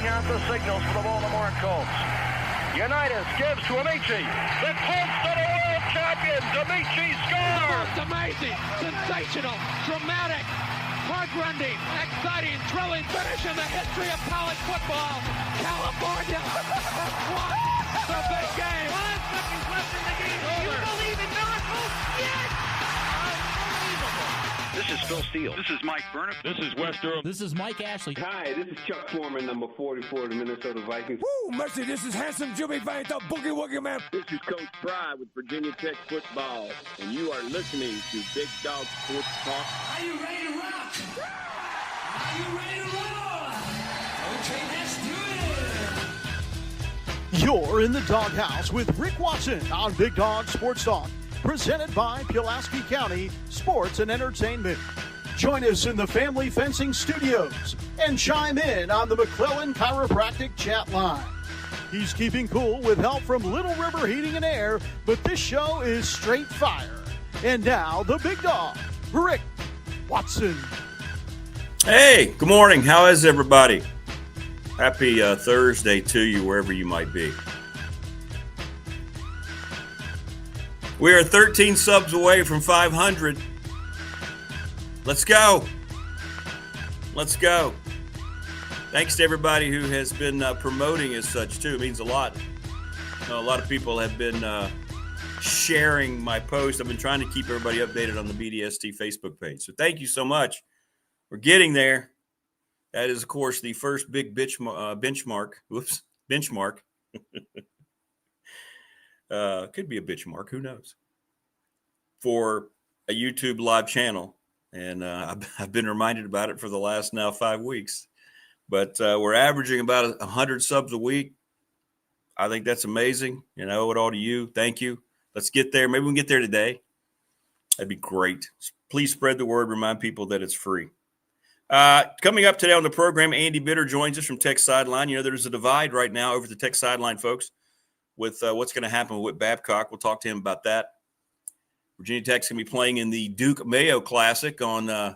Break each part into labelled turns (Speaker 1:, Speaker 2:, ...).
Speaker 1: sending out the signals for the Baltimore Colts. Unitas gives to Amici. The Colts are the world champions. Amici scores.
Speaker 2: It's amazing, sensational, dramatic, heart-rending, exciting, thrilling finish in the history of college football. California has won the big game. 5 seconds left in the game. Do you believe in miracles? Yes!
Speaker 1: This is Phil Steele.
Speaker 3: This is Mike Burnham.
Speaker 4: This is Wes Durham.
Speaker 5: This is Mike Ashley.
Speaker 6: Hi, this is Chuck Foreman, number 44 of the Minnesota Vikings.
Speaker 7: Woo, mercy, this is handsome Jimmy Vane, the Boogie Woogie Man.
Speaker 8: This is Coach Fry with Virginia Tech Football, and you are listening to Big Dog Sports Talk.
Speaker 9: Are you ready to rock? Are you ready to roll? Okay, let's do it.
Speaker 10: You're in the doghouse with Rick Watson on Big Dog Sports Talk, presented by Pulaski County Sports and Entertainment. Join us in the Family Fencing Studios and chime in on the McClellan Chiropractic chat line. He's keeping cool with help from Little River Heating and Air, but this show is straight fire. And now, the big dog, Rick Watson.
Speaker 11: Hey, good morning. How is everybody? Happy Thursday to you, wherever you might be. We are 13 subs away from 500. Let's go. Let's go. Thanks to everybody who has been promoting as such, too. It means a lot. A lot of people have been sharing my post. I've been trying to keep everybody updated on the BDST Facebook page. So thank you so much. We're getting there. That is, of course, the first big benchmark. Whoops, benchmark. Could be a benchmark. Who knows? For a YouTube live channel. And I've been reminded about it for the last now 5 weeks. But we're averaging about 100 subs a week. I think that's amazing. And I owe it all to you. Thank you. Let's get there. Maybe we can get there today. That'd be great. Please spread the word. Remind people that it's free. Coming up today on the program, Andy Bitter joins us from Tech Sideline. You know, there's a divide right now over the Tech Sideline folks with what's going to happen with Babcock. We'll talk to him about that. Virginia Tech's going to be playing in the Duke Mayo Classic in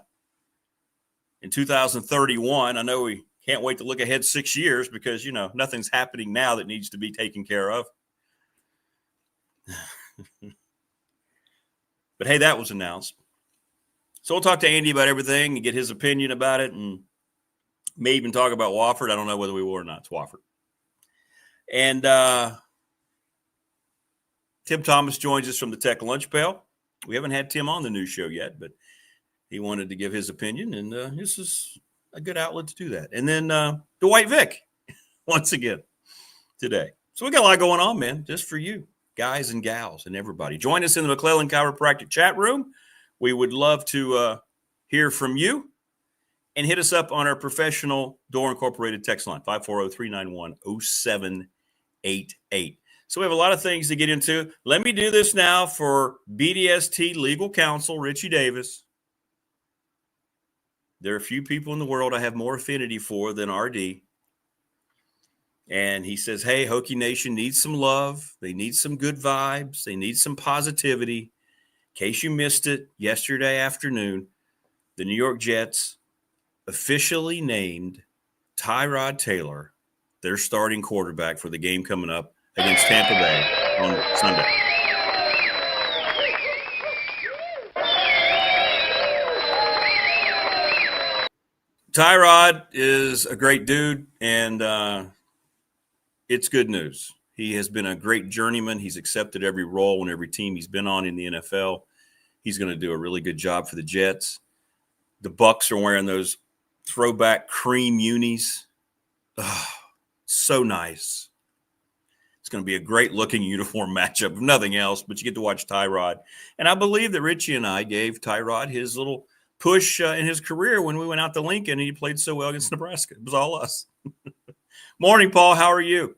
Speaker 11: 2031. I know we can't wait to look ahead 6 years because, you know, nothing's happening now that needs to be taken care of. But, hey, that was announced. So we'll talk to Andy about everything and get his opinion about it and may even talk about Wofford. I don't know whether we will or not. It's Wofford. And Tim Thomas joins us from the Tech Lunch Pail. We haven't had Tim on the news show yet, but he wanted to give his opinion, and this is a good outlet to do that. And then Dwight Vic, once again, today. So we got a lot going on, man, just for you, guys and gals and everybody. Join us in the McClellan Chiropractic chat room. We would love to hear from you, and hit us up on our professional Door Incorporated text line, 540-391-0788. So we have a lot of things to get into. Let me do this now for BDST legal counsel, Richie Davis. There are a few people in the world I have more affinity for than RD. And he says, hey, Hokie Nation needs some love. They need some good vibes. They need some positivity. In case you missed it, yesterday afternoon, the New York Jets officially named Tyrod Taylor their starting quarterback for the game coming up against Tampa Bay on Sunday. Tyrod is a great dude, and it's good news. He has been a great journeyman. He's accepted every role and every team he's been on in the NFL. He's going to do a really good job for the Jets. The Bucs are wearing those throwback cream unis. Oh, so nice. It's going to be a great-looking uniform matchup, if nothing else, but you get to watch Tyrod. And I believe that Richie and I gave Tyrod his little push in his career when we went out to Lincoln and he played so well against Nebraska. It was all us. Morning, Paul. How are you?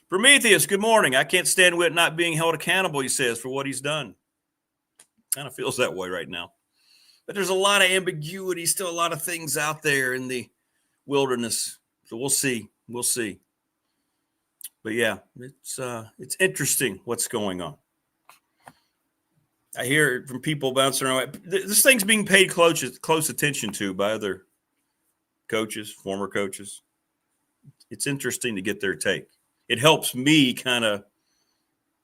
Speaker 11: Prometheus, good morning. I can't stand Whit not being held accountable, he says, for what he's done. Kind of feels that way right now. But there's a lot of ambiguity, still a lot of things out there in the wilderness. So we'll see. We'll see. But yeah, it's interesting what's going on. I hear it from people bouncing around. This thing's being paid close attention to by other coaches, former coaches. it's interesting to get their take. It helps me kind of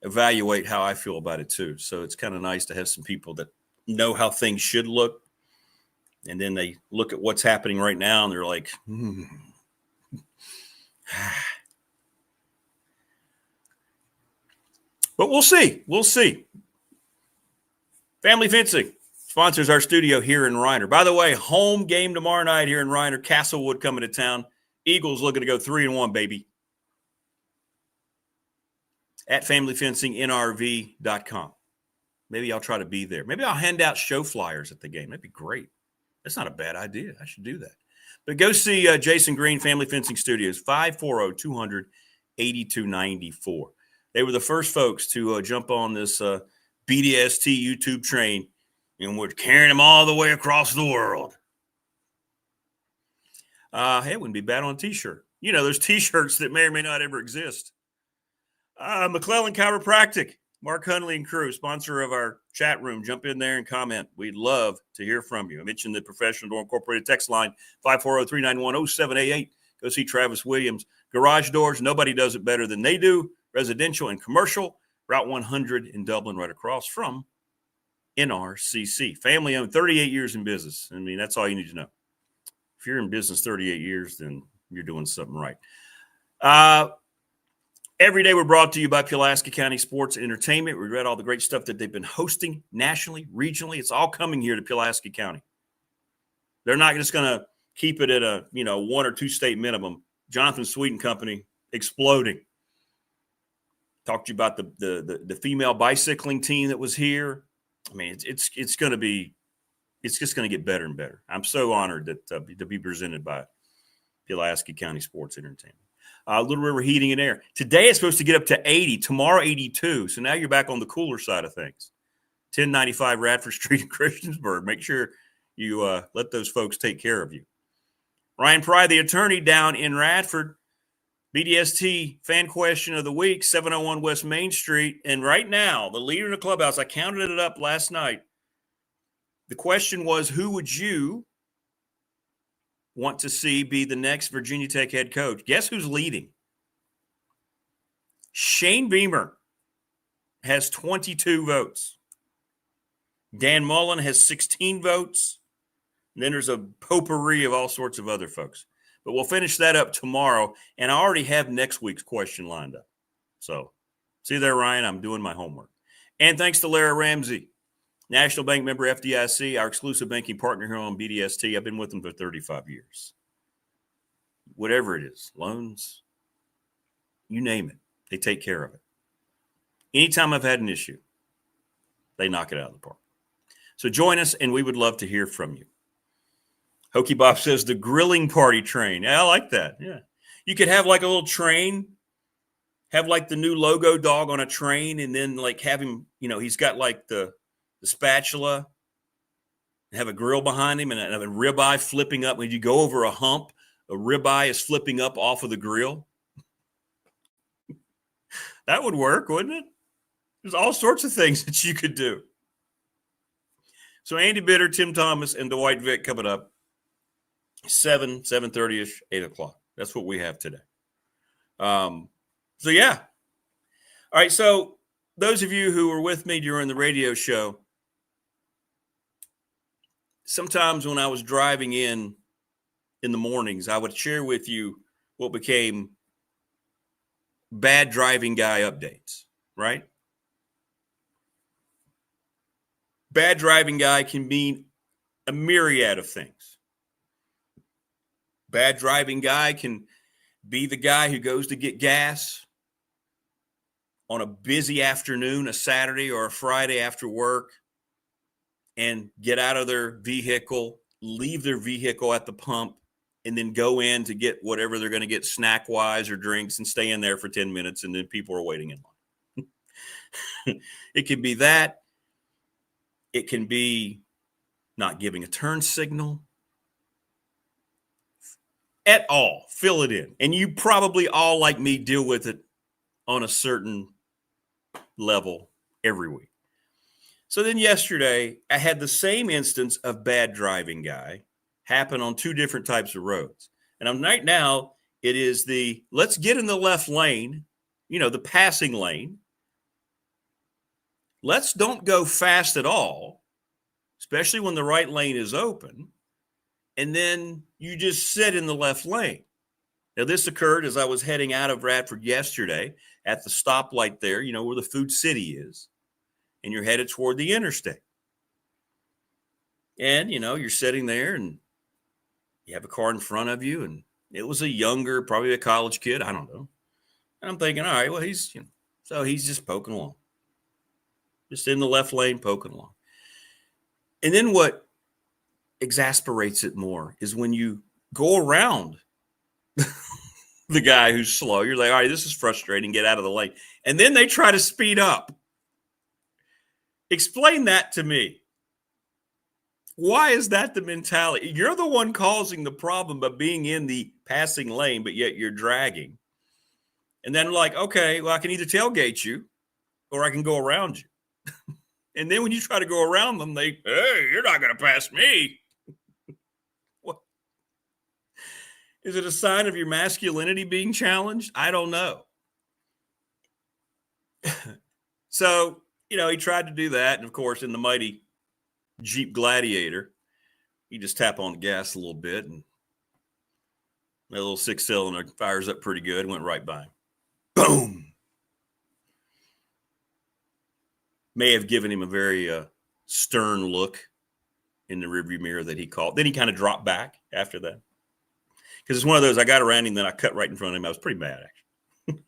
Speaker 11: evaluate how I feel about it too. So it's kind of nice to have some people that know how things should look. And then they look at what's happening right now and they're like, But we'll see. We'll see. Family Fencing sponsors our studio here in Reiner. By the way, home game tomorrow night here in Reiner. Castlewood coming to town. Eagles looking to go 3-1, baby. At familyfencingnrv.com. Maybe I'll try to be there. Maybe I'll hand out show flyers at the game. That'd be great. That's not a bad idea. I should do that. But go see Jason Green, Family Fencing Studios, 540-200-8294. They were the first folks to jump on this BDST YouTube train, and we're carrying them all the way across the world. Hey, it wouldn't be bad on a T-shirt. You know, those T-shirts that may or may not ever exist. McClellan Chiropractic, Mark Hunley and crew, sponsor of our chat room. Jump in there and comment. We'd love to hear from you. I mentioned the Professional Door Incorporated text line, 540-391-0788. Go see Travis Williams. Garage doors, nobody does it better than they do. Residential and commercial. Route 100 in Dublin, right across from NRCC. Family owned, 38 years in business. I mean, that's all you need to know. If you're in business 38 years, then you're doing something right. Every day we're brought to you by Pulaski County Sports and Entertainment. We read all the great stuff that they've been hosting nationally, regionally. It's all coming here to Pulaski County. They're not just going to keep it at a 1 or 2 state minimum. Jonathan Sweet and Company exploding. Talked to you about the female bicycling team that was here. I mean, it's just going to get better and better. I'm so honored that to be presented by Pulaski County Sports and Entertainment. Little River Heating and Air. Today it's supposed to get up to 80. Tomorrow, 82. So now you're back on the cooler side of things. 1095 Radford Street in Christiansburg. Make sure you let those folks take care of you. Ryan Pry, the attorney down in Radford. BDST fan question of the week, 701 West Main Street. And right now, the leader in the clubhouse, I counted it up last night. The question was, who would you want to see be the next Virginia Tech head coach? Guess who's leading? Shane Beamer has 22 votes. Dan Mullen has 16 votes. And then there's a potpourri of all sorts of other folks. But we'll finish that up tomorrow, and I already have next week's question lined up. So, see you there, Ryan. I'm doing my homework. And thanks to Larry Ramsey, National Bank member FDIC, our exclusive banking partner here on BDST. I've been with them for 35 years. Whatever it is, loans, you name it, they take care of it. Anytime I've had an issue, they knock it out of the park. So join us, and we would love to hear from you. Hokey Bob says the grilling party train. Yeah, I like that. Yeah. You could have like a little train, have like the new logo dog on a train, and then like have him, he's got like the spatula, have a grill behind him, and a ribeye flipping up. When you go over a hump, a ribeye is flipping up off of the grill. That would work, wouldn't it? There's all sorts of things that you could do. So Andy Bitter, Tim Thomas, and Dwight Vic coming up. 7:30-ish, 8 o'clock. That's what we have today. So, yeah. All right, so those of you who were with me during the radio show, sometimes when I was driving in the mornings, I would share with you what became bad driving guy updates, right? Bad driving guy can mean a myriad of things. Bad driving guy can be the guy who goes to get gas on a busy afternoon, a Saturday or a Friday after work, and get out of their vehicle, leave their vehicle at the pump, and then go in to get whatever they're going to get snack-wise or drinks and stay in there for 10 minutes, and then people are waiting in line. It can be that. It can be not giving a turn signal. At all, fill it in. And you probably all, like me, deal with it on a certain level every week. So then yesterday, I had the same instance of bad driving guy happen on 2 different types of roads. And I'm right now It is let's get in the left lane, the passing lane. Let's don't go fast at all, especially when the right lane is open. And then you just sit in the left lane. Now, this occurred as I was heading out of Radford yesterday at the stoplight there, where the Food City is, and you're headed toward the interstate. And, you're sitting there and you have a car in front of you, and it was a younger, probably a college kid. I don't know. And I'm thinking, all right, well, he's just poking along. Just in the left lane, poking along. And then what exasperates it more is when you go around the guy who's slow. You're like, all right, this is frustrating. Get out of the lane. And then they try to speed up. Explain that to me. Why is that the mentality? You're the one causing the problem by being in the passing lane, but yet you're dragging. And then like, okay, well, I can either tailgate you or I can go around you. And then when you try to go around them, hey, you're not going to pass me. What? Is it a sign of your masculinity being challenged? I don't know. So, he tried to do that. And of course, in the mighty Jeep Gladiator, you just tap on the gas a little bit and that little 6-cylinder fires up pretty good. Went right by him. Boom. May have given him a very stern look in the rearview mirror that he called. Then he kind of dropped back after that. Because it's one of those, I got around him, then I cut right in front of him. I was pretty mad, actually.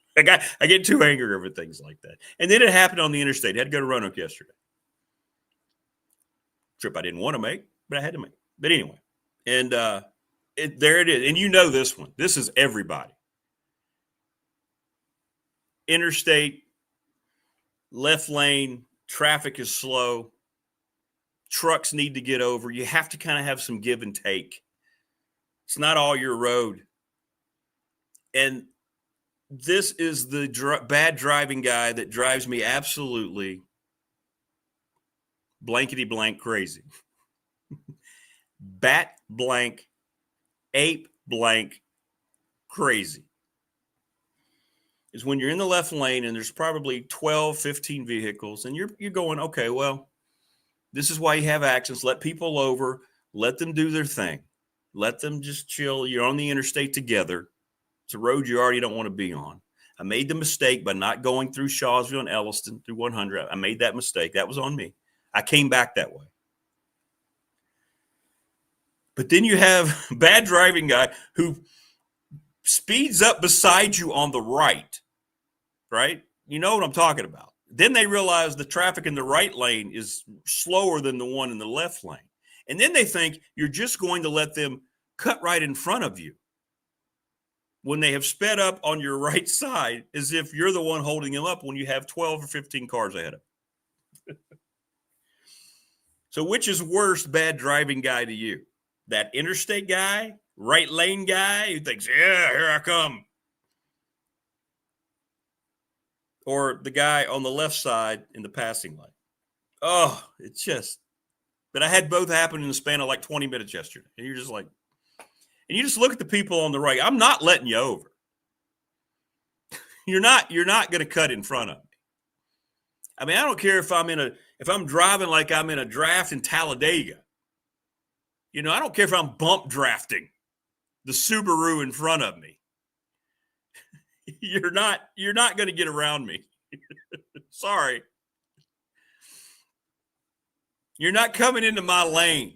Speaker 11: I get too angry over things like that. And then it happened on the interstate. I had to go to Roanoke yesterday. Trip I didn't want to make, but I had to make. But anyway, and there it is. And this one. This is everybody. Interstate, left lane, traffic is slow. Trucks need to get over. You have to kind of have some give and take. It's not all your road. And this is the bad driving guy that drives me absolutely blankety blank crazy. Bat blank, ape blank crazy. Is when you're in the left lane and there's probably 12, 15 vehicles and you're going, okay, well, this is why you have accidents. Let people over. Let them do their thing. Let them just chill. You're on the interstate together. It's a road you already don't want to be on. I made the mistake by not going through Shawsville and Elliston through 100. I made that mistake. That was on me. I came back that way. But then you have a bad driving guy who speeds up beside you on the right? You know what I'm talking about. Then they realize the traffic in the right lane is slower than the one in the left lane. And then they think you're just going to let them cut right in front of you when they have sped up on your right side, as if you're the one holding them up when you have 12 or 15 cars ahead of them. So which is worse bad driving guy to you? That interstate guy, right lane guy who thinks, yeah, here I come. Or the guy on the left side in the passing lane. Oh, it's just, but I had both happen in the span of like 20 minutes yesterday. And you're just like, and you just look at the people on the right. I'm not letting you over. You're not going to cut in front of me. I mean, I don't care if I'm driving like I'm in a draft in Talladega. I don't care if I'm bump drafting the Subaru in front of me. You're not going to get around me. Sorry. You're not coming into my lane.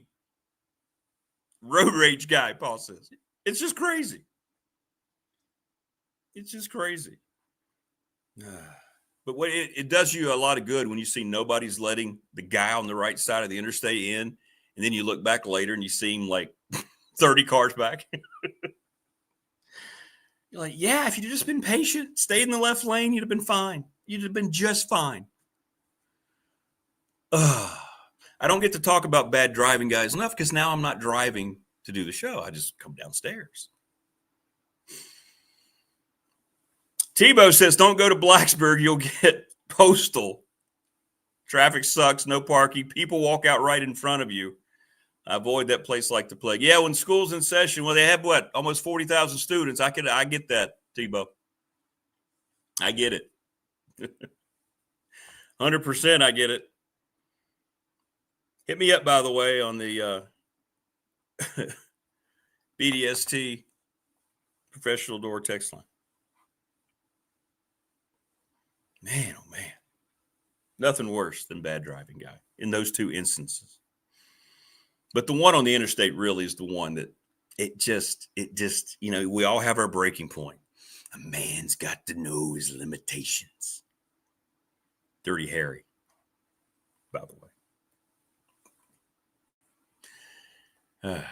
Speaker 11: Road rage guy, Paul says. It's just crazy. It's just crazy. But what it does you a lot of good when you see nobody's letting the guy on the right side of the interstate in, and then you look back later and you see him like 30 cars back. You're like, yeah, if you'd just been patient, stayed in the left lane, you'd have been fine. You'd have been just fine. I don't get to talk about bad driving guys enough because now I'm not driving to do the show. I just come downstairs. Tebow says, don't go to Blacksburg. You'll get postal. Traffic sucks. No parking. People walk out right in front of you. I avoid that place like the plague. Yeah, when school's in session, well, they have what? Almost 40,000 students. I get that, Tebow. I get it. 100% I get it. Hit me up, by the way, on the BDST professional door text line. Man, oh man. Nothing worse than bad driving, guy, in those two instances. But the one on the interstate really is the one that it just, we all have our breaking point. A man's got to know his limitations. Dirty Harry, by the way.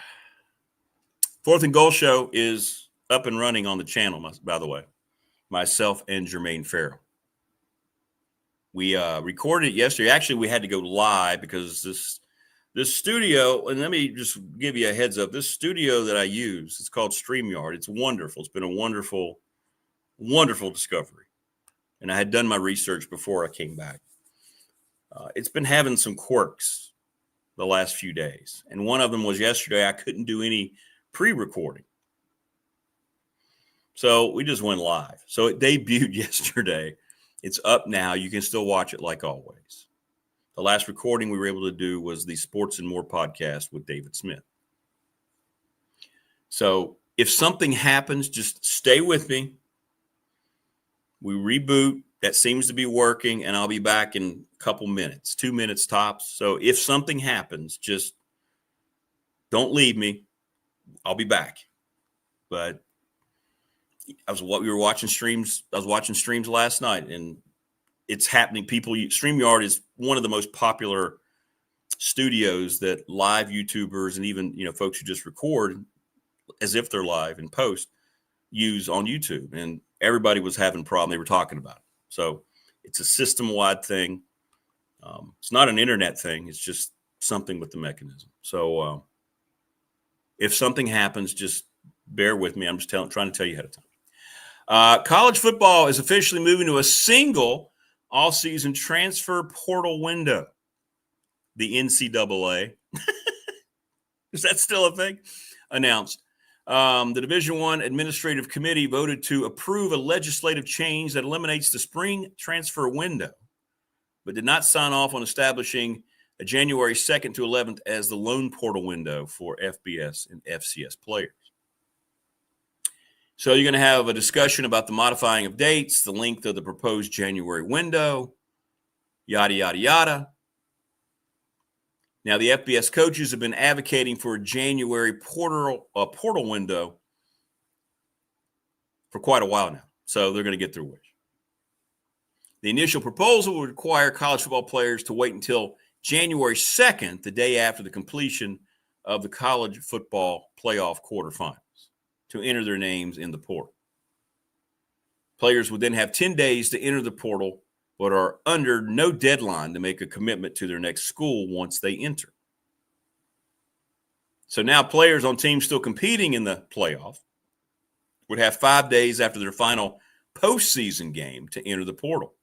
Speaker 11: Fourth and Goal show is up and running on the channel, by the way. Myself and Jermaine Farrell. We recorded it yesterday. Actually, we had to go live because this studio, and let me just give you a heads up. This studio that I use, it's called StreamYard. It's wonderful. It's been a wonderful, wonderful discovery. And I had done my research before I came back. It's been having some quirks the last few days. And one of them was yesterday, I couldn't do any pre-recording. So we just went live. So it debuted yesterday. It's up now. You can still watch it like always. The last recording we were able to do was the Sports and More podcast with David Smith. So if something happens, just stay with me. We reboot. That seems to be working, and I'll be back in a couple minutes, 2 minutes tops. So if something happens, just don't leave me. I'll be back. But I was watching streams last night, and it's happening. StreamYard is one of the most popular studios that live YouTubers and even, folks who just record as if they're live and post use on YouTube. And everybody was having a problem. They were talking about it. So it's a system-wide thing. It's not an internet thing. It's just something with the mechanism. So if something happens, just bear with me. I'm just trying to tell you ahead of time. College football is officially moving to a single all-season transfer portal window. The NCAA, is that still a thing? Announced. The Division I Administrative Committee voted to approve a legislative change that eliminates the spring transfer window, but did not sign off on establishing a January 2nd to 11th as the loan portal window for FBS and FCS players. So you're going to have a discussion about the modifying of dates, the length of the proposed January window, yada, yada, yada. Now, the FBS coaches have been advocating for a January portal window for quite a while now. So they're going to get their wish. The initial proposal would require college football players to wait until January 2nd, the day after the completion of the college football playoff quarterfinals, to enter their names in the portal. Players would then have 10 days to enter the portal, but are under no deadline to make a commitment to their next school once they enter. So now players on teams still competing in the playoff would have 5 days after their final postseason game to enter the portal.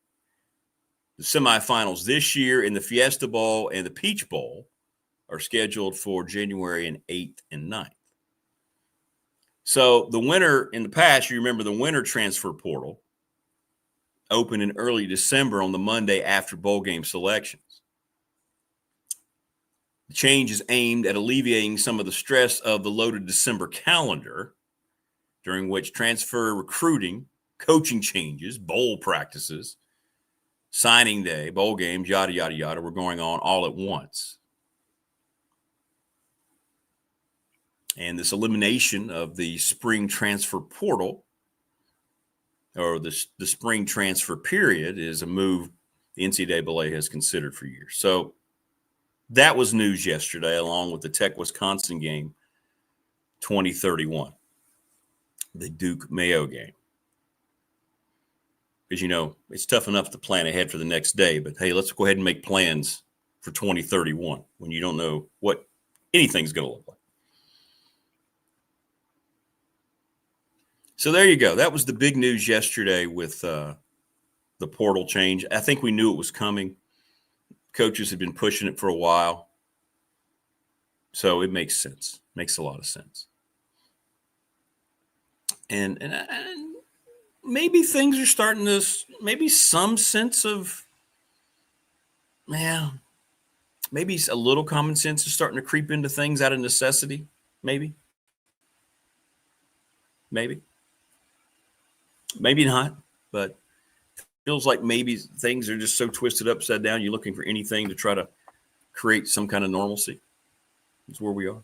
Speaker 11: The semifinals this year in the Fiesta Bowl and the Peach Bowl are scheduled for January 8th and 9th. So the winter in the past, you remember the winter transfer portal opened in early December on the Monday after bowl game selections. The change is aimed at alleviating some of the stress of the loaded December calendar, during which transfer recruiting, coaching changes, bowl practices, signing day, bowl games, yada, yada, yada, were going on all at once. And this elimination of the spring transfer portal, or the spring transfer period, is a move the NCAA has considered for years. So that was news yesterday, along with the Tech-Wisconsin game 2031, the Duke-Mayo game. Because, it's tough enough to plan ahead for the next day, but hey, let's go ahead and make plans for 2031 when you don't know what anything's going to look like. So there you go. That was the big news yesterday with the portal change. I think we knew it was coming. Coaches had been pushing it for a while. So it makes sense. Makes a lot of sense. And maybe things are starting to, maybe some sense of, maybe a little common sense is starting to creep into things out of necessity. Maybe not, but feels like maybe things are just so twisted upside down. You're looking for anything to try to create some kind of normalcy. That's where we are.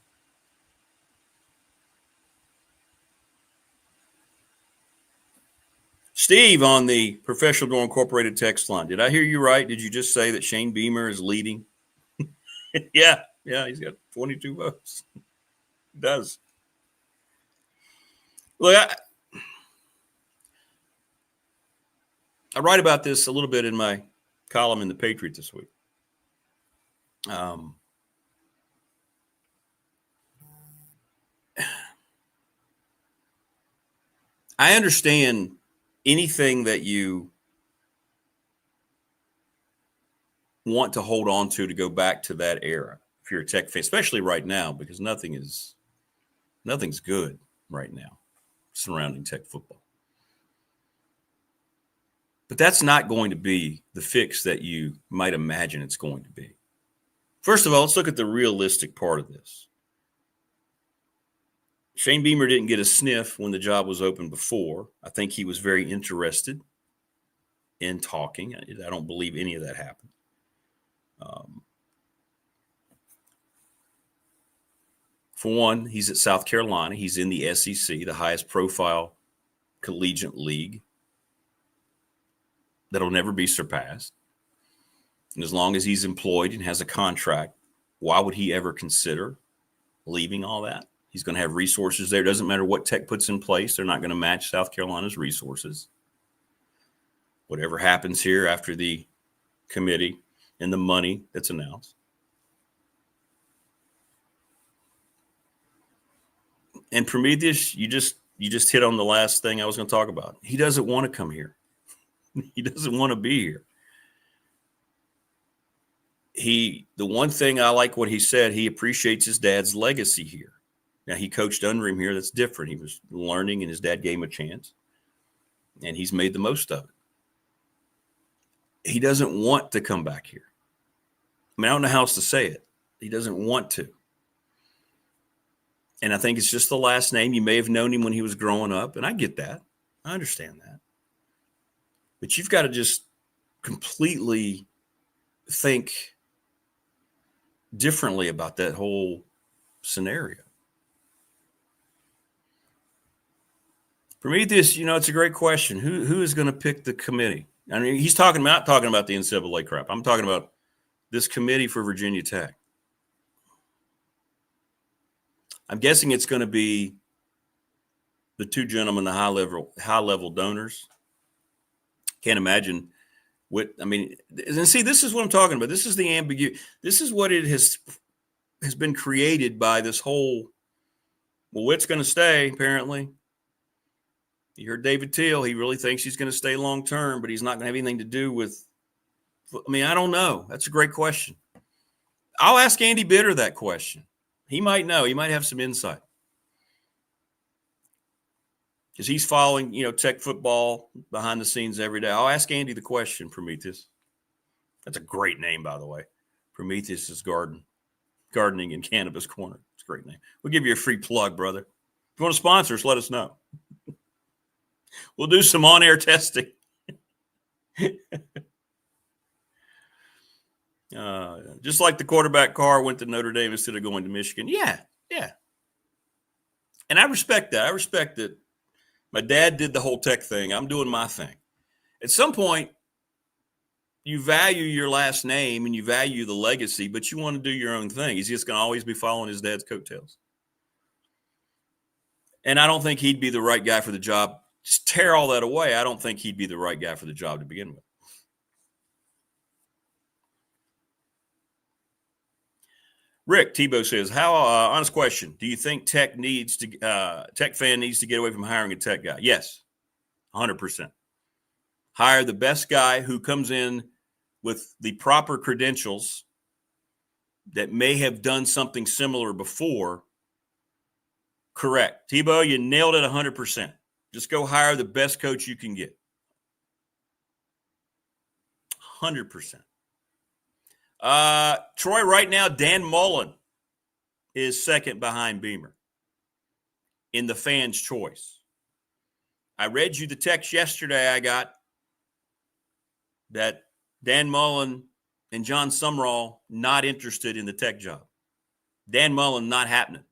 Speaker 11: Steve on the Professional Door Incorporated text line. Did I hear you right? Did you just say that Shane Beamer is leading? Yeah, he's got 22 votes. He does. Look, I write about this a little bit in my column in the Patriot this week. I understand anything that you want to hold on to go back to that era, if you're a Tech fan, especially right now, because nothing's good right now surrounding Tech football. But that's not going to be the fix that you might imagine it's going to be. First of all, let's look at the realistic part of this. Shane Beamer didn't get a sniff when the job was open before. I think he was very interested in talking. I don't believe any of that happened. For one, he's at South Carolina. He's in the SEC, the highest profile collegiate league that'll never be surpassed. And as long as he's employed and has a contract, why would he ever consider leaving all that? He's going to have resources there. It doesn't matter what Tech puts in place. They're not going to match South Carolina's resources. Whatever happens here after the committee and the money that's announced. And Prometheus, you just hit on the last thing I was going to talk about. He doesn't want to come here. He doesn't want to be here. The one thing I like what he said, he appreciates his dad's legacy here. Now, he coached under him here. That's different. He was learning, and his dad gave him a chance, and he's made the most of it. He doesn't want to come back here. I mean, I don't know how else to say it. He doesn't want to. And I think it's just the last name. You may have known him when he was growing up, and I get that. I understand that. But you've got to just completely think differently about that whole scenario. Prometheus, it's a great question. Who is going to pick the committee? I mean, he's not talking about the NCAA crap. I'm talking about this committee for Virginia Tech. I'm guessing it's going to be the two gentlemen, the high level donors. Can't imagine and see, this is what I'm talking about. This is the ambiguity. This is what it has been created by this whole, Witt's going to stay, apparently. You heard David Teal. He really thinks he's going to stay long term, but he's not going to have anything to do with. I don't know. That's a great question. I'll ask Andy Bitter that question. He might know. He might have some insight. Because he's following, Tech football behind the scenes every day. I'll ask Andy the question, Prometheus. That's a great name, by the way. Prometheus is gardening and cannabis corner. It's a great name. We'll give you a free plug, brother. If you want to sponsor us, let us know. We'll do some on-air testing. Just like the quarterback Carr went to Notre Dame instead of going to Michigan. Yeah. And I respect that. I respect that my dad did the whole Tech thing. I'm doing my thing. At some point, you value your last name and you value the legacy, but you want to do your own thing. He's just going to always be following his dad's coattails. And I don't think he'd be the right guy for the job. Just tear all that away. I don't think he'd be the right guy for the job to begin with. Rick Tebow says, honest question, do you think Tech fan needs to get away from hiring a Tech guy? Yes, 100%. Hire the best guy who comes in with the proper credentials that may have done something similar before, correct. Tebow, you nailed it 100%. Just go hire the best coach you can get. 100%. Troy, right now, Dan Mullen is second behind Beamer in the fans' choice. I read you the text yesterday I got that Dan Mullen and John Sumrall not interested in the Tech job. Dan Mullen not happening.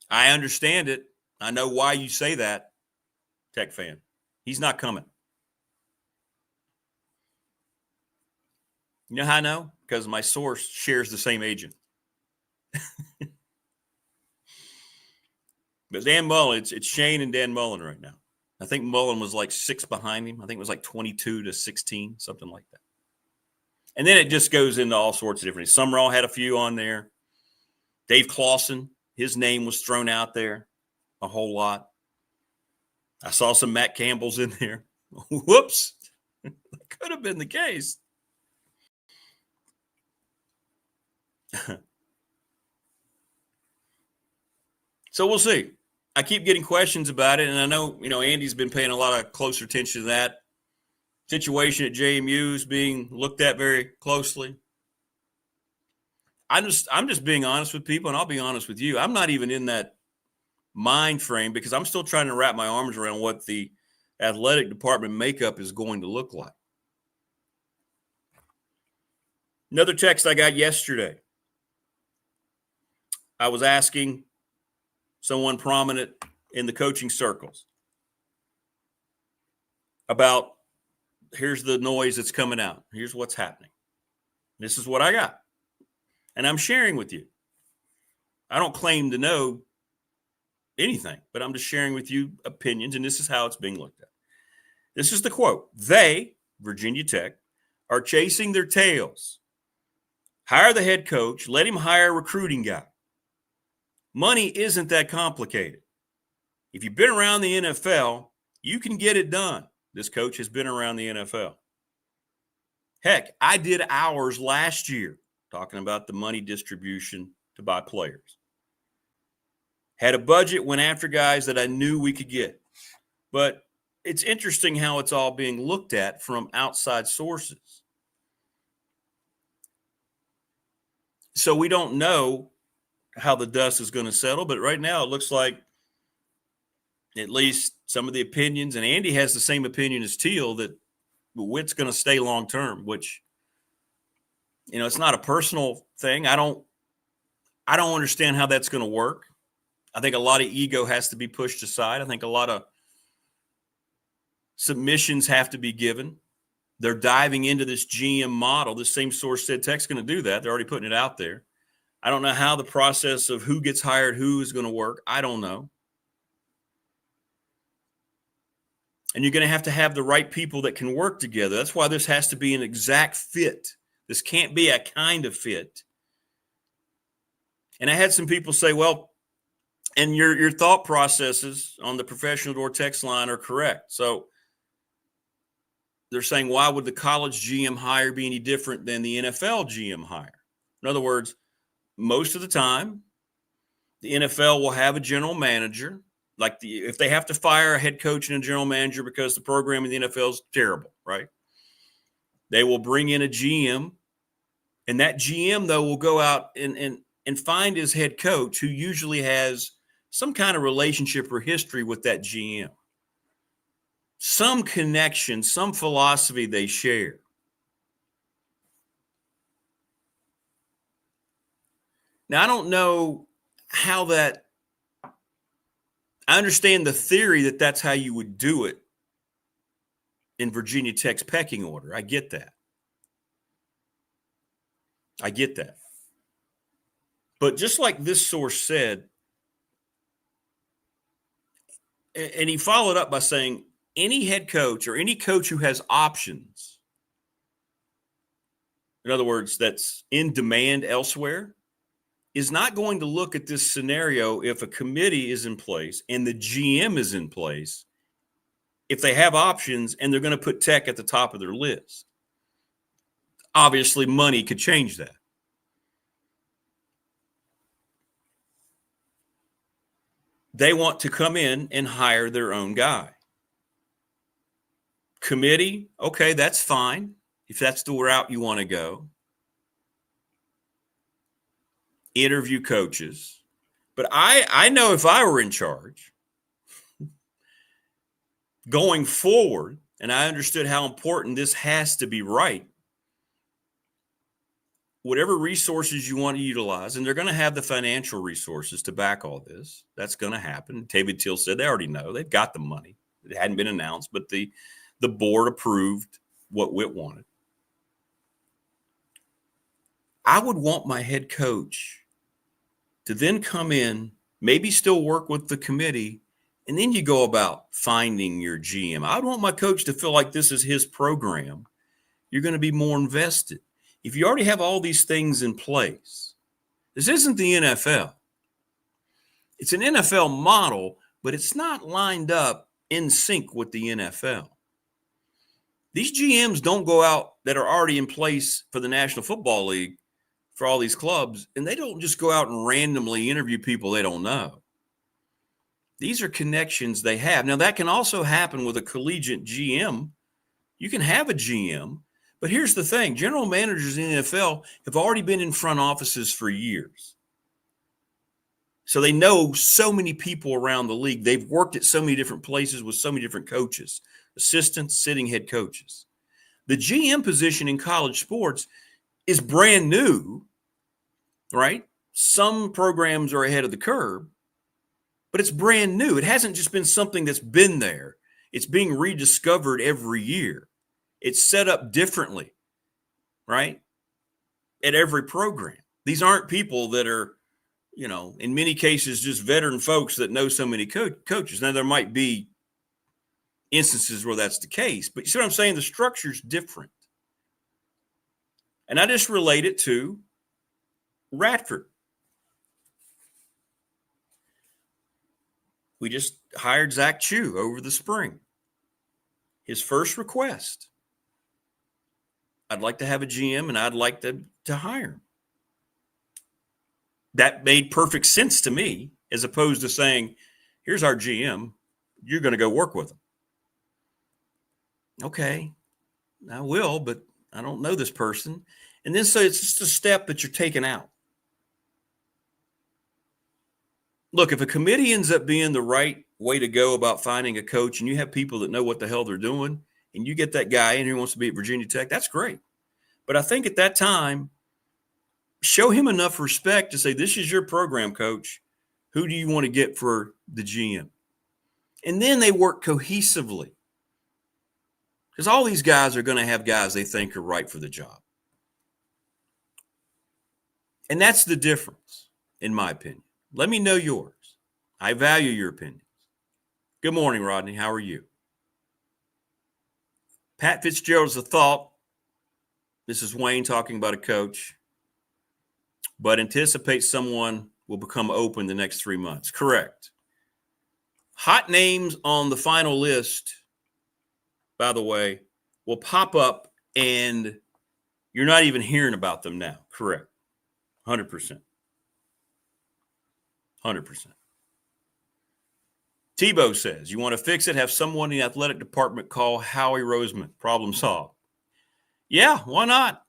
Speaker 11: I understand it. I know why you say that, Tech fan. He's not coming. You know how I know? Because my source shares the same agent. But Dan Mullen, it's Shane and Dan Mullen right now. I think Mullen was like 6 behind him. I think it was like 22-16, something like that. And then it just goes into all sorts of different things. Sumrall had a few on there. Dave Clawson, his name was thrown out there a whole lot. I saw some Matt Campbell's in there. Whoops. That could have been the case. So we'll see. I keep getting questions about it, and I know, Andy's been paying a lot of closer attention to that. Situation at JMU is being looked at very closely. I'm just being honest with people, and I'll be honest with you. I'm not even in that mind frame because I'm still trying to wrap my arms around what the athletic department makeup is going to look like. Another text I got yesterday. I was asking someone prominent in the coaching circles about, here's the noise that's coming out. Here's what's happening. This is what I got. And I'm sharing with you. I don't claim to know anything, but I'm just sharing with you opinions, and this is how it's being looked at. This is the quote. They, Virginia Tech, are chasing their tails. Hire the head coach. Let him hire a recruiting guy. Money isn't that complicated. If you've been around the NFL, you can get it done. This coach has been around the NFL. Heck, I did hours last year talking about the money distribution to buy players. Had a budget, went after guys that I knew we could get. But it's interesting how it's all being looked at from outside sources. So we don't know how the dust is going to settle, but right now it looks like at least some of the opinions, and Andy has the same opinion as Teal, that Witt's going to stay long term, which, it's not a personal thing. I don't understand how that's going to work. I think a lot of ego has to be pushed aside. I think a lot of submissions have to be given. They're diving into this GM model. This same source said Tech's going to do that. They're already putting it out there. I don't know how the process of who gets hired, who is going to work. I don't know. And you're going to have the right people that can work together. That's why this has to be an exact fit. This can't be a kind of fit. And I had some people say, well, and your thought processes on the professional door text line are correct. So they're saying, why would the college GM hire be any different than the NFL GM hire? In other words, most of the time, the NFL will have a general manager. If they have to fire a head coach and a general manager because the program in the NFL is terrible, right? They will bring in a GM, and that GM, though, will go out and find his head coach, who usually has some kind of relationship or history with that GM. Some connection, some philosophy they share. Now, I don't know how that – I understand the theory that that's how you would do it in Virginia Tech's pecking order. I get that. But just like this source said, and he followed up by saying, any head coach or any coach who has options, in other words, that's in demand elsewhere, is not going to look at this scenario if a committee is in place and the GM is in place, if they have options and they're going to put Tech at the top of their list. Obviously, money could change that. they want to come in and hire their own guy. Committee, okay, that's fine if that's the route you want to go. Interview coaches. But I know if I were in charge going forward, and I understood how important this has to be right, whatever resources you want to utilize, and they're going to have the financial resources to back all this. That's going to happen. David Teal said they already know. They've got the money. It hadn't been announced, but the board approved what Witt wanted. I would want my head coach to then come in, maybe still work with the committee, and then you go about finding your GM. I would want my coach to feel like this is his program. You're going to be more invested. If you already have all these things in place, this isn't the NFL. It's an NFL model, but it's not lined up in sync with the NFL. These GMs don't go out that are already in place for the National Football League for all these clubs, and they don't just go out and randomly interview people they don't know. These are connections they have. Now, that can also happen with a collegiate GM. You can have a GM, but here's the thing. General managers in the NFL have already been in front offices for years. So they know so many people around the league. They've worked at so many different places with so many different coaches, assistants, sitting head coaches. The GM position in college sports is brand new, right? Some programs are ahead of the curve, but it's brand new. It hasn't just been something that's been there. It's being rediscovered every year. It's set up differently, right? At every program. These aren't people that are, in many cases, just veteran folks that know so many coaches. Now, there might be instances where that's the case, but you see what I'm saying? The structure's different. And I just relate it to Radford. We just hired Zach Chu over the spring. His first request, I'd like to have a GM and I'd like to hire him. That made perfect sense to me, as opposed to saying, here's our GM, you're going to go work with him. Okay, I will, but I don't know this person. And then so it's just a step that you're taking out. Look, if a committee ends up being the right way to go about finding a coach and you have people that know what the hell they're doing and you get that guy in who wants to be at Virginia Tech, that's great. But I think at that time, show him enough respect to say, this is your program, coach. Who do you want to get for the GM? And then they work cohesively. Because all these guys are going to have guys they think are right for the job. And that's the difference, in my opinion. Let me know yours. I value your opinions. Good morning, Rodney. How are you? Pat Fitzgerald's a thought. This is Wayne talking about a coach. But anticipate someone will become open the next 3 months. Correct. Hot names on the final list, by the way, will pop up and you're not even hearing about them now. Correct. 100%. 100%. Tebow says, you want to fix it, have someone in the athletic department call Howie Roseman. Problem solved. Yeah, why not?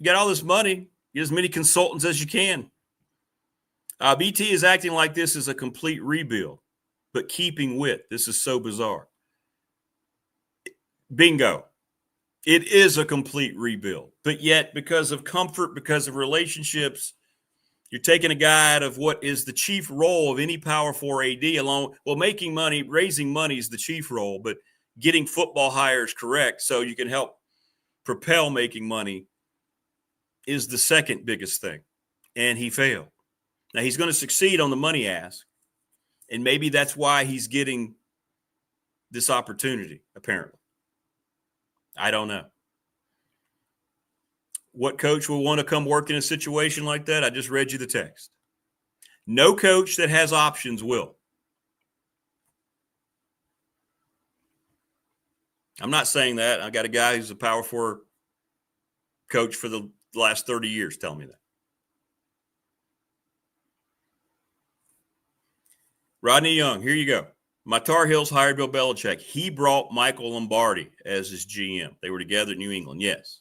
Speaker 11: You got all this money. Get as many consultants as you can. BT is acting like this is a complete rebuild, but keeping with. This is so bizarre. Bingo. It is a complete rebuild, but yet because of comfort, because of relationships, you're taking a guy out of what is the chief role of any Power 4 AD along. Well, making money, raising money is the chief role, but getting football hires correct so you can help propel making money is the second biggest thing. And he failed. Now he's going to succeed on the money ask. And maybe that's why he's getting this opportunity, apparently. I don't know. What coach will want to come work in a situation like that? I just read you the text. No coach that has options will. I'm not saying that. I got a guy who's a Power 4 coach for the last 30 years telling me that. Rodney Young, here you go. My Tar Heels hired Bill Belichick. He brought Michael Lombardi as his GM. They were together in New England, yes.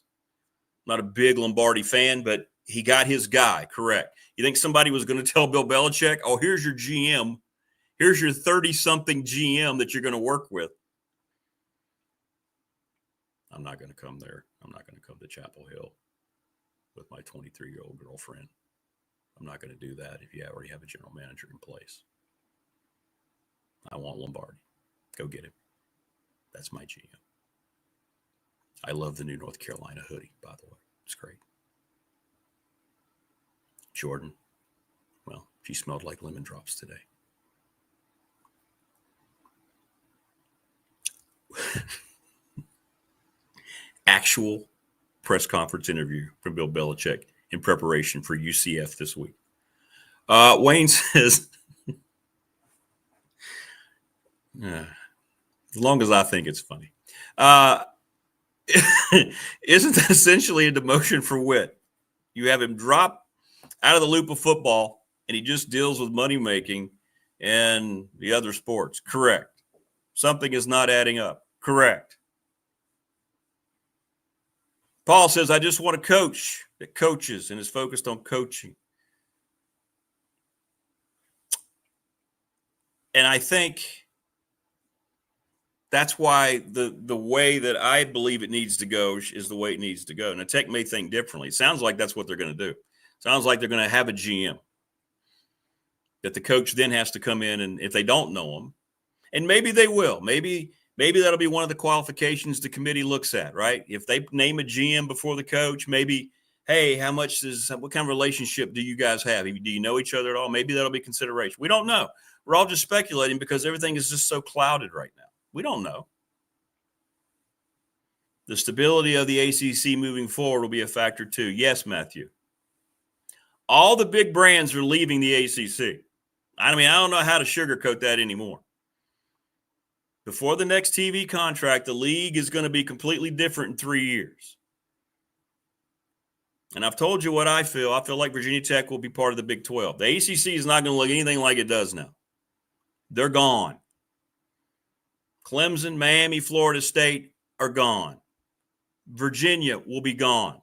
Speaker 11: Not a big Lombardi fan, but he got his guy, correct. You think somebody was going to tell Bill Belichick, oh, here's your GM. Here's your 30-something GM that you're going to work with. I'm not going to come there. I'm not going to come to Chapel Hill with my 23-year-old girlfriend. I'm not going to do that if you already have a general manager in place. I want Lombardi. Go get him. That's my GM. I love the new North Carolina hoodie, by the way. It's great. Jordan, well, she smelled like lemon drops today. Actual press conference interview from Bill Belichick in preparation for UCF this week. Wayne says, as long as I think it's funny. Isn't that essentially a demotion for Witt? You have him drop out of the loop of football, and he just deals with money making and the other sports. Correct. Something is not adding up. Correct. Paul says, I just want a coach that coaches and is focused on coaching. And I think that's why the way that I believe it needs to go is the way it needs to go. Now, Tech may think differently. It sounds like that's what they're going to do. Sounds like they're going to have a GM that the coach then has to come in, and if they don't know him, and maybe they will, maybe that'll be one of the qualifications the committee looks at, right? If they name a GM before the coach, maybe, hey, what kind of relationship do you guys have? Do you know each other at all? Maybe that'll be consideration. We don't know. We're all just speculating because everything is just so clouded right now. We don't know. The stability of the ACC moving forward will be a factor too. Yes, Matthew. All the big brands are leaving the ACC. I mean, I don't know how to sugarcoat that anymore. Before the next TV contract, the league is going to be completely different in 3 years. And I've told you what I feel. I feel like Virginia Tech will be part of the Big 12. The ACC is not going to look anything like it does now. They're gone. Clemson, Miami, Florida State are gone. Virginia will be gone.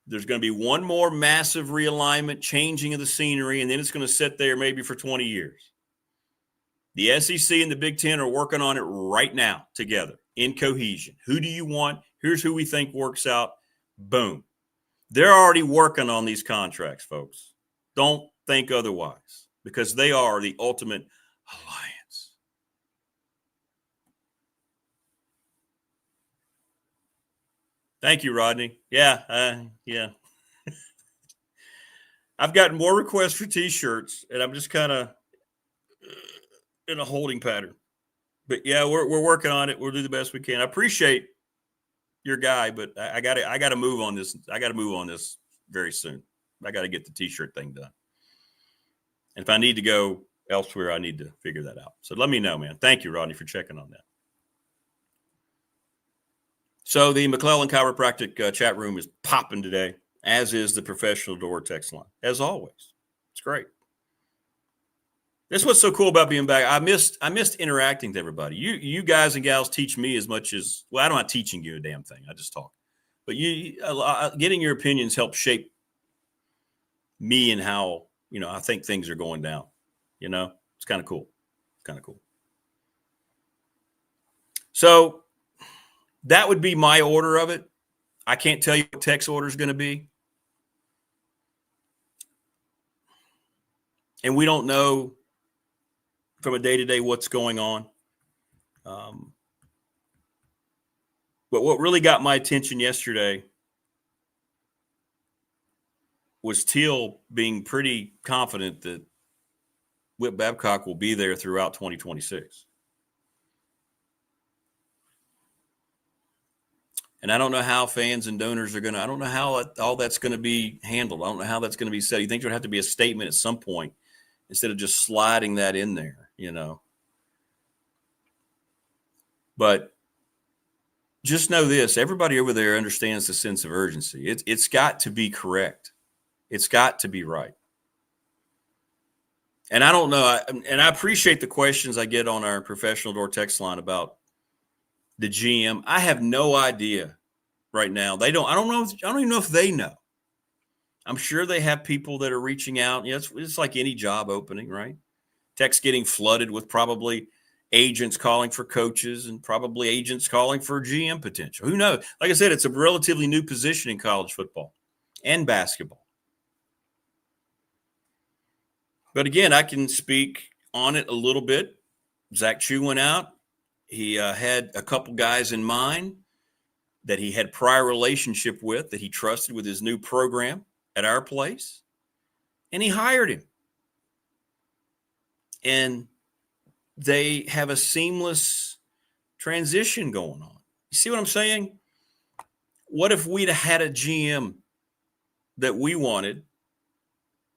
Speaker 11: There's going to be one more massive realignment, changing of the scenery, and then it's going to sit there maybe for 20 years. The SEC and the Big Ten are working on it right now together in cohesion. Who do you want? Here's who we think works out. Boom. They're already working on these contracts, folks. Don't think otherwise, because they are the ultimate alliance. Thank you, Rodney. Yeah. I've gotten more requests for T-shirts, and I'm just kind of in a holding pattern. But yeah, we're working on it. We'll do the best we can. I appreciate your guy, but I got to move on this. I got to move on this very soon. I got to get the T-shirt thing done. And if I need to go elsewhere, I need to figure that out. So let me know, man. Thank you, Rodney, for checking on that. So the McClellan Chiropractic chat room is popping today, as is the Professional Door text line, as always. It's great. This is what's so cool about being back. I missed interacting with everybody. You guys and gals teach me as much as, well, I'm not teaching you a damn thing. I just talk. But getting your opinions help shape me and how, I think things are going down. It's kind of cool. So that would be my order of it. I can't tell you what Tech's order is going to be. And we don't know from a day-to-day what's going on. But what really got my attention yesterday was Teal being pretty confident that Whit Babcock will be there throughout 2026. And I don't know how fans and donors are I don't know how all that's going to be handled. I don't know how that's going to be said. You think there would have to be a statement at some point instead of just sliding that in there, But just know this, everybody over there understands the sense of urgency. It's got to be correct. It's got to be right. And I don't know, and I appreciate the questions I get on our professional door text line about the GM. I have no idea right now. I don't know. I don't even know if they know. I'm sure they have people that are reaching out. It's like any job opening, right? Tech's getting flooded with probably agents calling for coaches and probably agents calling for GM potential. Who knows? Like I said, it's a relatively new position in college football and basketball. But again, I can speak on it a little bit. Zach Chu went out. He had a couple guys in mind that he had prior relationship with, that he trusted with his new program at our place, and he hired him. And they have a seamless transition going on. You see what I'm saying? What if we'd had a GM that we wanted?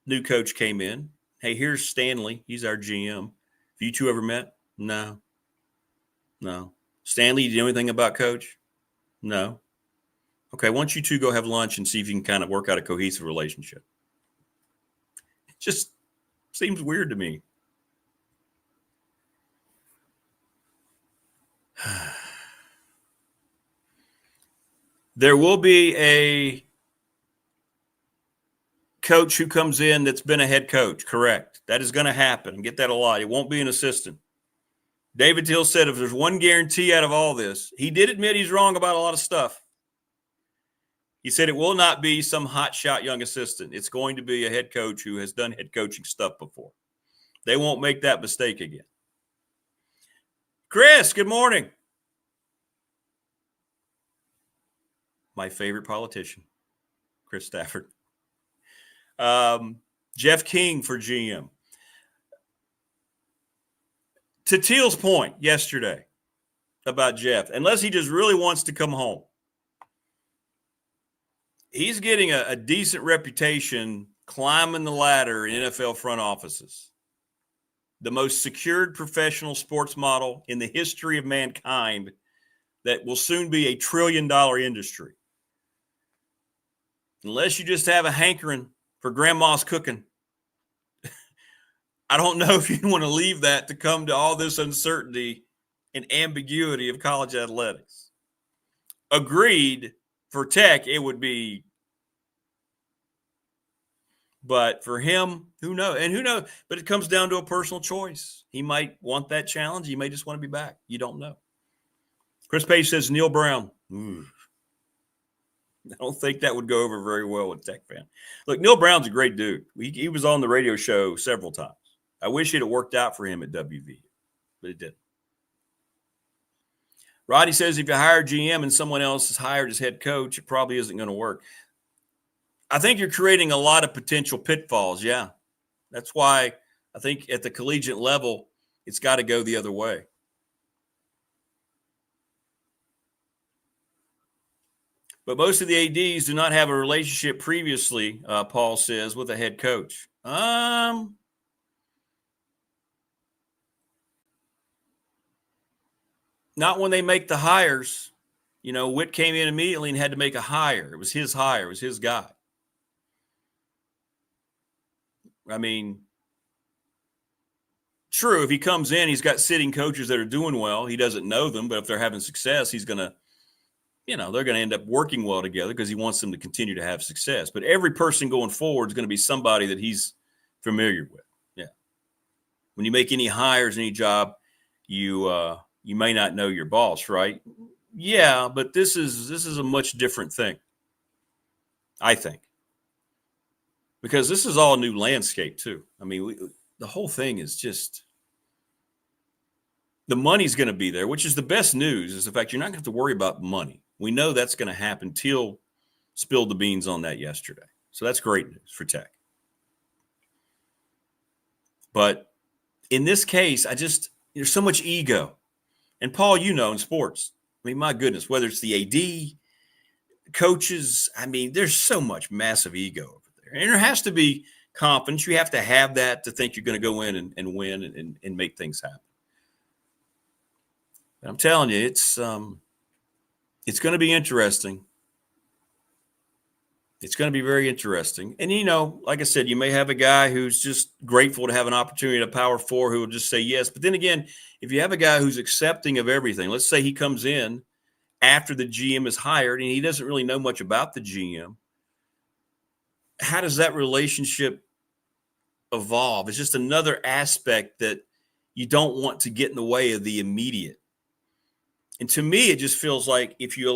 Speaker 11: New coach came in. Hey, here's Stanley. He's our GM. Have you two ever met? No. Stanley, do you know anything about coach? No. Okay, why don't you two go have lunch and see if you can kind of work out a cohesive relationship? It just seems weird to me. There will be a coach who comes in that's been a head coach, correct? That is going to happen. And get that a lot. It won't be an assistant. David Hill said if there's one guarantee out of all this, he did admit he's wrong about a lot of stuff. He said it will not be some hotshot young assistant. It's going to be a head coach who has done head coaching stuff before. They won't make that mistake again. Chris, good morning. My favorite politician, Chris Stafford. Jeff King for GM. To Teal's point yesterday about Jeff, unless he just really wants to come home, he's getting a decent reputation climbing the ladder in NFL front offices. The most secured professional sports model in the history of mankind that will soon be $1 trillion industry. Unless you just have a hankering for grandma's cooking, I don't know if you want to leave that to come to all this uncertainty and ambiguity of college athletics. Agreed, for Tech, it would be. But for him, who knows? And who knows? But it comes down to a personal choice. He might want that challenge. He may just want to be back. You don't know. Chris Page says Neil Brown. Ooh. I don't think that would go over very well with Tech fan. Look, Neil Brown's a great dude. He was on the radio show several times. I wish it had worked out for him at WV, but it didn't. Roddy says if you hire GM and someone else is hired as head coach, it probably isn't going to work. I think you're creating a lot of potential pitfalls, yeah. That's why I think at the collegiate level, it's got to go the other way. But most of the ADs do not have a relationship previously, Paul says, with a head coach. Not when they make the hires. You know, Witt came in immediately and had to make a hire. It was his hire. It was his guy. I mean, true, if he comes in, he's got sitting coaches that are doing well. He doesn't know them, but if they're having success, he's going to, they're going to end up working well together because he wants them to continue to have success. But every person going forward is going to be somebody that he's familiar with. Yeah. When you make any hires, any job, you may not know your boss, right? Yeah, but this is a much different thing, I think, because this is all a new landscape too. I mean, the whole thing is just the money's going to be there, which is the best news. Is the fact you're not going to have to worry about money. We know that's going to happen. Teal spilled the beans on that yesterday, so that's great news for Tech. But in this case, there's so much ego. And Paul, in sports, I mean, my goodness, whether it's the AD, coaches, I mean, there's so much massive ego over there. And there has to be confidence. You have to have that to think you're going to go in and win and make things happen. But I'm telling you, it's going to be interesting. It's going to be very interesting. And, like I said, you may have a guy who's just grateful to have an opportunity at a Power 4 who will just say yes. But then again, if you have a guy who's accepting of everything, let's say he comes in after the GM is hired and he doesn't really know much about the GM, how does that relationship evolve? It's just another aspect that you don't want to get in the way of the immediate. And to me, it just feels like if you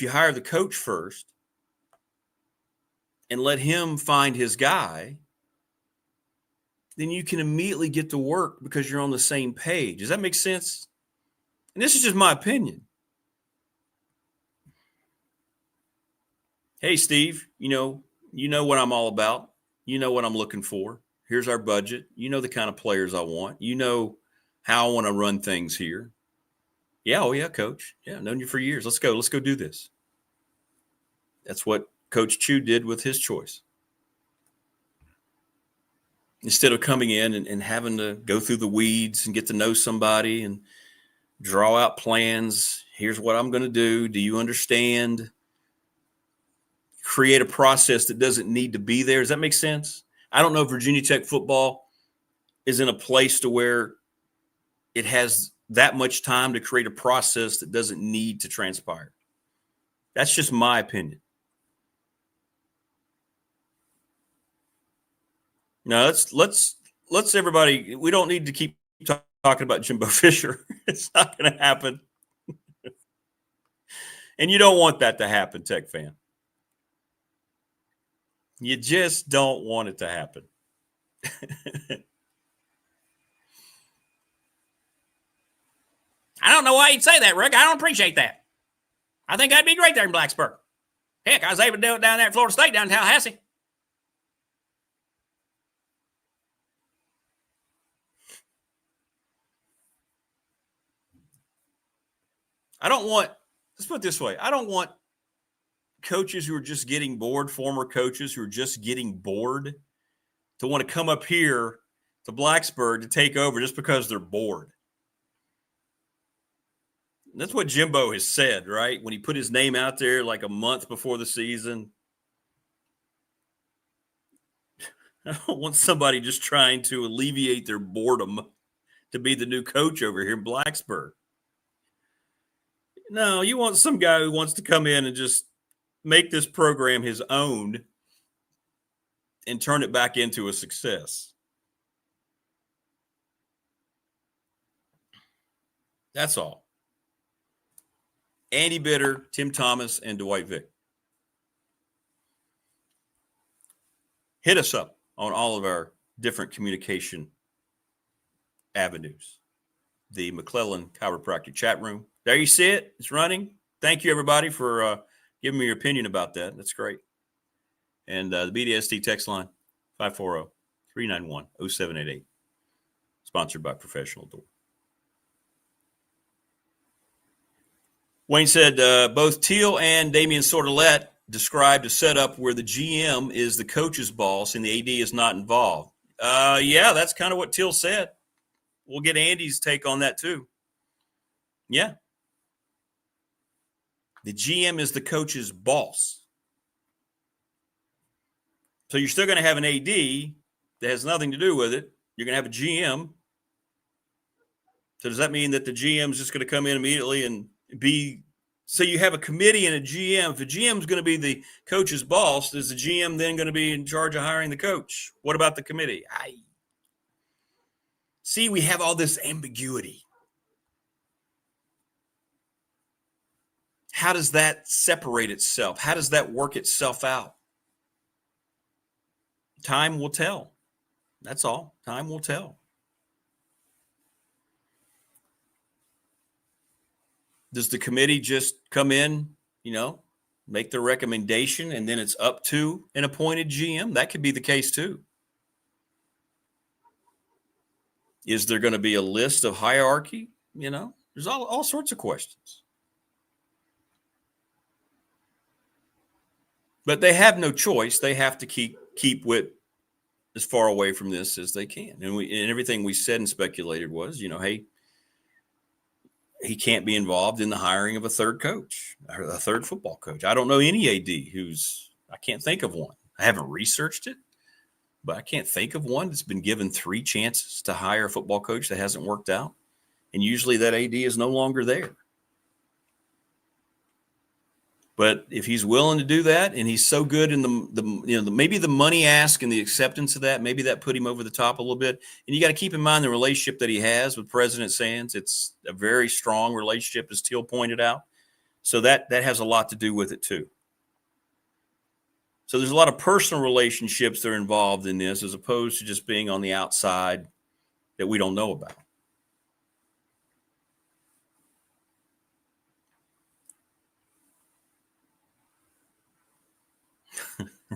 Speaker 11: hire the coach first and let him find his guy, then you can immediately get to work because you're on the same page. Does that make sense? And this is just my opinion. Hey, Steve, you know what I'm all about. You know what I'm looking for. Here's our budget. You know the kind of players I want. You know how I want to run things here. Yeah, oh yeah, coach. Yeah, I've known you for years. Let's go do this. That's what Coach Chu did with his choice. Instead of coming in and having to go through the weeds and get to know somebody and draw out plans. Here's what I'm going to do. Do you understand? Create a process that doesn't need to be there. Does that make sense? I don't know if Virginia Tech football is in a place to where it has that much time to create a process that doesn't need to transpire. That's just my opinion. Now let's everybody. We don't need to keep talking about Jimbo Fisher. It's not going to happen, and you don't want that to happen, Tech fan. You just don't want it to happen.
Speaker 3: I don't know why you'd say that, Rick. I don't appreciate that. I think I'd be great there in Blacksburg. Heck, I was able to do it down there at Florida State, down in Tallahassee.
Speaker 11: Let's put it this way. I don't want coaches who are just getting bored, former coaches who are just getting bored, to want to come up here to Blacksburg to take over just because they're bored. And that's what Jimbo has said, right? When he put his name out there like a month before the season. I don't want somebody just trying to alleviate their boredom to be the new coach over here in Blacksburg. No, you want some guy who wants to come in and just make this program his own and turn it back into a success. That's all. Andy Bitter, Tim Thomas, and Dwight Vic. Hit us up on all of our different communication avenues. The McClellan Chiropractic chat room. There you see it. It's running. Thank you, everybody, for giving me your opinion about that. That's great. And the BDST text line, 540-391-0788. Sponsored by Professional Door. Wayne said both Teal and Damian Sordelette described a setup where the GM is the coach's boss and the AD is not involved. Yeah, that's kind of what Teal said. We'll get Andy's take on that too. Yeah. The GM is the coach's boss. So you're still going to have an AD that has nothing to do with it. You're going to have a GM. So does that mean that the GM is just going to come in immediately and be – so you have a committee and a GM. If the GM is going to be the coach's boss, is the GM then going to be in charge of hiring the coach? What about the committee? See, we have all this ambiguity. How does that separate itself? How does that work itself out? Time will tell. That's all. Time will tell. Does the committee just come in, make the recommendation, and then it's up to an appointed GM? That could be the case too. Is there going to be a list of hierarchy? There's all sorts of questions. But they have no choice. They have to keep Witt as far away from this as they can. And everything we said and speculated was, hey, he can't be involved in the hiring of a third coach, or a third football coach. I don't know any AD I can't think of one. I haven't researched it, but I can't think of one that's been given 3 chances to hire a football coach that hasn't worked out. And usually that AD is no longer there. But if he's willing to do that, and he's so good in maybe the money ask and the acceptance of that, maybe that put him over the top a little bit. And you got to keep in mind the relationship that he has with President Sands. It's a very strong relationship, as Teal pointed out. So that has a lot to do with it too. So there's a lot of personal relationships that are involved in this, as opposed to just being on the outside that we don't know about.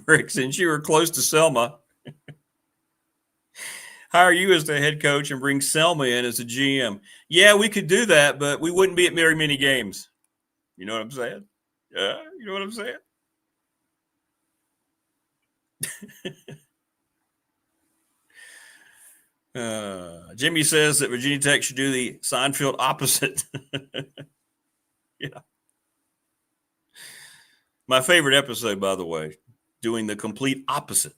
Speaker 11: Rick, since you were close to Selma, hire you as the head coach and bring Selma in as a GM. Yeah, we could do that, but we wouldn't be at very many games. You know what I'm saying? Yeah, you know what I'm saying? Jimmy says that Virginia Tech should do the Seinfeld opposite. Yeah. My favorite episode, by the way, doing the complete opposite.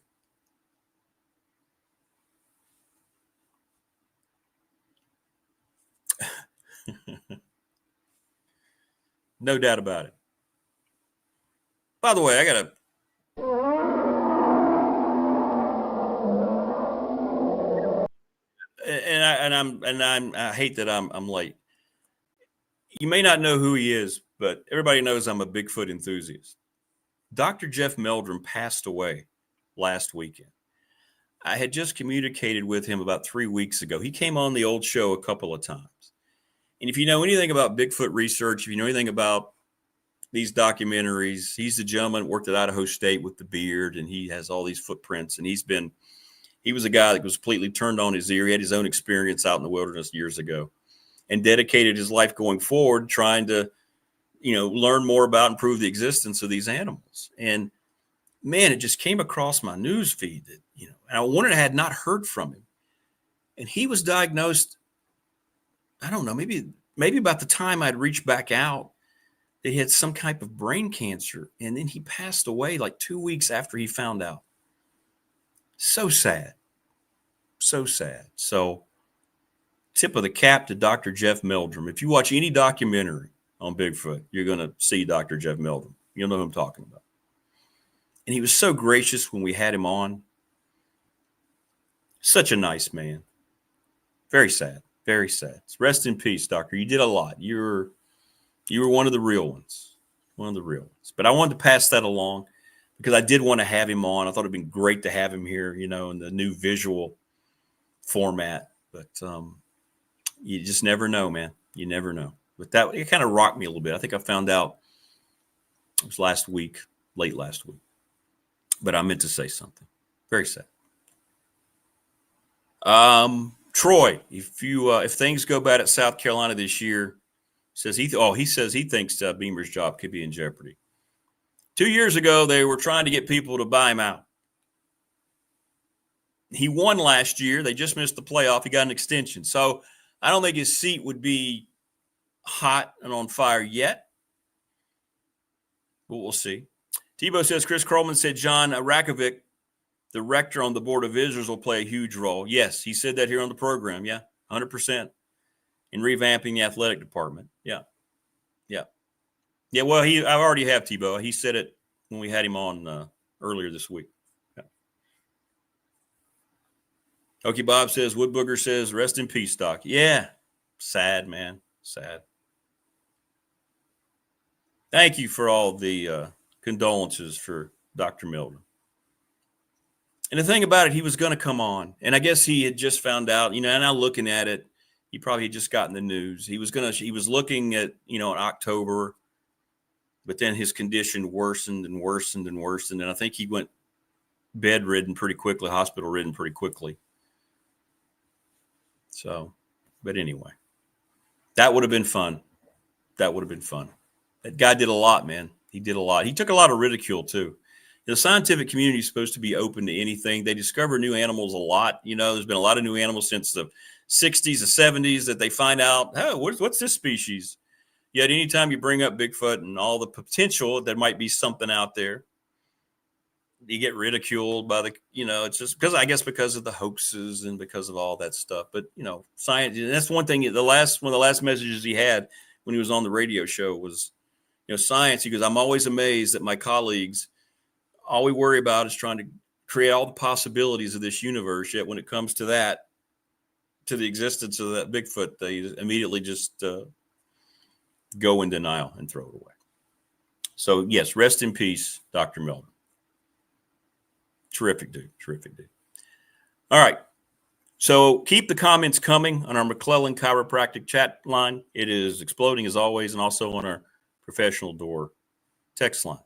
Speaker 11: No doubt about it. By the way, I got to. I hate that I'm late. You may not know who he is, but everybody knows I'm a Bigfoot enthusiast. Dr. Jeff Meldrum passed away last weekend. I had just communicated with him about 3 weeks ago. He came on the old show a couple of times. And if you know anything about Bigfoot research, if you know anything about these documentaries, he's the gentleman that worked at Idaho State with the beard, and he has all these footprints. And he was a guy that was completely turned on his ear. He had his own experience out in the wilderness years ago and dedicated his life going forward trying to, learn more about and prove the existence of these animals. And man, it just came across my news feed that, and I wondered, I had not heard from him. And he was diagnosed, I don't know, maybe about the time I'd reached back out, they had some type of brain cancer. And then he passed away like 2 weeks after he found out. So sad. So sad. So tip of the cap to Dr. Jeff Meldrum. If you watch any documentary on Bigfoot, you're going to see Dr. Jeff Meldrum. You'll know who I'm talking about. And he was so gracious when we had him on. Such a nice man. Very sad. Very sad. Rest in peace, doctor. You did a lot. You were one of the real ones. One of the real ones. But I wanted to pass that along because I did want to have him on. I thought it'd been great to have him here, in the new visual format. But you just never know, man. You never know. But that, it kind of rocked me a little bit. I think I found out it was late last week. But I meant to say something. Very sad. Troy, if things go bad at South Carolina this year, he says he thinks Beamer's job could be in jeopardy. 2 years ago, they were trying to get people to buy him out. He won last year. They just missed the playoff. He got an extension. So I don't think his seat would be hot and on fire yet. But we'll see. Tebow says Chris Krollman said John Rakovic, the rector on the Board of Visitors, will play a huge role. Yes, he said that here on the program. Yeah, 100% in revamping the athletic department. Yeah. Well, I already have Tebow. He said it when we had him on earlier this week. Yeah. Okay, Bob says Woodbooger says rest in peace, Doc. Yeah, sad, man, sad. Thank you for all the condolences for Dr. Meldrum. And the thing about it, he was going to come on. And I guess he had just found out, now looking at it, he probably had just gotten the news. He was looking at, in October, but then his condition worsened and worsened and worsened. And I think he went bedridden pretty quickly, hospital ridden pretty quickly. So, but anyway, that would have been fun. That guy did a lot, man. He did a lot. He took a lot of ridicule too. The scientific community is supposed to be open to anything. They discover new animals a lot. There's been a lot of new animals since the 60s, the 70s that they find out, oh, what's this species? Yet anytime you bring up Bigfoot and all the potential, there might be something out there. you get ridiculed by the, it's just because of the hoaxes and because of all that stuff. But, science, that's one thing. One of the last messages he had when he was on the radio show was, science. He goes, I'm always amazed that my colleagues, all we worry about is trying to create all the possibilities of this universe. Yet when it comes to that, to the existence of that Bigfoot, they immediately just go in denial and throw it away. So, yes, rest in peace, Dr. Meldrum. Terrific dude. All right. So keep the comments coming on our McClellan Chiropractic chat line. It is exploding as always, and also on our professional door text line.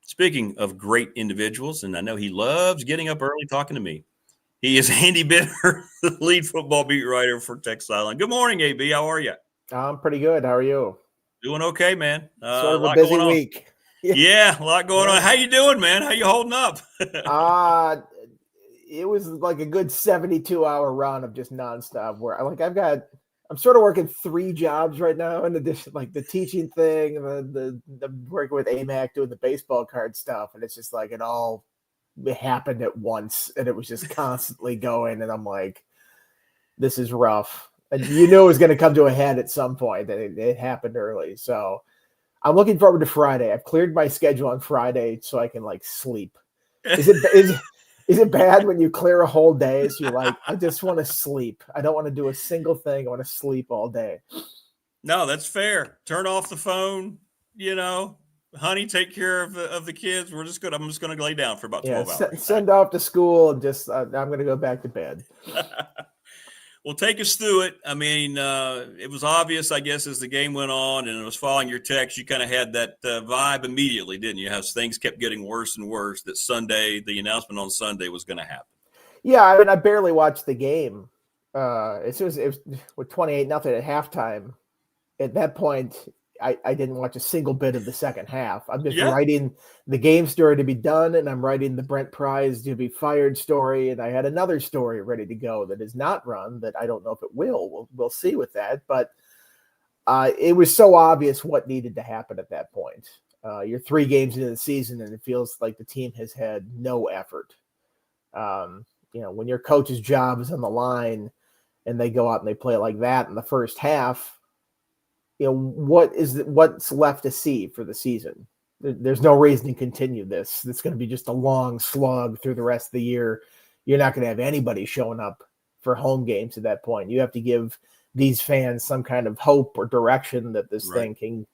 Speaker 11: Speaking of great individuals, and I know he loves getting up early talking to me, he is Andy Bitter, the lead football beat writer for Sideline. Good morning, AB. How are you?
Speaker 4: I'm pretty good. How are you?
Speaker 11: Doing okay, man.
Speaker 4: Sort of a busy week.
Speaker 11: Yeah, a lot going on. How you doing, man? How you holding up?
Speaker 4: It was like a good 72-hour run of just nonstop work. I'm sort of working 3 jobs right now, in addition, like the teaching thing, and the working with AMAC doing the baseball card stuff, and it's just like it happened at once, and it was just constantly going, and I'm like, this is rough. And you knew it was going to come to a head at some point, and it happened early. So I'm looking forward to Friday. I've cleared my schedule on Friday so I can sleep. Is it bad when you clear a whole day? So you're like, I just want to sleep. I don't want to do a single thing. I want to sleep all day.
Speaker 11: No, that's fair. Turn off the phone, honey, take care of the kids. I'm just going to lay down for about 12 hours.
Speaker 4: Send off to school and just, I'm going to go back to bed.
Speaker 11: Well, take us through it. I mean, it was obvious, I guess, as the game went on and it was following your text, you kind of had that vibe immediately, didn't you? How things kept getting worse and worse, that the announcement on Sunday was going to happen.
Speaker 4: Yeah, I mean, I barely watched the game. As soon as it was with 28-0 at halftime, at that point, I didn't watch a single bit of the second half. I'm just writing the game story to be done, and I'm writing the Brent Prize to be fired story, and I had another story ready to go that is not run that I don't know if it will. We'll see with that, but it was so obvious what needed to happen at that point. You're 3 games into the season, and it feels like the team has had no effort. When your coach's job is on the line and they go out and they play like that in the first half, what's left to see for the season? There's no reason to continue this. It's going to be just a long slug through the rest of the year. You're not going to have anybody showing up for home games at that point. You have to give these fans some kind of hope or direction that this thing can,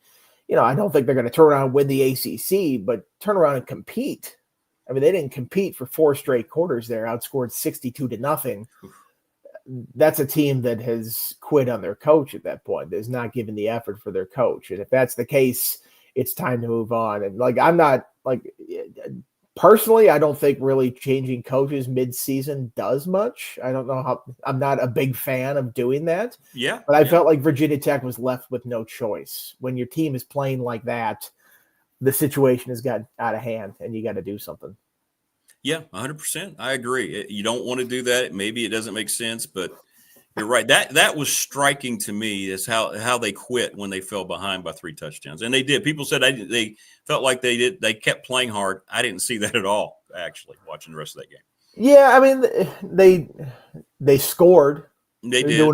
Speaker 4: I don't think they're going to turn around and win the ACC, but turn around and compete. I mean, they didn't compete for 4 straight quarters there, outscored 62-0. That's a team that has quit on their coach at that point. There's not given the effort for their coach. And if that's the case, it's time to move on. And I'm not personally, I don't think really changing coaches mid-season does much. I don't know how, I'm not a big fan of doing that.
Speaker 11: Yeah.
Speaker 4: But I felt like Virginia Tech was left with no choice. When your team is playing like that, the situation has got out of hand and you got to do something.
Speaker 11: Yeah, 100%. I agree. You don't want to do that. Maybe it doesn't make sense, but you're right. That was striking to me, is how they quit when they fell behind by 3 touchdowns. And they did. People said they felt like they did. They kept playing hard. I didn't see that at all, actually, watching the rest of that game.
Speaker 4: Yeah, I mean, they scored.
Speaker 11: They're
Speaker 4: doing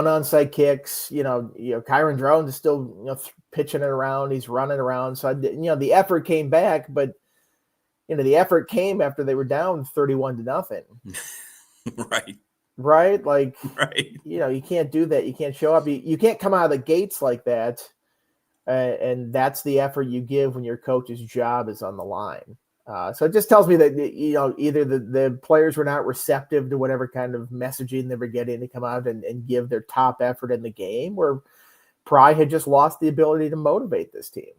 Speaker 4: onside kicks. Kyron Drones is still pitching it around. He's running around. So the effort came back, but the effort came after they were down 31-0.
Speaker 11: Right.
Speaker 4: Right.
Speaker 11: Right.
Speaker 4: You can't do that. You can't show up. You can't come out of the gates like that. And that's the effort you give when your coach's job is on the line. So it just tells me that, either the players were not receptive to whatever kind of messaging they were getting to come out and give their top effort in the game, or Pry had just lost the ability to motivate this team.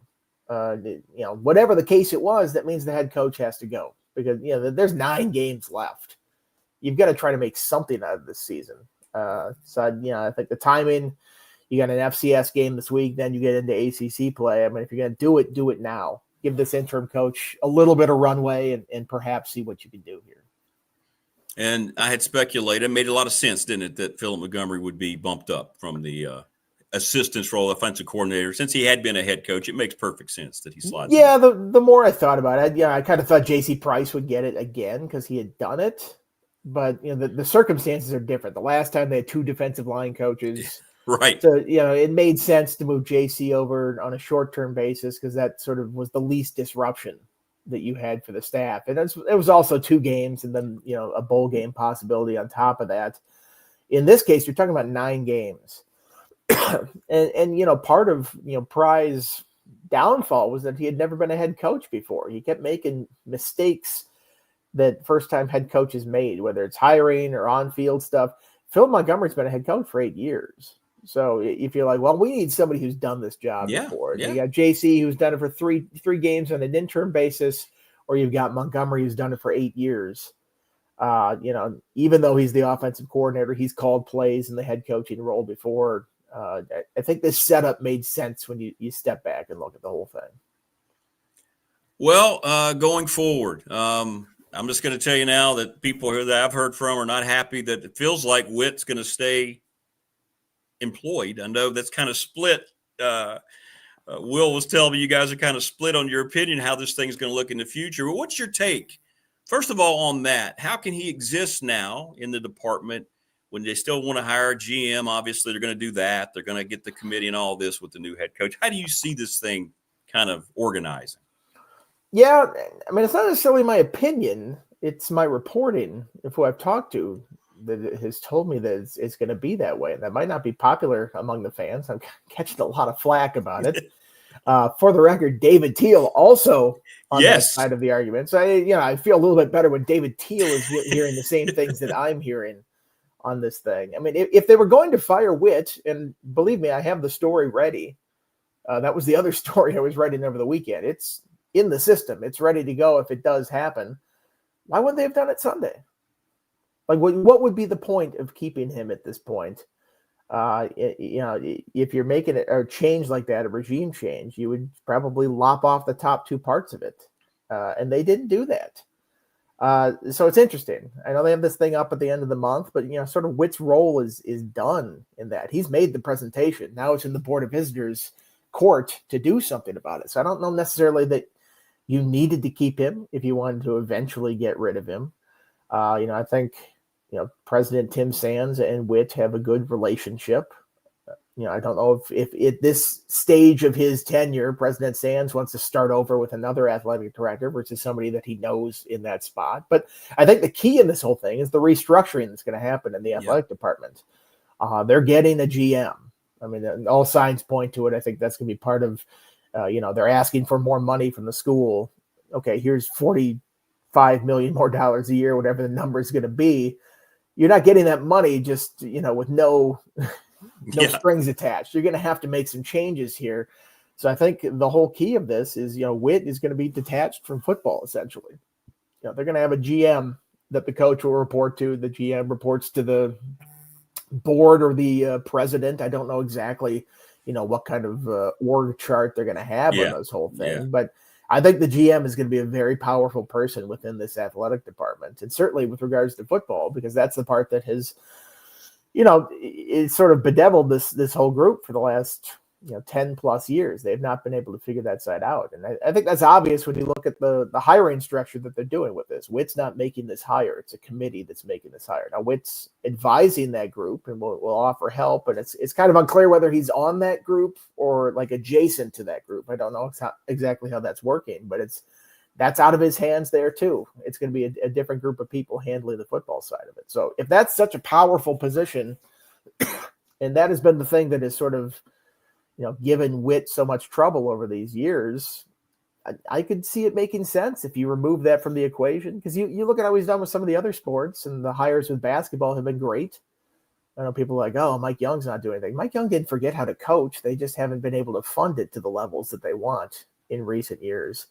Speaker 4: Whatever the case it was, that means the head coach has to go, because, there's 9 games left. You've got to try to make something out of this season. I think the timing, you got an FCS game this week, then you get into ACC play. I mean, if you're going to do it now. Give this interim coach a little bit of runway and perhaps see what you can do here.
Speaker 11: And I had speculated, it made a lot of sense, didn't it, that Philip Montgomery would be bumped up from the assistance role, offensive coordinator. Since he had been a head coach, it makes perfect sense that he slides.
Speaker 4: Yeah, the more I thought about it, I kind of thought J.C. Price would get it again because he had done it. But the circumstances are different. The last time they had 2 defensive line coaches,
Speaker 11: right?
Speaker 4: So it made sense to move J.C. over on a short-term basis because that sort of was the least disruption that you had for the staff. And it was also 2 games and then a bowl game possibility on top of that. In this case, you're talking about 9 games. and part of Pry's downfall was that he had never been a head coach before. He kept making mistakes that first-time head coaches made, whether it's hiring or on-field stuff. Phil Montgomery's been a head coach for 8 years. So if you're like, well, we need somebody who's done this job before. You got JC who's done it for three games on an interim basis, or you've got Montgomery who's done it for 8 years. Even though he's the offensive coordinator, he's called plays in the head coaching role before. I think this setup made sense when you step back and look at the whole thing.
Speaker 11: Well, going forward, I'm just going to tell you now that people here that I've heard from are not happy that it feels like Witt's going to stay employed. I know that's kind of split. Will was telling me you guys are kind of split on your opinion how this thing's going to look in the future. But what's your take, first of all, on that? How can he exist now in the department when they still want to hire a GM? Obviously, they're going to do that. They're going to get the committee and all this with the new head coach. How do you see this thing kind of organizing?
Speaker 4: Yeah, I mean, it's not necessarily my opinion. It's my reporting. If who I've talked to that has told me that it's going to be that way. That might not be popular among the fans. I'm catching a lot of flack about it. For the record, David Teal also on that side of the argument. So I feel a little bit better when David Teal is hearing the same things that I'm hearing on this thing. I mean, if they were going to fire Witt, and believe me, I have the story ready. That was the other story I was writing over the weekend. It's in the system. It's ready to go if it does happen. Why wouldn't they have done it Sunday? Like, what would be the point of keeping him at this point? If you're making a change like that, a regime change, you would probably lop off the top 2 parts of it. And they didn't do that. So it's interesting. I know they have this thing up at the end of the month, but sort of Witt's role is done in that. He's made the presentation. Now it's in the Board of Visitors court to do something about it. So I don't know necessarily that you needed to keep him if you wanted to eventually get rid of him. I think President Tim Sands and Witt have a good relationship. I don't know if at this stage of his tenure, President Sands wants to start over with another athletic director versus somebody that he knows in that spot. But I think the key in this whole thing is the restructuring that's going to happen in the athletic department. They're getting a GM. I mean, all signs point to it. I think that's going to be part of, they're asking for more money from the school. Okay, here's $45 million more a year, whatever the number is going to be. You're not getting that money just, with no strings attached. You're going to have to make some changes here. So I think the whole key of this is, Witt is going to be detached from football, essentially. They're going to have a GM that the coach will report to. The GM reports to the board or the president. I don't know exactly, what kind of org chart they're going to have on this whole thing. But I think the GM is going to be a very powerful person within this athletic department. And certainly with regards to football, because that's the part that has, it's sort of bedeviled this whole group for the last 10 plus years. They've not been able to figure that side out. And I think that's obvious when you look at the hiring structure that they're doing with this. Witt's not making this hire. It's a committee that's making this hire. Now Witt's advising that group and will offer help, but it's kind of unclear whether he's on that group or like adjacent to that group. I don't know exactly how that's working, but that's out of his hands there too. It's going to be a different group of people handling the football side of it. So if that's such a powerful position, and that has been the thing that is sort of, given Witt so much trouble over these years, I could see it making sense if you remove that from the equation. Because you look at how he's done with some of the other sports, and the hires with basketball have been great. I know people are like, oh, Mike Young's not doing anything. Mike Young didn't forget how to coach. They just haven't been able to fund it to the levels that they want in recent years.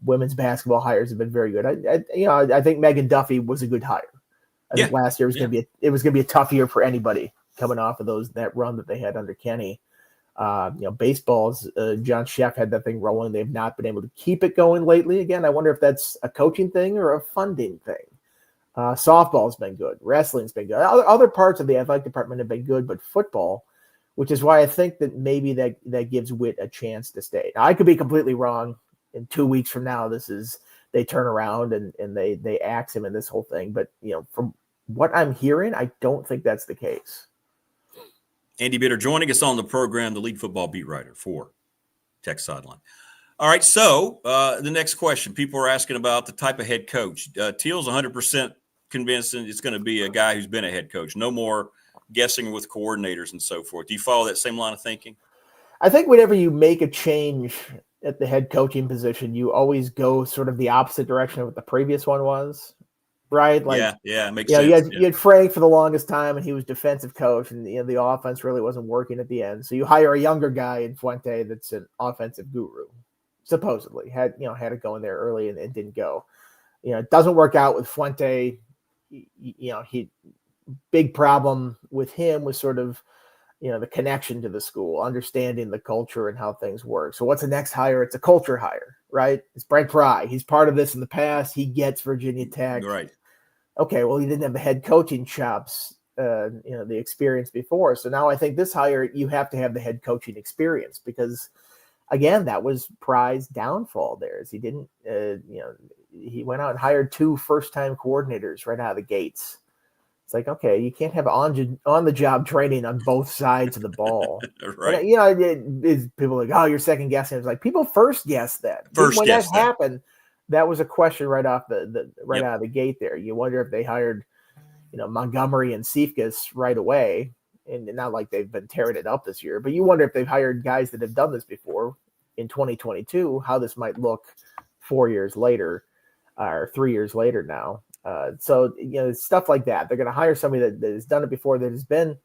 Speaker 4: Women's basketball hires have been very good. I think Megan Duffy was a good hire. I think last year was going to be a tough year for anybody coming off of that run that they had under Kenny. Baseball's John Sheff had that thing rolling. They've not been able to keep it going lately. Again, I wonder if that's a coaching thing or a funding thing. Softball's been good. Wrestling's been good. Other parts of the athletic department have been good, but football, which is why I think that maybe that gives Witt a chance to stay. Now, I could be completely wrong. In 2 weeks from now, they turn around and they axe him in this whole thing. But, from what I'm hearing, I don't think that's the case.
Speaker 11: Andy Bitter joining us on the program, the lead football beat writer for Tech Sideline. All right, so the next question. People are asking about the type of head coach. Teal's 100% convinced it's going to be a guy who's been a head coach. No more guessing with coordinators and so forth. Do you follow that same line of thinking?
Speaker 4: I think whenever you make a change at the head coaching position, you always go sort of the opposite direction of what the previous one was, right? Like,
Speaker 11: yeah, it makes sense.
Speaker 4: You had Frank for the longest time, and he was defensive coach, and the offense really wasn't working at the end. So you hire a younger guy in Fuente that's an offensive guru, supposedly had it going there early and it didn't go. It doesn't work out with Fuente. Big problem with him was sort of, the connection to the school, understanding the culture and how things work. So what's the next hire? It's a culture hire, right? It's Brent Pry. He's part of this in the past. He gets Virginia Tech.
Speaker 11: Right.
Speaker 4: Okay, well, he didn't have the head coaching chops, the experience before. So now I think this hire, you have to have the head coaching experience because, again, that was Pry's downfall there. Is he didn't, he went out and hired 2 first-time coordinators right out of the gates. It's like, okay, you can't have on-the-job training on both sides of the ball.
Speaker 11: Right.
Speaker 4: And, people are like, oh, you're second guessing. It's like people first guess that. When that happened, that was a question right off out of the gate there. You wonder if they hired, Montgomery and Cephas right away, and not like they've been tearing it up this year, but you wonder if they've hired guys that have done this before in 2022, how this might look 4 years later or 3 years later now. So stuff like that. They're going to hire somebody that has done it before, that has been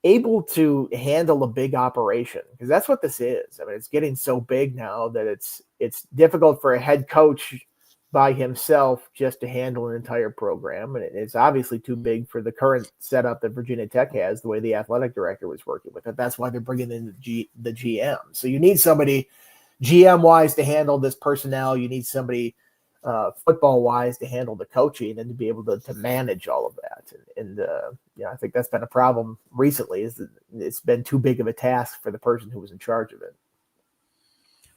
Speaker 4: able to handle a big operation, because that's what this is. I mean, it's getting so big now that it's difficult for a head coach by himself just to handle an entire program, and it's obviously too big for the current setup that Virginia Tech has, the way the athletic director was working with it. That's why they're bringing in the GM. So you need somebody GM wise to handle this personnel. You need somebody football wise to handle the coaching and to be able to manage all of that. And I think that's been a problem recently, is that it's been too big of a task for the person who was in charge of it.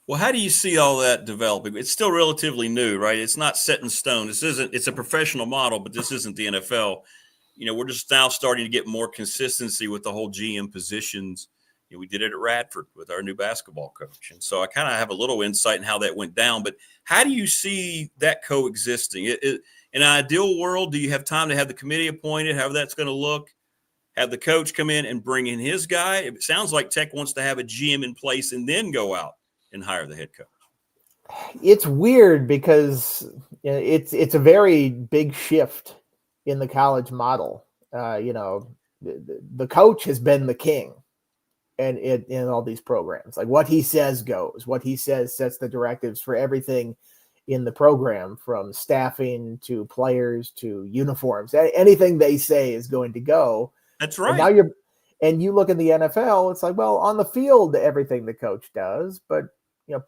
Speaker 11: Well, how do you see all that developing? It's still relatively new, right? It's not set in stone. It's a professional model, but this isn't the NFL. We're just now starting to get more consistency with the whole GM positions. We did it at Radford with our new basketball coach. And so I kind of have a little insight in how that went down. But how do you see that coexisting? In an ideal world, do you have time to have the committee appointed, however that's going to look, have the coach come in and bring in his guy? It sounds like Tech wants to have a GM in place and then go out and hire the head coach.
Speaker 4: It's weird because it's a very big shift in the college model. The coach has been the king. And in all these programs, like what he says goes, what he says sets the directives for everything in the program, from staffing to players to uniforms. Anything they say is going to go.
Speaker 11: That's right.
Speaker 4: And you look at the NFL, it's like, well, on the field, everything the coach does, but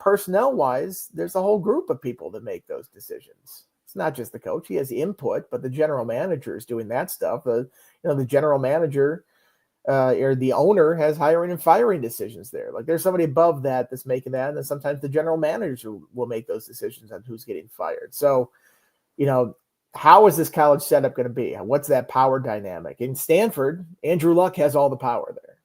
Speaker 4: personnel wise, there's a whole group of people that make those decisions. It's not just the coach; he has input, but the general manager is doing that stuff. The general manager. Or the owner has hiring and firing decisions there. Like there's somebody above that's making that. And then sometimes the general manager will make those decisions on who's getting fired. So, how is this college setup going to be? What's that power dynamic? In Stanford, Andrew Luck has all the power there,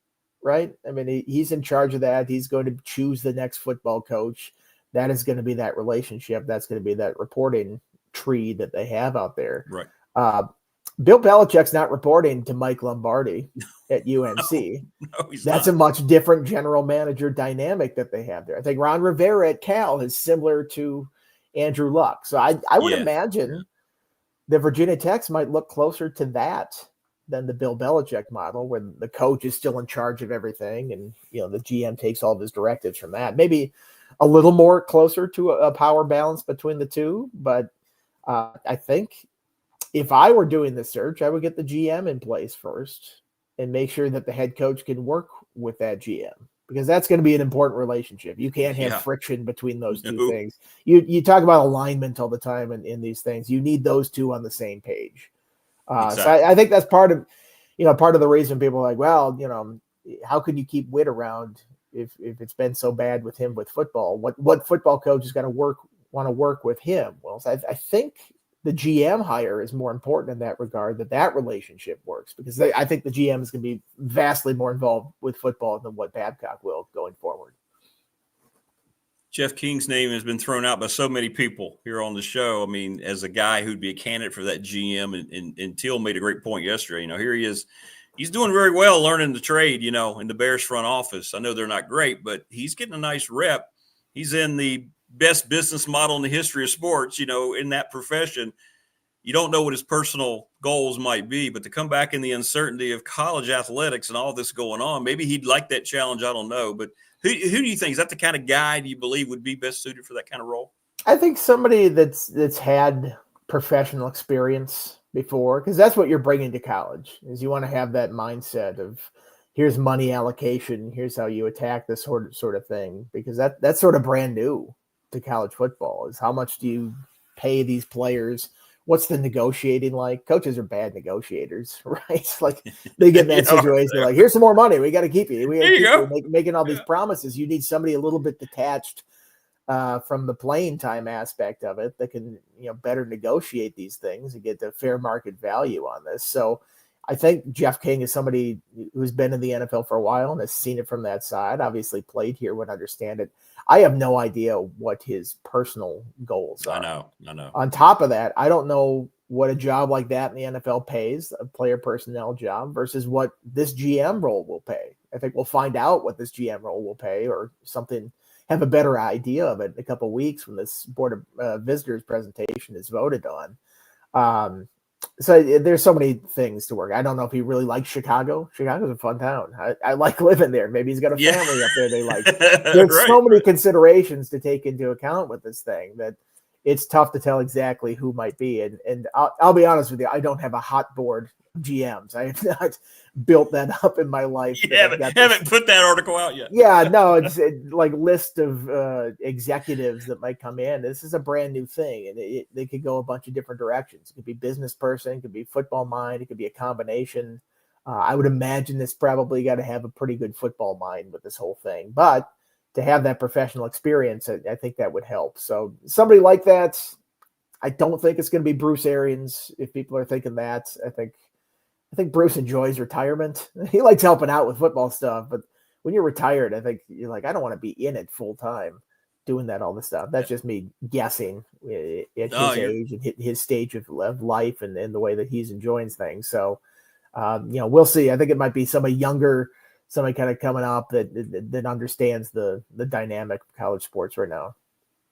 Speaker 4: right? I mean, he's in charge of that. He's going to choose the next football coach. That is going to be that relationship. That's going to be that reporting tree that they have out there.
Speaker 11: Right.
Speaker 4: Bill Belichick's not reporting to Mike Lombardi at UNC.
Speaker 11: No,
Speaker 4: That's a much different general manager dynamic that they have there. I think Ron Rivera at Cal is similar to Andrew Luck. So I would imagine the Virginia Techs might look closer to that than the Bill Belichick model, when the coach is still in charge of everything and the GM takes all of his directives from that. Maybe a little more closer to a power balance between the two, but I think if I were doing the search, I would get the GM in place first and make sure that the head coach can work with that GM, because that's going to be an important relationship. You can't have friction between those two things. You talk about alignment all the time in these things. You need those two on the same page. Exactly. So I think that's part of the reason people are like, well, how can you keep Witt around if it's been so bad with him with football? What football coach is going to want to work with him? Well, I think the GM hire is more important in that regard, that relationship works, because I think the GM is going to be vastly more involved with football than what Babcock will going forward.
Speaker 11: Jeff King's name has been thrown out by so many people here on the show. I mean, as a guy who'd be a candidate for that GM, and Teal made a great point yesterday. Here he is. He's doing very well learning the trade, in the Bears front office. I know they're not great, but he's getting a nice rep. He's in the best business model in the history of sports, in that profession. You don't know what his personal goals might be, but to come back in the uncertainty of college athletics and all this going on, maybe he'd like that challenge. I don't know. But who do you think? Is that the kind of guy do you believe would be best suited for that kind of role?
Speaker 4: I think somebody that's had professional experience before, because that's what you're bringing to college, is you want to have that mindset of here's money allocation, here's how you attack this sort of thing, because that's sort of brand new to college football, is how much do you pay these players? What's the negotiating like? Coaches are bad negotiators, right? It's like they get in that situation, they're like, here's some more money. We got to keep you. We got to keep you making all these promises. You need somebody a little bit detached from the playing time aspect of it that can, better negotiate these things and get the fair market value on this. So I think Jeff King is somebody who's been in the NFL for a while and has seen it from that side, obviously played here, would understand it. I have no idea what his personal goals are.
Speaker 11: I know.
Speaker 4: On top of that, I don't know what a job like that in the NFL pays, a player personnel job, versus what this GM role will pay. I think we'll find out what this GM role will pay, or something, have a better idea of it in a couple of weeks when this Board of Visitors presentation is voted on. So there's so many things to work. I don't know if he really likes Chicago. Chicago's a fun town. I like living there. Maybe he's got a family up there they like. There's so many considerations to take into account with this thing that it's tough to tell exactly who might be. And I'll be honest with you, I don't have a hot board of GMs. I have not built that up in my life.
Speaker 11: You haven't put that article out yet.
Speaker 4: Yeah, no, it's like list of executives that might come in. This is a brand new thing, and they could go a bunch of different directions. It could be business person, it could be football mind, it could be a combination. I would imagine this probably got to have a pretty good football mind with this whole thing, but to have that professional experience, I think that would help. So somebody like that, I don't think it's going to be Bruce Arians. If people are thinking that, I think Bruce enjoys retirement. He likes helping out with football stuff, but when you're retired, I think you're like, I don't want to be in it full time doing that, all this stuff. That's just me guessing at his age and his stage of life and the way that he's enjoying things. So, we'll see. I think it might be somebody younger, somebody kind of coming up that understands the dynamic of college sports right now.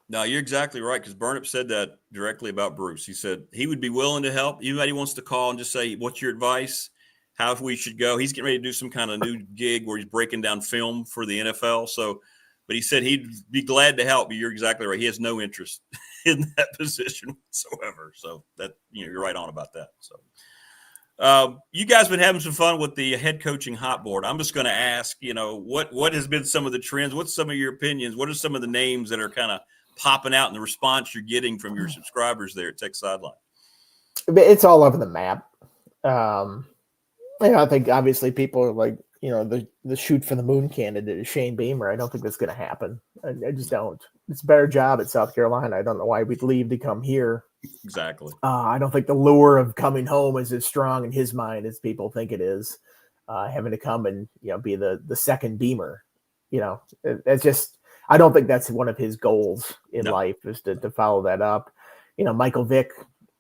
Speaker 11: No, you're exactly right, because Burnip said that directly about Bruce. He said he would be willing to help. Anybody wants to call and just say, what's your advice, how we should go? He's getting ready to do some kind of new gig where he's breaking down film for the NFL. So, but he said he'd be glad to help. But you're exactly right. He has no interest in that position whatsoever. So that, you're right on about that. So you guys been having some fun with the head coaching hot board. I'm just going to ask, what has been some of the trends? What's some of your opinions? What are some of the names that are kind of popping out in the response you're getting from your subscribers there at Tech Sideline?
Speaker 4: It's all over the map. I think obviously people are like, the shoot for the moon candidate is Shane Beamer. I don't think that's going to happen. I just don't. It's a better job at South Carolina. I don't know why we'd leave to come here.
Speaker 11: Exactly.
Speaker 4: I don't think the lure of coming home is as strong in his mind as people think it is. Having to come and be the second Beamer. It's just, I don't think that's one of his goals in life, is to follow that up. Michael Vick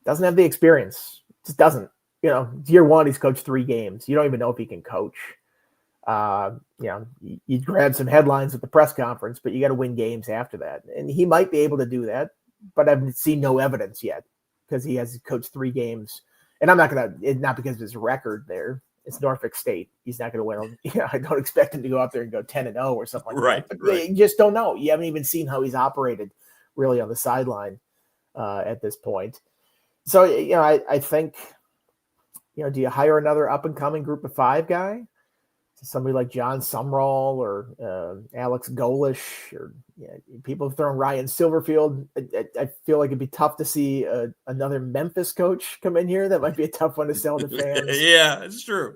Speaker 4: doesn't have the experience. Just doesn't. Year one, he's coached 3 games. You don't even know if he can coach. You grab some headlines at the press conference, but you got to win games after that. And he might be able to do that, but I've seen no evidence yet, because he has coached 3 games. And I'm not because of his record there. It's Norfolk State. He's not going to win. I don't expect him to go out there and go 10-0 or something like that. But you just don't know. You haven't even seen how he's operated really on the sideline at this point. So, I think, do you hire another up-and-coming group of 5 guy? Somebody like John Sumrall or Alex Golish, or people have thrown Ryan Silverfield. I feel like it'd be tough to see another Memphis coach come in here. That might be a tough one to sell to fans.
Speaker 11: Yeah, it's true.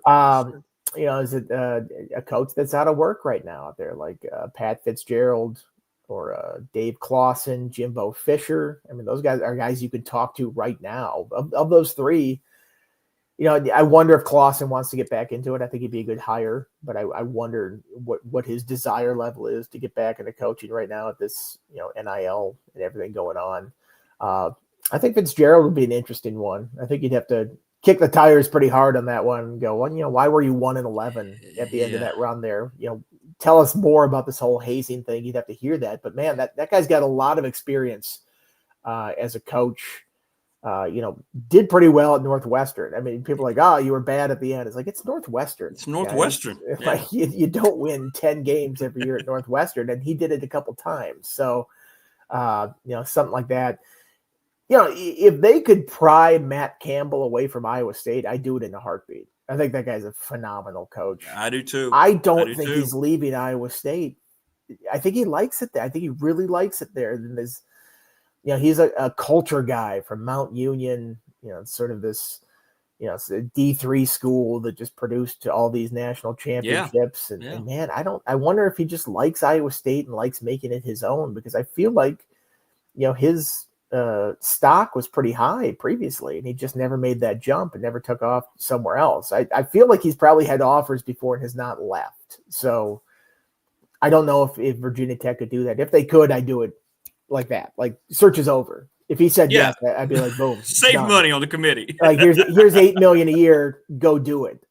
Speaker 4: is it a coach that's out of work right now out there, like Pat Fitzgerald or Dave Clawson, Jimbo Fisher? I mean, those guys are guys you could talk to right now. Of those three, I wonder if Clawson wants to get back into it. I think he'd be a good hire, but I wonder what his desire level is to get back into coaching right now at this, NIL and everything going on. I think Fitzgerald would be an interesting one. I think you'd have to kick the tires pretty hard on that one and go, well, why were you 1-11 at the end of that run there? Tell us more about this whole hazing thing. You'd have to hear that. But man, that guy's got a lot of experience as a coach. Did pretty well at Northwestern. I mean, people are like, oh, you were bad at the end. It's like, it's Northwestern.
Speaker 11: It's Northwestern.
Speaker 4: It's like you don't win 10 games every year at Northwestern, and he did it a couple times. So, something like that. If they could pry Matt Campbell away from Iowa State, I'd do it in a heartbeat. I think that guy's a phenomenal coach.
Speaker 11: I do too.
Speaker 4: I don't think he's leaving Iowa State. I think he likes it there. I think he really likes it there. And there's, he's a culture guy from Mount Union, sort of this, it's a D3 school that just produced all these national championships.
Speaker 11: Yeah.
Speaker 4: And man, I wonder if he just likes Iowa State and likes making it his own, because I feel like, his stock was pretty high previously, and he just never made that jump and never took off somewhere else. I feel like he's probably had offers before and has not left. So I don't know if Virginia Tech could do that. If they could, I'd do it like that. Like, search is over. If he said yes, I'd be like, boom,
Speaker 11: save done. Money on the committee.
Speaker 4: Like, here's $8 million a year. Go do it.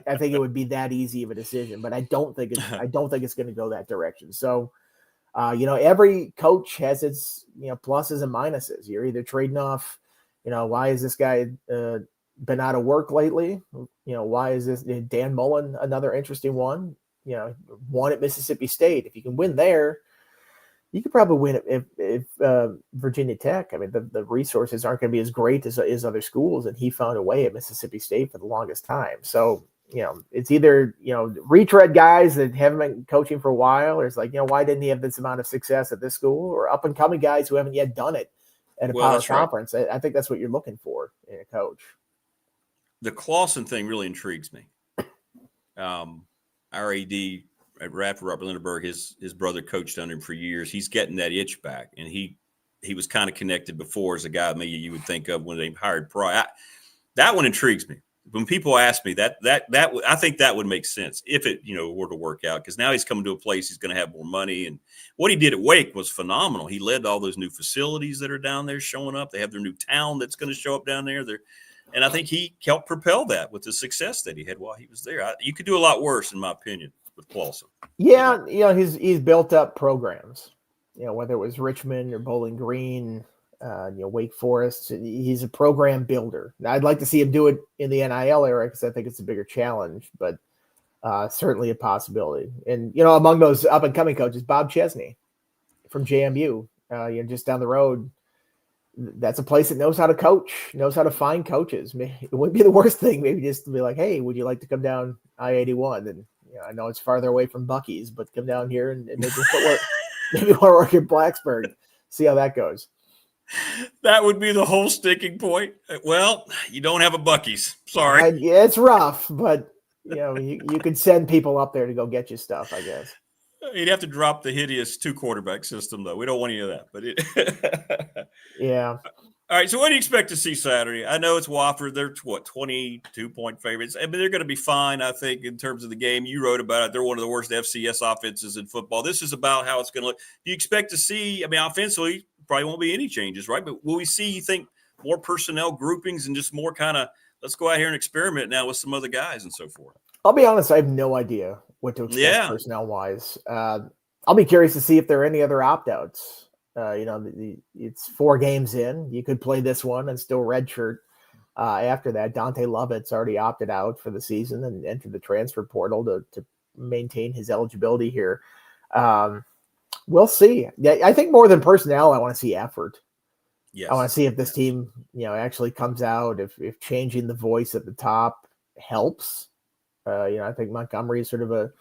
Speaker 4: I think it would be that easy of a decision, but I don't think it's going to go that direction. So, every coach has its, pluses and minuses. You're either trading off, why is this guy been out of work lately? Why is this Dan Mullen another interesting one? Won at Mississippi State. If you can win there, you could probably win if Virginia Tech. I mean, the resources aren't going to be as great as other schools, and he found a way at Mississippi State for the longest time. So, it's either, retread guys that haven't been coaching for a while, or it's like, why didn't he have this amount of success at this school, or up and coming guys who haven't yet done it at a power conference. Right. I think that's what you're looking for in a coach.
Speaker 11: The Clawson thing really intrigues me. Our AD at Radford, Robert Lindenberg, his brother coached under him for years. He's getting that itch back, and he was kind of connected before as a guy maybe you would think of when they hired Pry. That one intrigues me. When people ask me that I think that would make sense if it were to work out, because now he's coming to a place he's going to have more money, and what he did at Wake was phenomenal. He led all those new facilities that are down there showing up. They have their new town that's going to show up down there. And I think he helped propel that with the success that he had while he was there. You could do a lot worse, in my opinion, with Clawson.
Speaker 4: Yeah, he's built up programs. Whether it was Richmond or Bowling Green. Wake Forest. He's a program builder. Now, I'd like to see him do it in the NIL era, because I think it's a bigger challenge, but certainly a possibility. And, among those up and coming coaches, Bob Chesney from JMU, just down the road. That's a place that knows how to coach, knows how to find coaches. It wouldn't be the worst thing, maybe just to be like, hey, would you like to come down I-81? And I know it's farther away from Buc-ee's, but come down here and maybe want to work in Blacksburg. See how that goes.
Speaker 11: That would be the whole sticking point. Well, you don't have a Buc-ee's. Sorry.
Speaker 4: Yeah, it's rough, but you could send people up there to go get you stuff, I guess.
Speaker 11: You'd have to drop the hideous 2-quarterback system, though. We don't want any of that. But
Speaker 4: yeah.
Speaker 11: All right. So what do you expect to see Saturday? I know it's Wofford. They're 22-point favorites. I mean, they're going to be fine, I think, in terms of the game. You wrote about it. They're one of the worst FCS offenses in football. This is about how it's going to look. Do you expect to see? I mean, offensively, probably won't be any changes, right? But will we see, you think, more personnel groupings and just more kind of, let's go out here and experiment now with some other guys and so forth?
Speaker 4: I'll be honest, I have no idea what to expect personnel-wise. I'll be curious to see if there are any other opt-outs. It's 4 games in. You could play this one and still redshirt after that. Dante Lovett's already opted out for the season and entered the transfer portal to maintain his eligibility here. We'll see. Yeah, I think more than personnel, I want to see effort.
Speaker 11: Yes.
Speaker 4: I want to see if this team, actually comes out, if changing the voice at the top helps. I think Montgomery is sort of a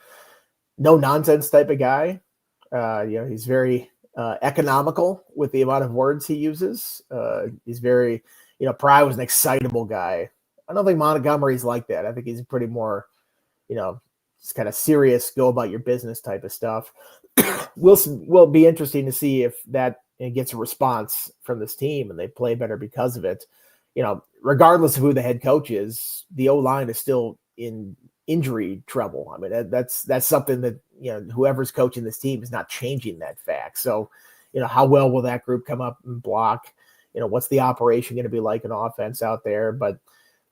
Speaker 4: no-nonsense type of guy. He's very economical with the amount of words he uses. He's very, Pry was an excitable guy. I don't think Montgomery's like that. I think he's pretty more, it's kind of serious, go about your business type of stuff. Will be interesting to see if that gets a response from this team and they play better because of it. Regardless of who the head coach is, the O-line is still in injury trouble. I mean, that's something that, whoever's coaching this team is not changing that fact. So, how well will that group come up and block? What's the operation going to be like in offense out there? But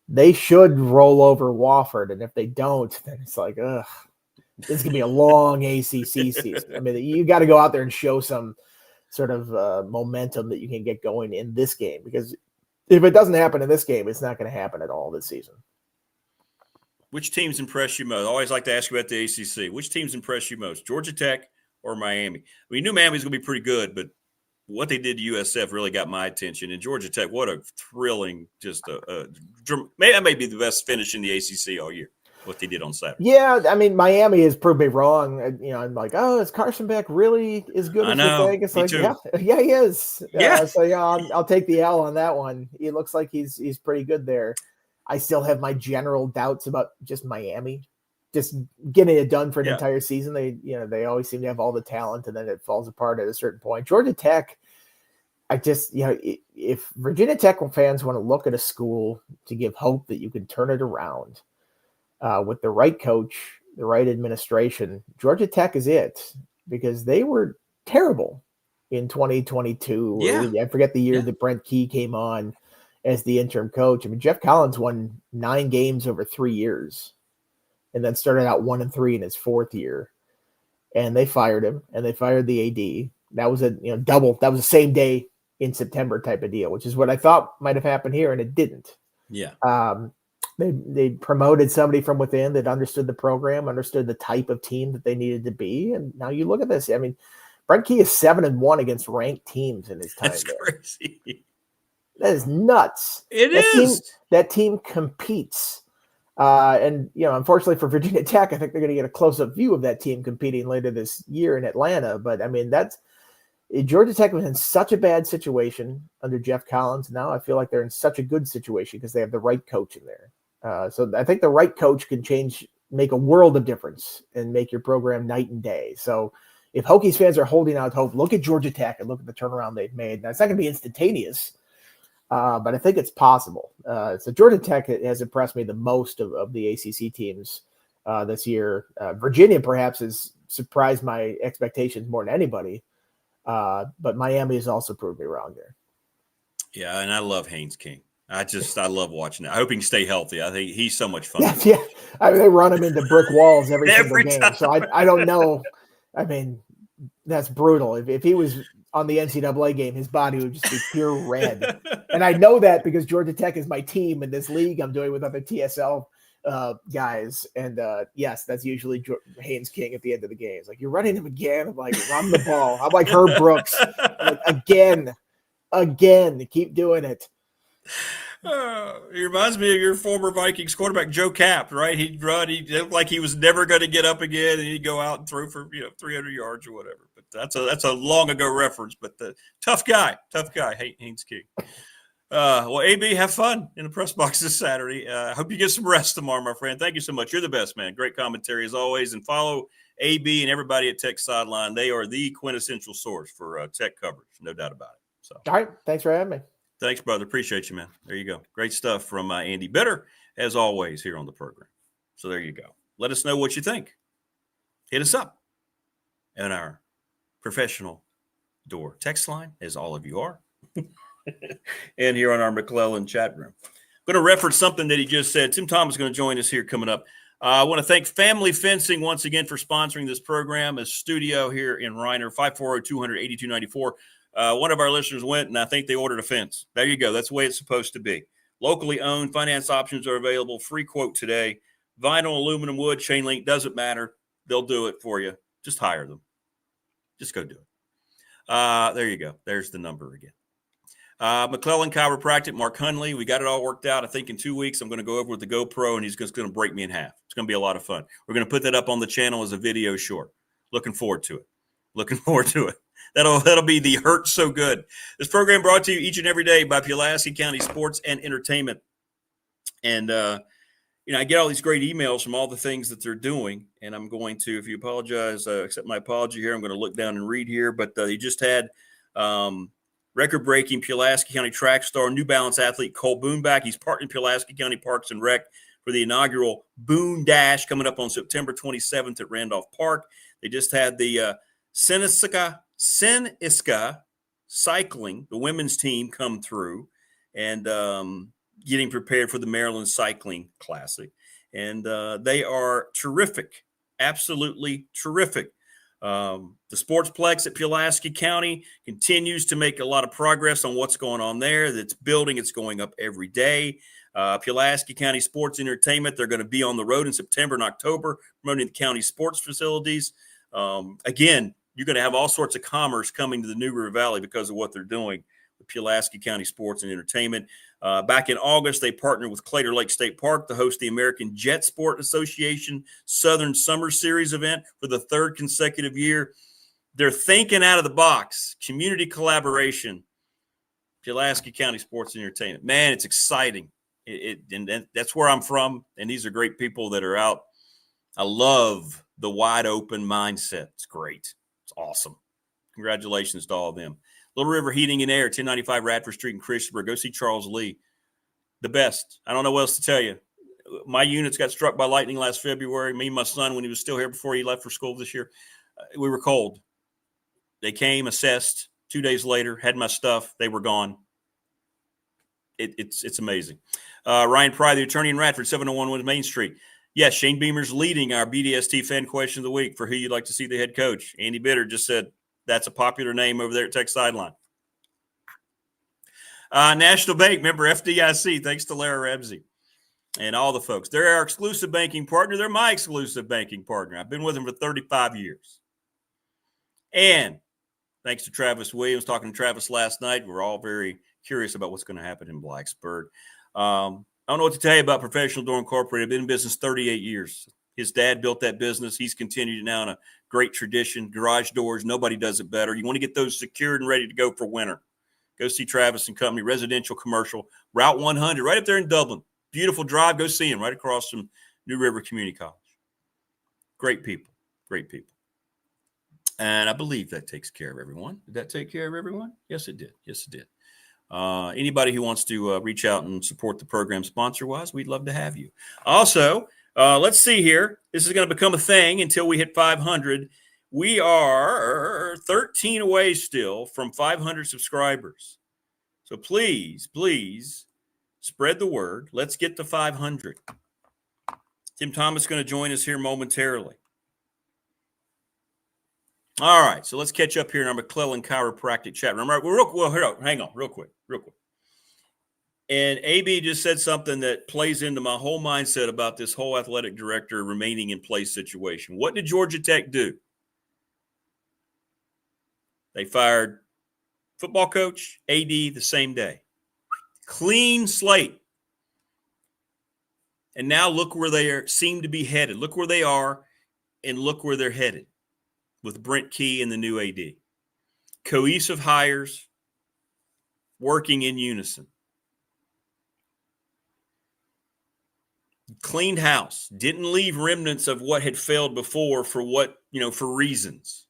Speaker 4: they should roll over Wofford. And if they don't, then it's like, ugh, this is going to be a long ACC season. I mean, you got to go out there and show some sort of momentum that you can get going in this game, because if it doesn't happen in this game, it's not going to happen at all this season.
Speaker 11: Which teams impress you most? I always like to ask you about the ACC. Which teams impress you most, Georgia Tech or Miami? We knew Miami was going to be pretty good, but what they did to USF really got my attention. And Georgia Tech, what a thrilling, that may be the best finish in the ACC all year, what they did on Saturday.
Speaker 4: Yeah, I mean, Miami has proved me wrong. I'm like, oh, is Carson Beck really as good as you think? It's like, yeah, he is.
Speaker 11: Yeah.
Speaker 4: I'll take the L on that one. He looks like he's pretty good there. I still have my general doubts about just Miami, just getting it done for an entire season. They always seem to have all the talent, and then it falls apart at a certain point. Georgia Tech, if Virginia Tech fans want to look at a school to give hope that you can turn it around with the right coach, the right administration, Georgia Tech is it, because they were terrible in 2022.
Speaker 11: Yeah.
Speaker 4: I forget the year that Brent Key came on as the interim coach. I mean, Jeff Collins won 9 games over 3 years and then started out 1-3 in his 4th year. And they fired him, and they fired the AD. That was that was the same day in September type of deal, which is what I thought might have happened here, and it didn't.
Speaker 11: Yeah.
Speaker 4: They promoted somebody from within that understood the program, understood the type of team that they needed to be. And now you look at this. I mean, Brent Key is 7-1 against ranked teams in his time.
Speaker 11: That's
Speaker 4: there.
Speaker 11: crazy.
Speaker 4: That is nuts. That team competes. Unfortunately for Virginia Tech, I think they're going to get a close-up view of that team competing later this year in Atlanta. But I mean, Georgia Tech was in such a bad situation under Jeff Collins. Now I feel like they're in such a good situation because they have the right coach in there. So I think the right coach can make a world of difference and make your program night and day. So if Hokies fans are holding out hope, look at Georgia Tech and look at the turnaround they've made. Now, it's not going to be instantaneous, but I think it's possible. So Georgia Tech has impressed me the most of the ACC teams this year. Virginia perhaps has surprised my expectations more than anybody, but Miami has also proved me wrong there.
Speaker 11: Yeah, and I love Haynes King. I love watching it. I hope he can stay healthy. I think he's so much fun.
Speaker 4: Yeah. I mean, they run him into brick walls every single game. Time. So I don't know. I mean, that's brutal. If he was on the NCAA game, his body would just be pure red. And I know that because Georgia Tech is my team in this league I'm doing with other TSL guys. And yes, that's usually Haynes King at the end of the game. It's like, you're running him again. I'm like, run the ball. I'm like Herb Brooks. I'm like, again, keep doing it.
Speaker 11: He reminds me of your former Vikings quarterback, Joe Kapp, right? He'd run. He looked like he was never going to get up again, and he'd go out and throw for 300 yards or whatever. But that's a long ago reference. But the tough guy, Haynes King. Well, AB, have fun in the press box this Saturday. Hope you get some rest tomorrow, my friend. Thank you so much. You're the best, man. Great commentary as always. And follow AB and everybody at Tech Sideline. They are the quintessential source for Tech coverage, no doubt about it. So,
Speaker 4: all right, thanks for having me.
Speaker 11: Thanks, brother. Appreciate you, man. There you go. Great stuff from Andy Bitter, as always, here on the program. So there you go. Let us know what you think. Hit us up on our professional door text line, as all of you are, and here on our McClellan chat room. I'm going to reference something that he just said. Tim Thomas is going to join us here coming up. I want to thank Family Fencing once again for sponsoring this program. A studio here in Reiner, 540-200-8294. One of our listeners went, and I think they ordered a fence. There you go. That's the way it's supposed to be. Locally owned. Finance options are available. Free quote today. Vinyl, aluminum, wood, chain link, doesn't matter. They'll do it for you. Just hire them. Just go do it. There you go. There's the number again. McClellan Chiropractic, Mark Hunley. We got it all worked out. I think in 2 weeks, I'm going to go over with the GoPro, and he's just going to break me in half. It's going to be a lot of fun. We're going to put that up on the channel as a video short. Looking forward to it. That'll be the Hurt So Good. This program brought to you each and every day by Pulaski County Sports and Entertainment. And I get all these great emails from all the things that they're doing, and I'm going to, if you apologize, accept my apology here. I'm going to look down and read here, but they just had record-breaking Pulaski County track star, New Balance athlete Cole Boone back. He's part in Pulaski County Parks and Rec for the inaugural Boone Dash coming up on September 27th at Randolph Park. They just had the Seniska Cycling, the women's team, come through and getting prepared for the Maryland Cycling Classic. And they are terrific, absolutely terrific. The Sportsplex at Pulaski County continues to make a lot of progress on what's going on there. It's building. It's going up every day. Pulaski County Sports Entertainment, they're going to be on the road in September and October promoting the county sports facilities. Again, you're going to have all sorts of commerce coming to the New River Valley because of what they're doing with Pulaski County Sports and Entertainment. Back in August, they partnered with Claytor Lake State Park to host the American Jet Sport Association Southern Summer Series event for the third consecutive year. They're thinking out of the box. Community collaboration, Pulaski County Sports and Entertainment. Man, it's exciting. And that's where I'm from, and these are great people that are out. I love the wide open mindset. It's great. It's awesome. Congratulations to all of them. Little River Heating and Air, 1095 Radford Street in Christiansburg. Go see Charles Lee. The best. I don't know what else to tell you. My units got struck by lightning last February. Me and my son, when he was still here before he left for school this year, we were cold. They came, assessed. 2 days later, had my stuff. They were gone. It's amazing. Ryan Pry, the attorney in Radford, 701 Main Street. Yes, Shane Beamer's leading our BDST fan question of the week for who you'd like to see the head coach. Andy Bitter just said that's a popular name over there at Tech Sideline. National Bank, member FDIC, thanks to Lara Ramsey and all the folks. They're our exclusive banking partner. They're my exclusive banking partner. I've been with them for 35 years. And thanks to Travis Williams. Talking to Travis last night, we're all very curious about what's going to happen in Blacksburg. I don't know what to tell you about Professional Door Incorporated. I've been in business 38 years. His dad built that business. He's continued now in a great tradition. Garage doors, nobody does it better. You want to get those secured and ready to go for winter. Go see Travis and Company, residential, commercial, Route 100, right up there in Dublin. Beautiful drive. Go see him right across from New River Community College. Great people. Great people. And I believe that takes care of everyone. Did that take care of everyone? Yes, it did. Yes, it did. Anybody who wants to reach out and support the program sponsor-wise, we'd love to have you. Also, let's see here. This is going to become a thing until we hit 500. We are 13 away still from 500 subscribers. So please, please spread the word. Let's get to 500. Tim Thomas is going to join us here momentarily. All right, so let's catch up here in our McClellan Chiropractic chat room. All right, hang on, real quick. And AB just said something that plays into my whole mindset about this whole athletic director remaining in place situation. What did Georgia Tech do? They fired football coach, AD the same day. Clean slate. And now look where they seem to be headed. Look where they are, and look where they're headed with Brent Key and the new AD. Cohesive hires, working in unison. Cleaned house. Didn't leave remnants of what had failed before for reasons.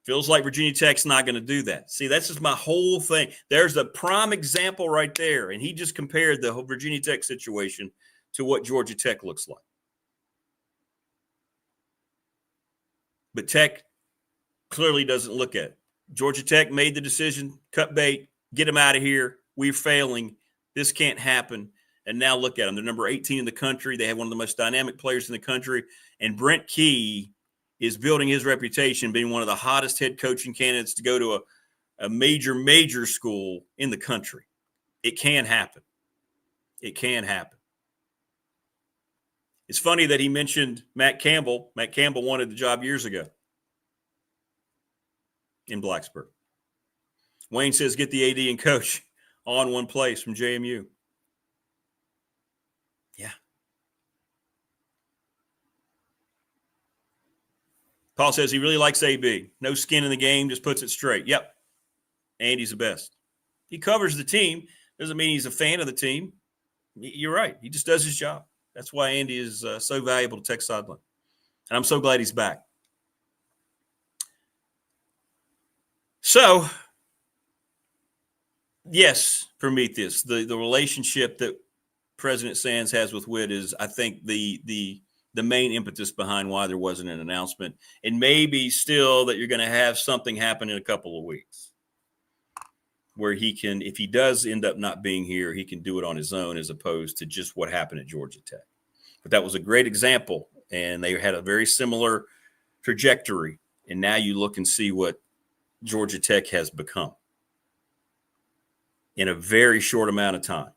Speaker 11: Feels like Virginia Tech's not going to do that. See, that's just my whole thing. There's a prime example right there. And he just compared the whole Virginia Tech situation to what Georgia Tech looks like. But Tech clearly doesn't look at it. Georgia Tech made the decision, cut bait, get them out of here. We're failing. This can't happen. And now look at them. They're number 18 in the country. They have one of the most dynamic players in the country. And Brent Key is building his reputation, being one of the hottest head coaching candidates to go to a major school in the country. It can happen. It can happen. It's funny that he mentioned Matt Campbell. Matt Campbell wanted the job years ago in Blacksburg. Wayne says, get the AD and coach all in one place from JMU. Yeah. Paul says he really likes AB. No skin in the game, just puts it straight. Yep. Andy's the best. He covers the team. Doesn't mean he's a fan of the team. You're right. He just does his job. That's why Andy is so valuable to Tech Sideline. And I'm so glad he's back. So, yes, Prometheus, the relationship that President Sands has with Witt is, I think, the main impetus behind why there wasn't an announcement. And maybe still that you're going to have something happen in a couple of weeks where he can, if he does end up not being here, he can do it on his own as opposed to just what happened at Georgia Tech. But that was a great example, and they had a very similar trajectory. And now you look and see what Georgia Tech has become in a very short amount of time.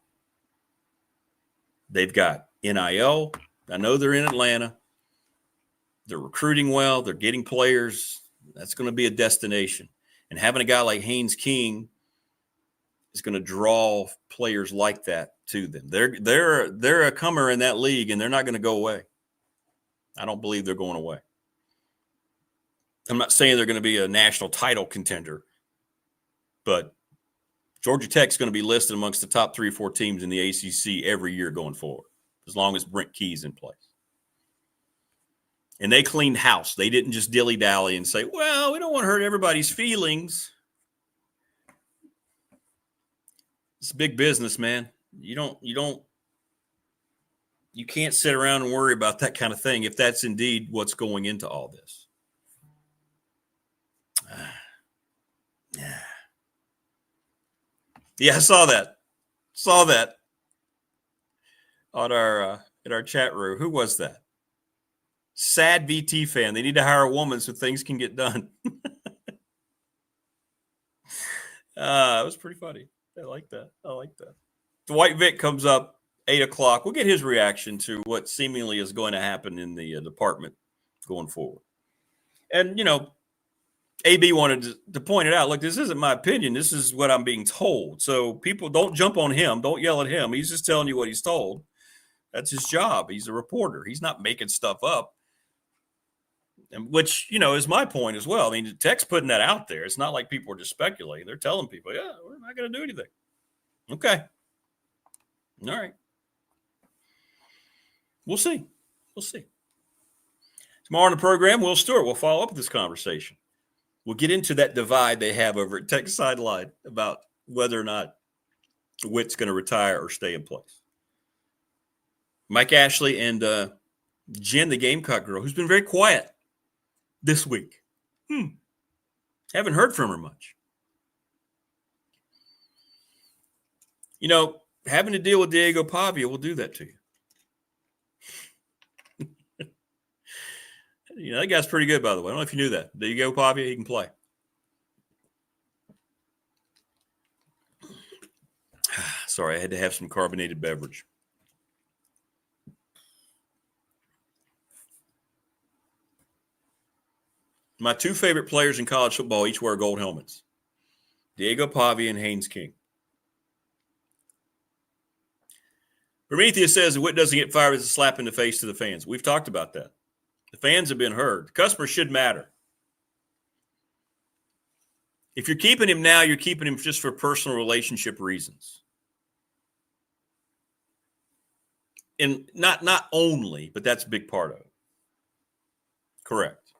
Speaker 11: They've got NIL. I know they're in Atlanta. They're recruiting well. They're getting players. That's going to be a destination. And having a guy like Haynes King is going to draw players like that to them. They're a comer in that league, and they're not going to go away. I don't believe they're going away. I'm not saying they're going to be a national title contender, but Georgia Tech's going to be listed amongst the top 3 or 4 teams in the ACC every year going forward, as long as Brent Key's in place. And they cleaned house. They didn't just dilly-dally and say, well, we don't want to hurt everybody's feelings. It's big business, man. You can't sit around and worry about that kind of thing if that's indeed what's going into all this. Yeah, I saw that on our in our chat room. Who was that? Sad VT fan. They need to hire a woman so things can get done. It was pretty funny. I like that. Dwight Vic comes up 8:00. We'll get his reaction to what seemingly is going to happen in the department going forward. And, AB wanted to point it out. Look, this isn't my opinion. This is what I'm being told. So people don't jump on him. Don't yell at him. He's just telling you what he's told. That's his job. He's a reporter. He's not making stuff up. And which, is my point as well. I mean, Tech's putting that out there. It's not like people are just speculating. They're telling people, yeah, we're not going to do anything. Okay. All right. We'll see. Tomorrow on the program, Will Stewart will follow up with this conversation. We'll get into that divide they have over at Tech Sideline about whether or not Witt's going to retire or stay in place. Mike Ashley and Jen, the Gamecock girl, who's been very quiet this week. Haven't heard from her much. Having to deal with Diego Pavia will do that to you. That guy's pretty good, by the way. I don't know if you knew that. Diego Pavia, he can play. Sorry, I had to have some carbonated beverage. My 2 favorite players in college football each wear gold helmets. Diego Pavia and Haynes King. Prometheus says that Witt doesn't get fired as a slap in the face to the fans. We've talked about that. The fans have been heard. The customer should matter. If you're keeping him now, you're keeping him just for personal relationship reasons. And not only, but that's a big part of it. Correct.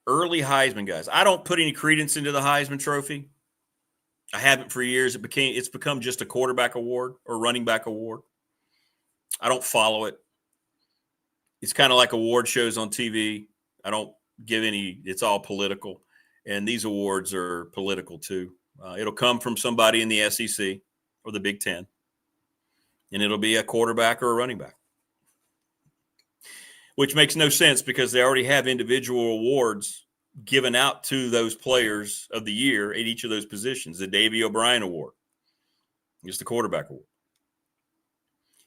Speaker 11: Early Heisman guys. I don't put any credence into the Heisman Trophy. I haven't for years. It's become just a quarterback award or running back award. I don't follow it. It's kind of like award shows on TV. I don't give any. It's all political, and these awards are political too. It'll come from somebody in the SEC or the Big Ten, and it'll be a quarterback or a running back, which makes no sense because they already have individual awards given out to those players of the year at each of those positions. The Davey O'Brien Award is the quarterback award.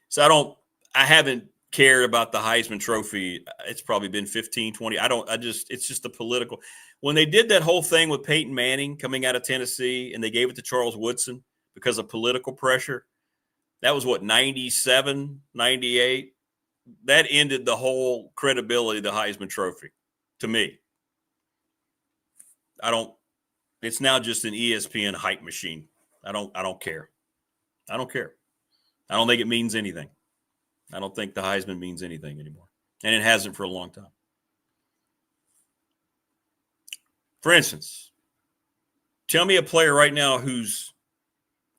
Speaker 11: So I haven't cared about the Heisman Trophy. It's probably been 15, 20. It's just the political. When they did that whole thing with Peyton Manning coming out of Tennessee and they gave it to Charles Woodson because of political pressure, that was 97, 98. That ended the whole credibility of the Heisman Trophy to me. It's now just an ESPN hype machine. I don't care. I don't think it means anything. I don't think the Heisman means anything anymore. And it hasn't for a long time. For instance, tell me a player right now who's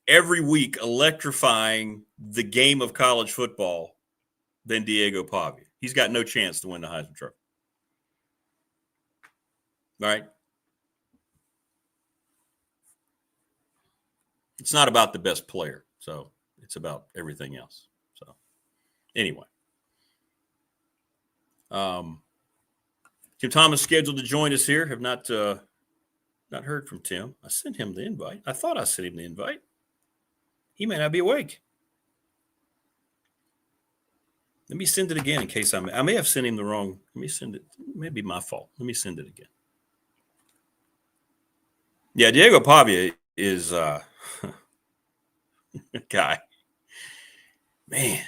Speaker 11: every week electrifying the game of college football than Diego Pavia. He's got no chance to win the Heisman Trophy. All right? It's not about the best player, so it's about everything else. So, anyway. Tim Thomas scheduled to join us here. Have not heard from Tim. I sent him the invite. I thought I sent him the invite. He may not be awake. Let me send it again in case I may have sent him the wrong. Let me send it. It may be my fault. Let me send it again. Yeah, Diego Pavia is a guy. Man.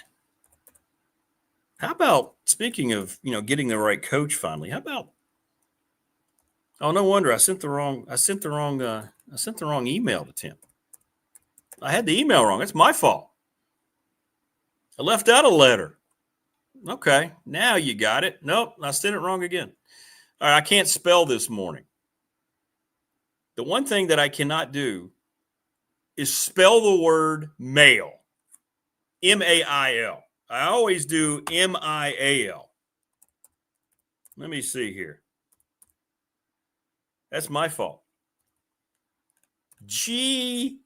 Speaker 11: How about, speaking of, getting the right coach finally, how about, oh, no wonder I sent the wrong email to Tim. I had the email wrong. It's my fault. I left out a letter. Okay, now you got it. Nope, I sent it wrong again. All right, I can't spell this morning. The one thing that I cannot do is spell the word mail. M-A-I-L. I always do M-I-A-L. Let me see here. That's my fault. G-M-A-I-L.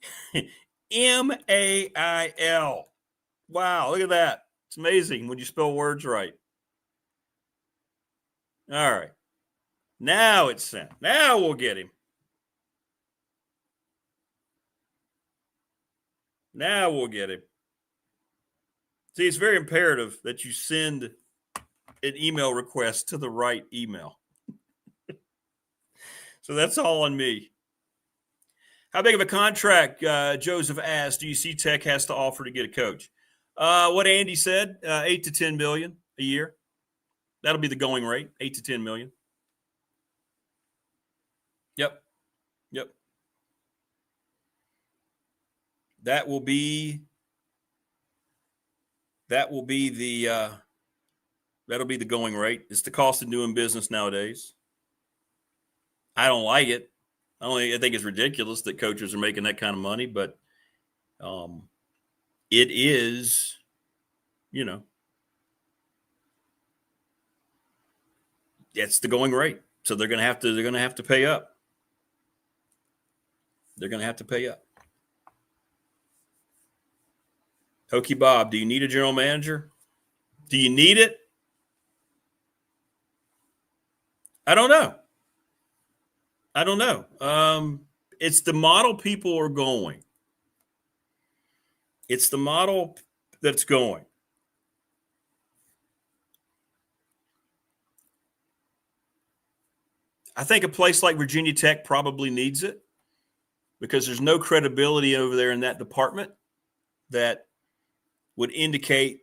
Speaker 11: Wow, look at that. It's amazing when you spell words right. All right. Now it's sent. Now we'll get him. Now we'll get him. See, it's very imperative that you send an email request to the right email. So that's all on me. How big of a contract, Joseph asked, do you see Tech has to offer to get a coach? What Andy said, 8 to 10 million a year. That'll be the going rate, 8 to 10 million. Yep. That will be the that'll be the going rate. It's the cost of doing business nowadays. I don't like it. I think it's ridiculous that coaches are making that kind of money, but it is, it's the going rate. So they're going to have to pay up. They're going to have to pay up. Hokey Bob, do you need a general manager? Do you need it? I don't know. It's the model people are going. It's the model that's going. I think a place like Virginia Tech probably needs it because there's no credibility over there in that department that would indicate,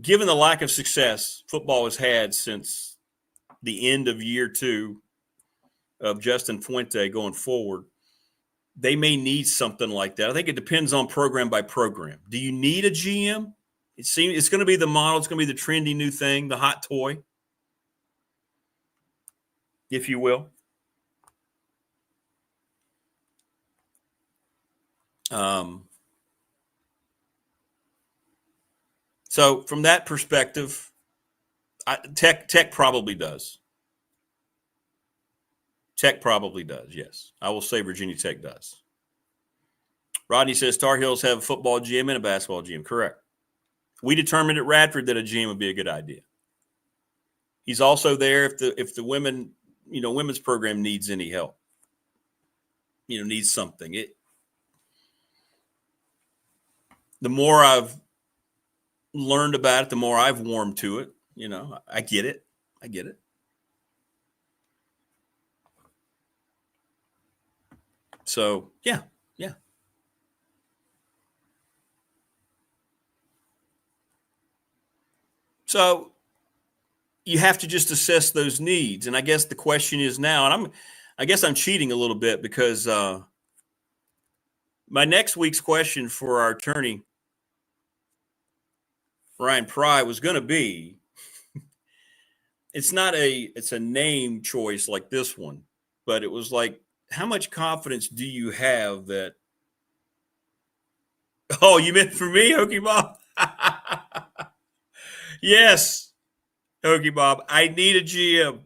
Speaker 11: given the lack of success football has had since the end of year 2 of Justin Fuente going forward, they may need something like that. I think it depends on program by program. Do you need a GM? It seems it's going to be the model. It's going to be the trendy new thing, the hot toy, if you will. So from that perspective, Tech probably does. Tech probably does, yes. I will say Virginia Tech does. Rodney says Tar Heels have a football GM and a basketball GM. Correct. We determined at Radford that a GM would be a good idea. He's also there if the women, women's program needs any help. Needs something. The more I've learned about it, the more I've warmed to it. I get it. So, yeah. So you have to just assess those needs. And I guess the question is now, and I guess I'm cheating a little bit because My next week's question for our attorney, Ryan Pry, was going to be, it's a name choice like this one, but it was like, how much confidence do you have that? Oh, you meant for me, Hokey Bob? Yes, Hokey Bob. I need a GM.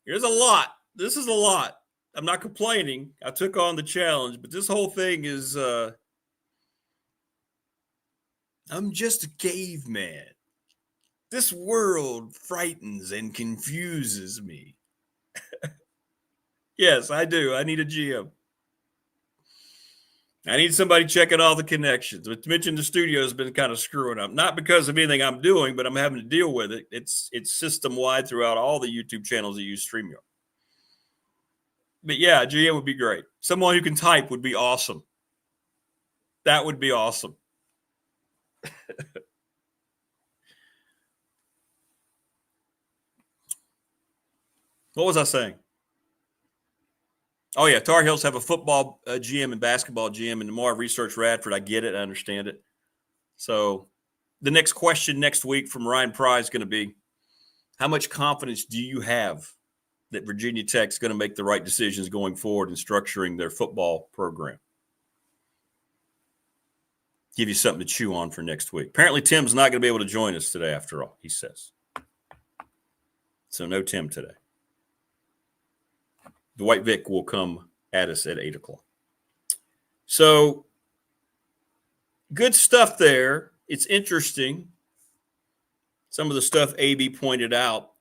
Speaker 11: Here's a lot. This is a lot. I'm not complaining. I took on the challenge, but this whole thing is, I'm just a caveman. This world frightens and confuses me. Yes, I do. I need a GM. I need somebody checking all the connections. But to mention the studio has been kind of screwing up, not because of anything I'm doing, but I'm having to deal with it. It's system wide throughout all the YouTube channels that use StreamYard. But yeah, GM would be great. Someone who can type would be awesome. That would be awesome. What was I saying? Oh, yeah, Tar Heels have a football GM and basketball GM, and the more I research Radford, I get it, I understand it. So the next question next week from Ryan Pry is going to be, how much confidence do you have that Virginia Tech's going to make the right decisions going forward in structuring their football program? Give you something to chew on for next week. Apparently, Tim's not going to be able to join us today after all, he says. So no Tim today. Dwight Vic will come at us at 8 o'clock. So good stuff there. It's interesting. Some of the stuff AB pointed out.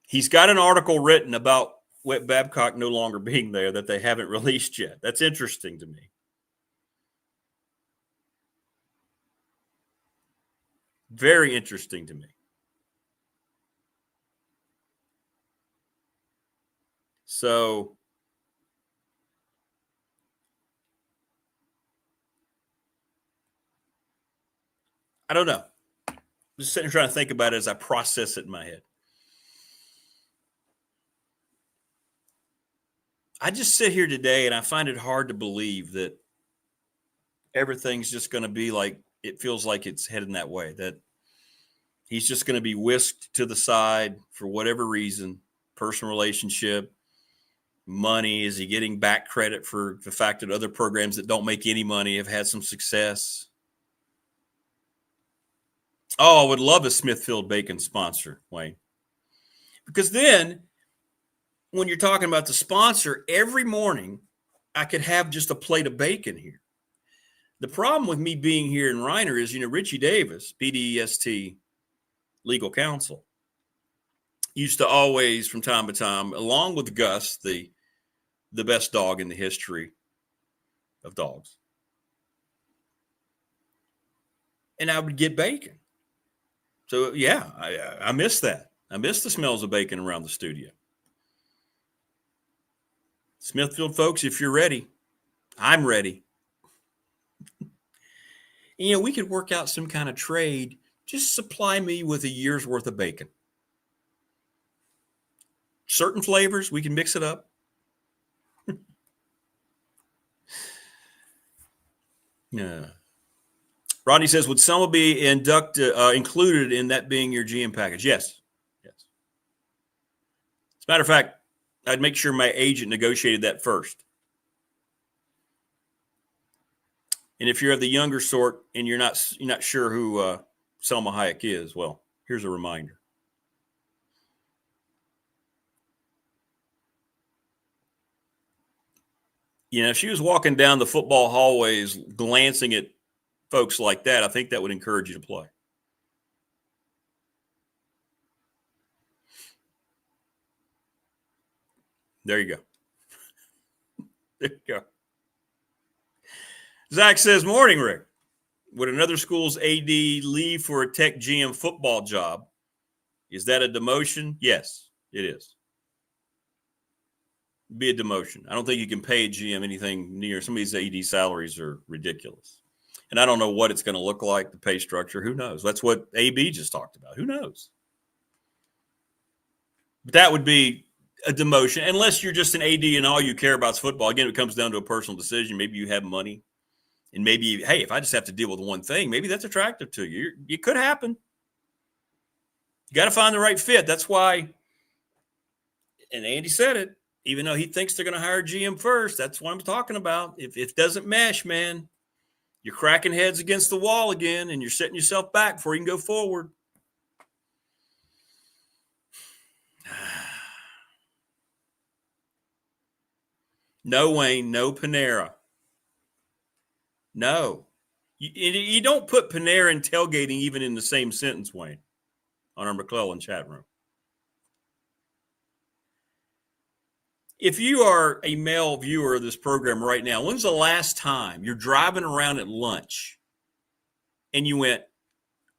Speaker 11: He's got an article written about Whit Babcock no longer being there that they haven't released yet. That's interesting to me. Very interesting to me. So I don't know. I'm just sitting here trying to think about it as I process it in my head. I just sit here today and I find it hard to believe that everything's just going to be like, it feels like it's heading that way, that he's just going to be whisked to the side for whatever reason, personal relationship, money. Is he getting back credit for the fact that other programs that don't make any money have had some success? Oh, I would love a Smithfield Bacon sponsor, Wayne. Because then when you're talking about the sponsor, every morning I could have just a plate of bacon here. The problem with me being here in Reiner is, Richie Davis, BDST legal counsel, used to always, from time to time, along with Gus, the best dog in the history of dogs, and I would get bacon. So, yeah, I miss that. I miss the smells of bacon around the studio. Smithfield folks, if you're ready, I'm ready. We could work out some kind of trade. Just supply me with a year's worth of bacon. Certain flavors, we can mix it up. Yeah. Rodney says, would someone be included in that being your GM package? Yes. As a matter of fact, I'd make sure my agent negotiated that first. And if you're of the younger sort and you're not sure who Selma Hayek is, well, here's a reminder. If she was walking down the football hallways glancing at folks like that, I think that would encourage you to play. There you go. There you go. Zach says, morning, Rick. Would another school's AD leave for a Tech GM football job? Is that a demotion? Yes, it is. Be a demotion. I don't think you can pay a GM anything near. Some of these AD salaries are ridiculous. And I don't know what it's going to look like, the pay structure. Who knows? That's what AB just talked about. Who knows? But that would be, a demotion, unless you're just an AD and all you care about is football. Again, it comes down to a personal decision. Maybe you have money, and maybe, hey, if I just have to deal with one thing, maybe that's attractive to you. It could happen. You got to find the right fit. That's why, and Andy said it, even though he thinks they're going to hire GM first, that's what I'm talking about. If it doesn't mesh, man, you're cracking heads against the wall again, and you're setting yourself back before you can go forward. No, Wayne, no Panera. No. You don't put Panera and tailgating even in the same sentence, Wayne, on our McClellan chat room. If you are a male viewer of this program right now, when's the last time you're driving around at lunch and you went,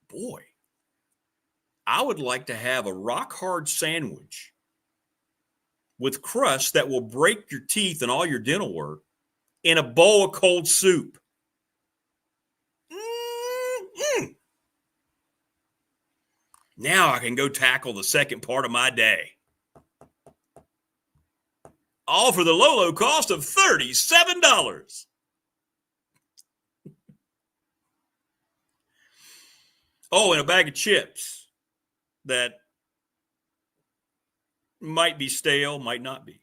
Speaker 11: boy, I would like to have a rock-hard sandwich with crust that will break your teeth and all your dental work in a bowl of cold soup? Now I can go tackle the second part of my day. All for the low cost of $37. Oh, and a bag of chips that might be stale, might not be.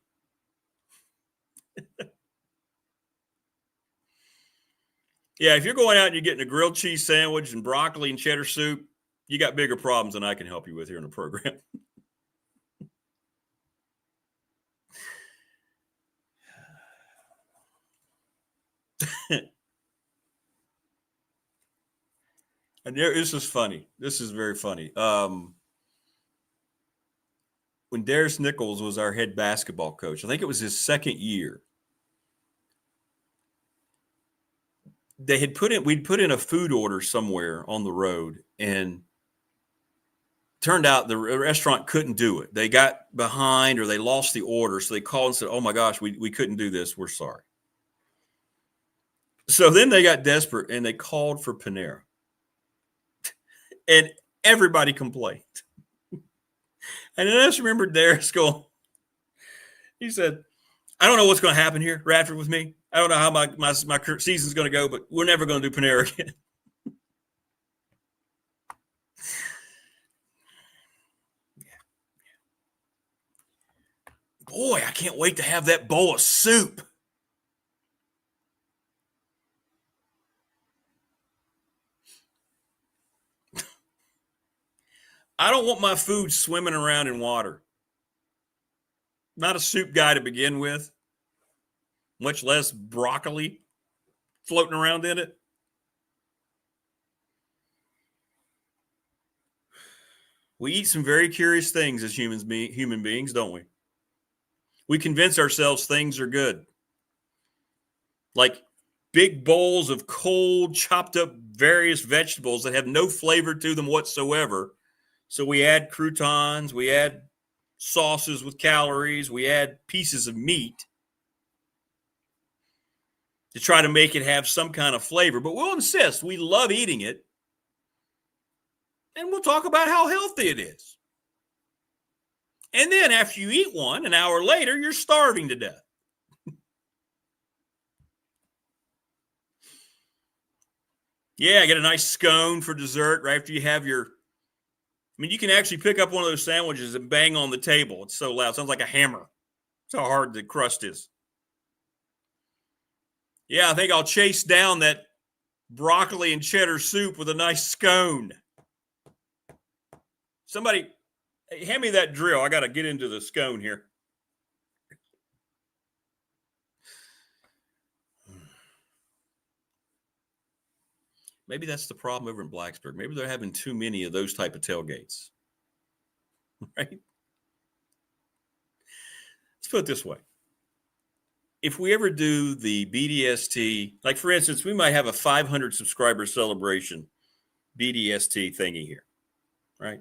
Speaker 11: Yeah, if you're going out and you're getting a grilled cheese sandwich and broccoli and cheddar soup, you got bigger problems than I can help you with here in the program. And this is funny. This is very funny. When Darius Nichols was our head basketball coach, I think it was his second year, we'd put in a food order somewhere on the road, and turned out the restaurant couldn't do it. They got behind or they lost the order. So they called and said, oh my gosh, we couldn't do this. We're sorry. So then they got desperate and they called for Panera. And everybody complained. And then I just remember Darius going, he said, I don't know what's going to happen here, Radford, with me. I don't know how my season's going to go, but we're never going to do Panera again. Boy, I can't wait to have that bowl of soup. I don't want my food swimming around in water. Not a soup guy to begin with, much less broccoli floating around in it. We eat some very curious things as human beings, don't we? We convince ourselves things are good. Like big bowls of cold, chopped up various vegetables that have no flavor to them whatsoever. So we add croutons, we add sauces with calories, we add pieces of meat to try to make it have some kind of flavor. But we'll insist we love eating it. And we'll talk about how healthy it is. And then after you eat one, an hour later, you're starving to death. Yeah, get a nice scone for dessert right after you have your... I mean, you can actually pick up one of those sandwiches and bang on the table. It's so loud. It sounds like a hammer. That's how hard the crust is. Yeah, I think I'll chase down that broccoli and cheddar soup with a nice scone. Somebody, hand me that drill. I got to get into the scone here. Maybe that's the problem over in Blacksburg. Maybe they're having too many of those type of tailgates. Right? Let's put it this way. If we ever do the BDST, like for instance, we might have a 500 subscriber celebration BDST thingy here, right?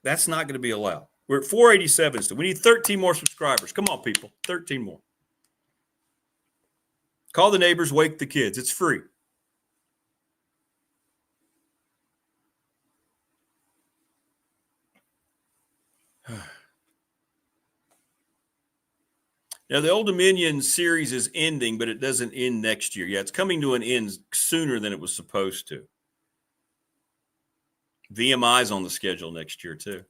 Speaker 11: That's not going to be allowed. We're at 487 still. We need 13 more subscribers. Come on, people. 13 more. Call the neighbors, wake the kids. It's free. Now, the Old Dominion series is ending, but it doesn't end next year. Yeah, it's coming to an end sooner than it was supposed to. VMI's on the schedule next year, too.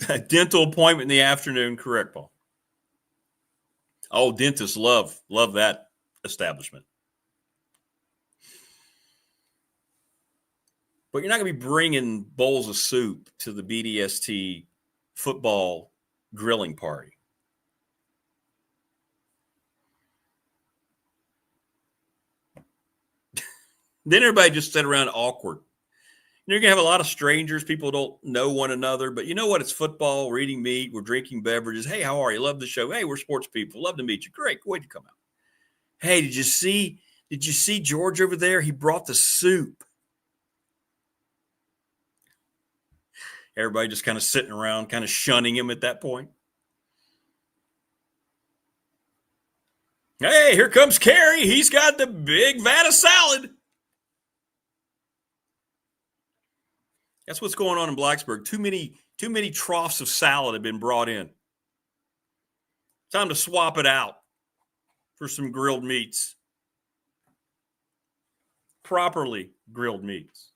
Speaker 11: A dental appointment in the afternoon, correct, Paul? Oh, dentists love that establishment. But you're not going to be bringing bowls of soup to the BDST football grilling party. Then everybody just sit around awkward. You're going to have a lot of strangers. People don't know one another. But you know what? It's football. We're eating meat. We're drinking beverages. Hey, how are you? Love the show. Hey, we're sports people. Love to meet you. Great. Wait to come out. Hey, did you see George over there? He brought the soup. Everybody just kind of sitting around, kind of shunning him at that point. Hey, here comes Kerry. He's got the big vat of salad. That's what's going on in Blacksburg. Too many troughs of salad have been brought in. Time to swap it out for some grilled meats. Properly grilled meats.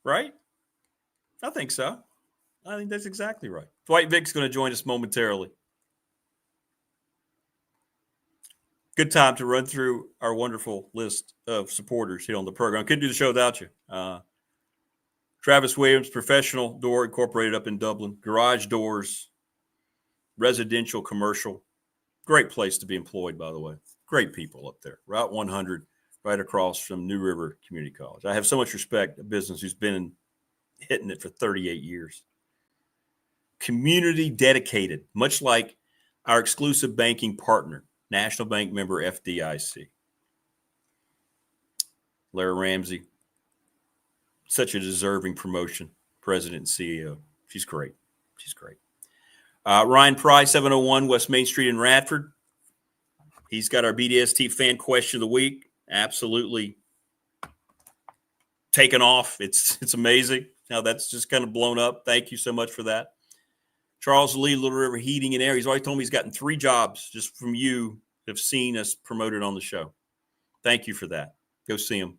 Speaker 11: Right? I think so. I think that's exactly right. Dwight Vick's going to join us momentarily. Good time to run through our wonderful list of supporters here on the program. Couldn't do the show without you. Travis Williams, Professional Door Incorporated up in Dublin. Garage Doors, residential, commercial. Great place to be employed, by the way. Great people up there. Route 100, right across from New River Community College. I have so much respect for a business who's been hitting it for 38 years. Community dedicated, much like our exclusive banking partner, National Bank member FDIC. Larry Ramsey, such a deserving promotion, president and CEO. She's great. She's great. Ryan Price, 701 West Main Street in Radford. He's got our BDST fan question of the week. Absolutely taken off. It's amazing how that's just kind of blown up. Thank you so much for that. Charles Lee, Little River Heating and Air. He's already told me he's gotten 3 jobs just from you have seen us promoted on the show. Thank you for that. Go see him.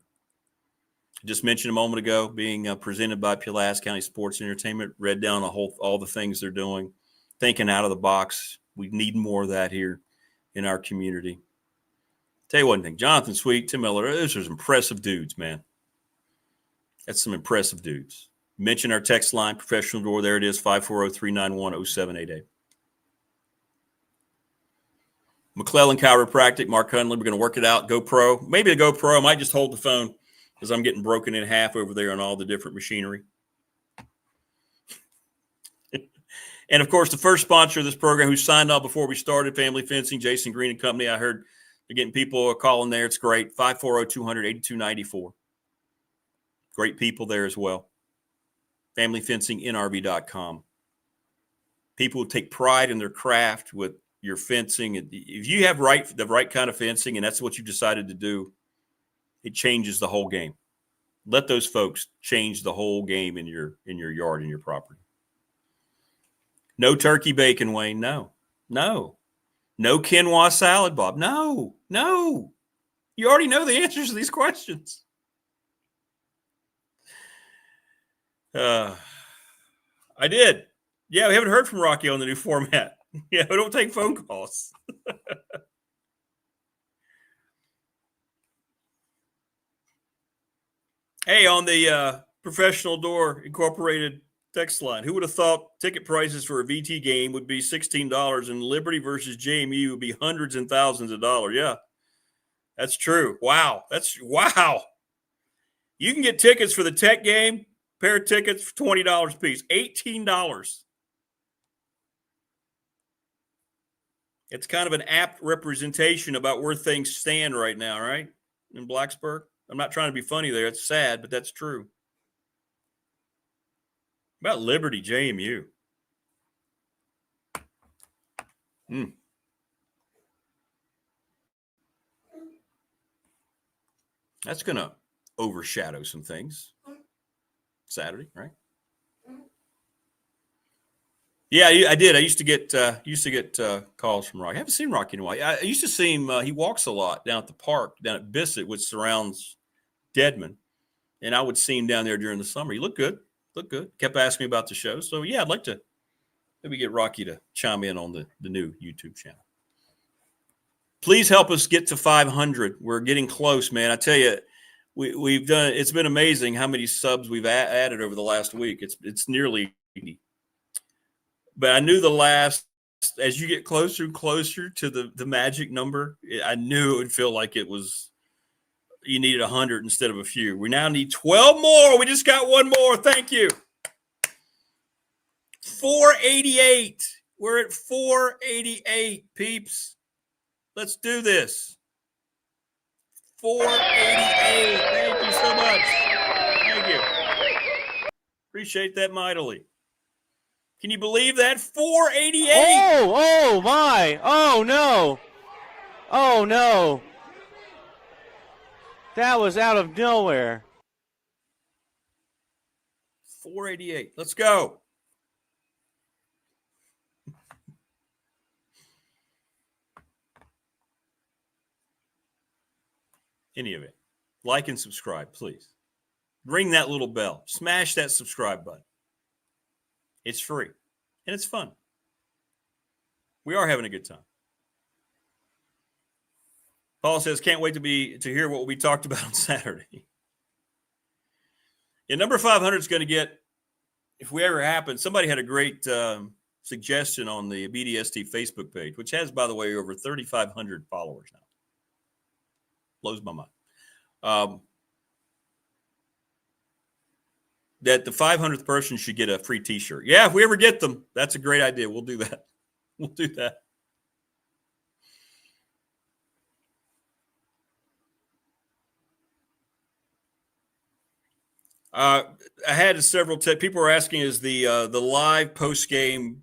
Speaker 11: Just mentioned a moment ago, being presented by Pulaski County Sports and Entertainment. Read down all the things they're doing, thinking out of the box. We need more of that here in our community. Tell you one thing, Jonathan Sweet, Tim Miller, those are some impressive dudes, man. That's some impressive dudes. Mention our text line, Professional Door. There it is, 540-391-0788. McClellan Chiropractic, Mark Hunley. We're going to work it out. GoPro. Maybe a GoPro. I might just hold the phone because I'm getting broken in half over there on all the different machinery. And, of course, the first sponsor of this program who signed on before we started, Family Fencing, Jason Green and Company. I heard they're getting people calling there. It's great. 540-200-8294. Great people there as well. FamilyFencingNRV.com. People who take pride in their craft with your fencing. If you have the right kind of fencing and that's what you decided to do, it changes the whole game. Let those folks change the whole game in your yard, in your property. No turkey bacon, Wayne. No. No quinoa salad, Bob. No. You already know the answers to these questions. I did. Yeah, we haven't heard from Rocky on the new format. Yeah, we don't take phone calls. Hey, on the Professional Door Incorporated text line, who would have thought ticket prices for a VT game would be $16 and Liberty versus JMU would be hundreds and thousands of dollars? Yeah, that's true. Wow. You can get tickets for the Tech game, pair of tickets for $20 a piece, $18. It's kind of an apt representation about where things stand right now, right? In Blacksburg. I'm not trying to be funny there. It's sad, but that's true. About Liberty, JMU. That's going to overshadow some things. Saturday, right? Yeah, I did. I used to get calls from Rocky. I haven't seen Rocky in a while. I used to see him. He walks a lot down at the park down at Bissett, which surrounds Deadman, and I would see him down there during the summer. He looked good. Kept asking me about the show. So yeah, I'd like to maybe get Rocky to chime in on the new YouTube channel. Please help us get to 500. We're getting close, man. I tell you, we've done. It's been amazing how many subs we've added over the last week. It's nearly 80. But I knew as you get closer and closer to the magic number, I knew it would feel like you needed 100 instead of a few. We now need 12 more. We just got one more. Thank you. 488. We're at 488, peeps. Let's do this. 488. Thank you so much. Thank you. Appreciate that mightily. Can you believe that? 488.
Speaker 5: Oh my. Oh, no. Oh, no. That was out of nowhere.
Speaker 11: 488. Let's go. Any of it. Like and subscribe, please. Ring that little bell. Smash that subscribe button. It's free, and it's fun. We are having a good time. Paul says, can't wait to hear what we talked about on Saturday. Yeah, number 500 is going to get, if we ever happen, somebody had a great suggestion on the BDST Facebook page, which has, by the way, over 3,500 followers now. Blows my mind. That the 500th person should get a free T-shirt. Yeah, if we ever get them, that's a great idea. We'll do that. We'll do that. I had several people were asking, is the live post-game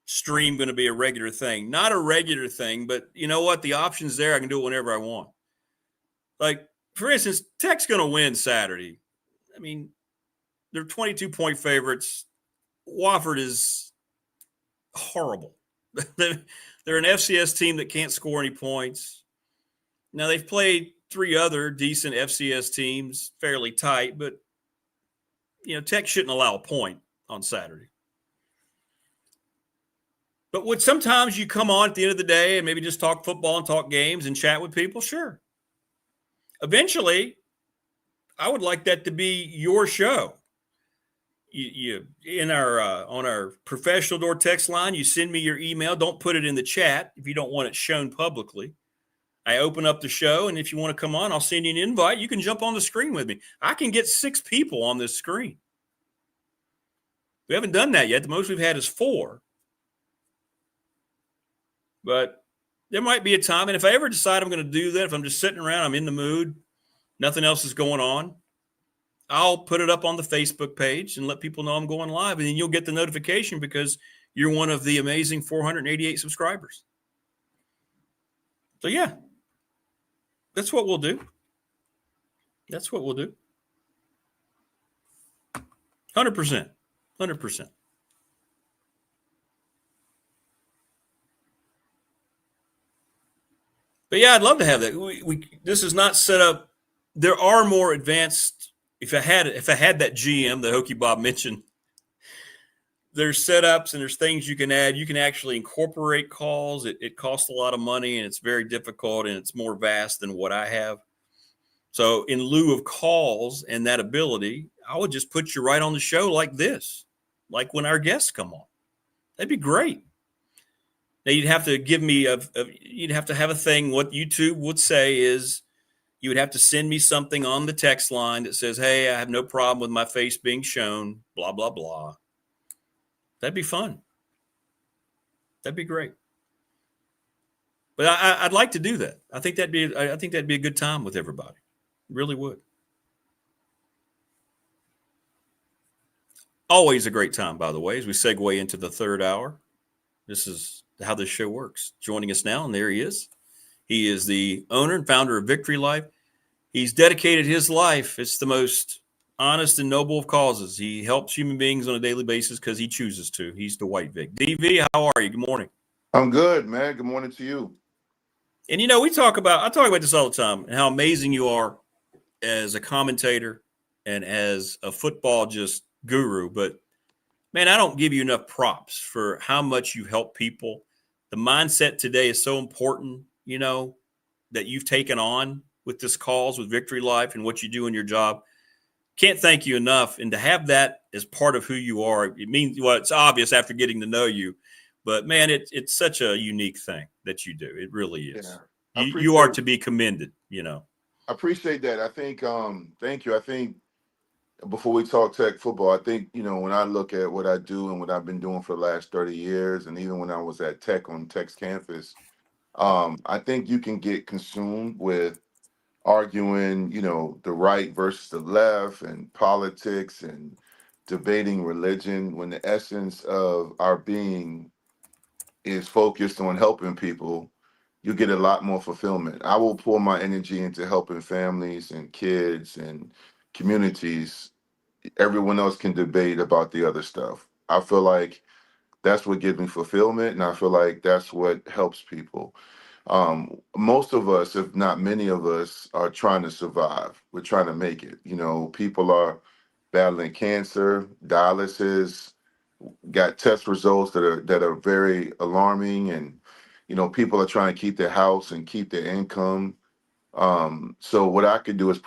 Speaker 11: stream going to be a regular thing? Not a regular thing, but you know what? The option's there. I can do it whenever I want. Like, for instance, Tech's going to win Saturday. I mean, they're 22-point favorites. Wofford is horrible. They're an FCS team that can't score any points. Now, they've played 3 other decent FCS teams, fairly tight, but, Tech shouldn't allow a point on Saturday. But would sometimes you come on at the end of the day and maybe just talk football and talk games and chat with people? Sure. Eventually, I would like that to be your show. You in our on our professional door text line, you send me your email. Don't put it in the chat if you don't want it shown publicly. I open up the show, and if you want to come on, I'll send you an invite. You can jump on the screen with me. I can get 6 people on this screen. We haven't done that yet. The most we've had is 4. But there might be a time, and if I ever decide I'm going to do that, if I'm just sitting around, I'm in the mood, nothing else is going on, I'll put it up on the Facebook page and let people know I'm going live, and then you'll get the notification because you're one of the amazing 488 subscribers. So, yeah, that's what we'll do. That's what we'll do. 100%. 100%. But yeah, I'd love to have that. This is not set up. There are more advanced. If I had that GM that Hokey Bob mentioned, there's setups and there's things you can add. You can actually incorporate calls. It costs a lot of money and it's very difficult and it's more vast than what I have. So in lieu of calls and that ability, I would just put you right on the show like this, like when our guests come on. That'd be great. Now you'd have to give me you'd have to have a thing. What YouTube would say is you would have to send me something on the text line that says, hey, I have no problem with my face being shown, blah, blah, blah. That'd be fun. That'd be great. But I'd like to do that. I think that'd be a good time with everybody. Really would. Always a great time, by the way, as we segue into the third hour. This is how this show works. Joining us now, and there he is. He is the owner and founder of Victory Life. He's dedicated his life. It's the most honest and noble of causes. He helps human beings on a daily basis because he chooses to. He's Dwight Vic. DV, how are you? Good morning.
Speaker 12: I'm good, man. Good morning to you.
Speaker 11: And I talk about this all the time, and how amazing you are as a commentator and as a football just guru. But man, I don't give you enough props for how much you help people. The mindset today is so important, that you've taken on with this cause with Victory Life and what you do in your job. Can't thank you enough. And to have that as part of who you are, it means, well, it's obvious after getting to know you, but man, it's such a unique thing that you do. It really is. Yeah, you are to be commended,
Speaker 12: I appreciate that. I think, thank you. I think before we talk tech football, I think, when I look at what I do and what I've been doing for the last 30 years, and even when I was at Tech on Tech's campus, I think you can get consumed with arguing, the right versus the left and politics and debating religion when the essence of our being is focused on helping people. You get a lot more fulfillment. I will pour my energy into helping families and kids and communities. Everyone else can debate about the other stuff. I feel like that's what gives me fulfillment, and I feel like that's what helps people. Most of us, if not many of us, are trying to survive. We're trying to make it. People are battling cancer, dialysis, got test results that are very alarming, and people are trying to keep their house and keep their income. So what I can do is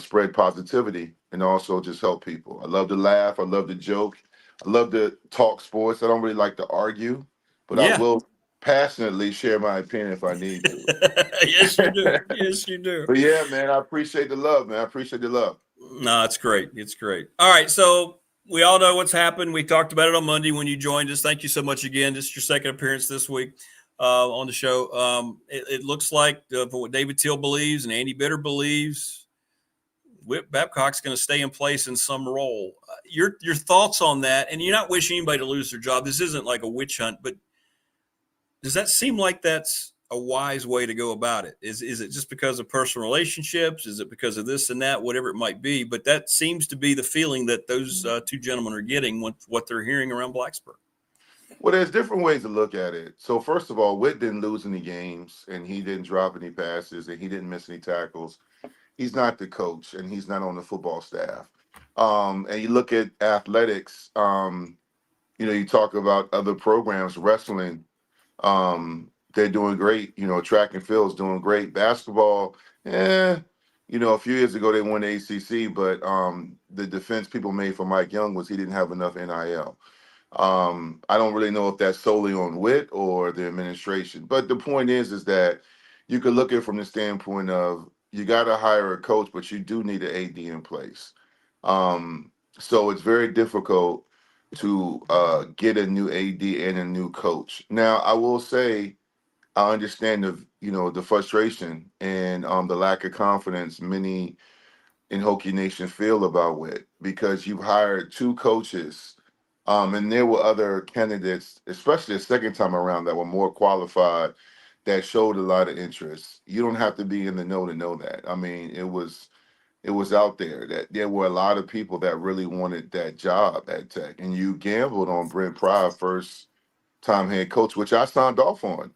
Speaker 12: spread positivity and also just help people. I love to laugh. I love to joke. I love to talk sports. I don't really like to argue, but I will passionately share my opinion if I need to.
Speaker 11: Yes, you do. Yes, you do.
Speaker 12: But yeah, man, I appreciate the love, man. I appreciate the love.
Speaker 11: No, it's great. It's great. All right. So we all know what's happened. We talked about it on Monday when you joined us. Thank you so much again. This is your second appearance this week on the show. It looks like for what David Teal believes and Andy Bitter believes, Whit Babcock's going to stay in place in some role. Your thoughts on that? And you're not wishing anybody to lose their job. This isn't like a witch hunt, but does that seem like that's a wise way to go about it? Is it just because of personal relationships? Is it because of this and that, whatever it might be? But that seems to be the feeling that those two gentlemen are getting with what they're hearing around Blacksburg.
Speaker 12: Well, there's different ways to look at it. So first of all, Whit didn't lose any games, and he didn't drop any passes, and he didn't miss any tackles. He's not the coach, and he's not on the football staff. And you look at athletics, you talk about other programs, wrestling, they're doing great. Track and field is doing great. Basketball, a few years ago they won the ACC, but the defense people made for Mike Young was he didn't have enough NIL. I don't really know if that's solely on Whit or the administration, but the point is that you could look at it from the standpoint of you got to hire a coach, but you do need an AD in place. So it's very difficult to get a new AD and a new coach. Now, I will say I understand the frustration and the lack of confidence many in Hokie Nation feel about Whit, because you've hired two coaches, and there were other candidates, especially the second time around, that were more qualified, that showed a lot of interest. You don't have to be in the know to know that. I mean, it was out there that there were a lot of people that really wanted that job at Tech, and you gambled on Brent Pry, first time head coach, which I signed off on.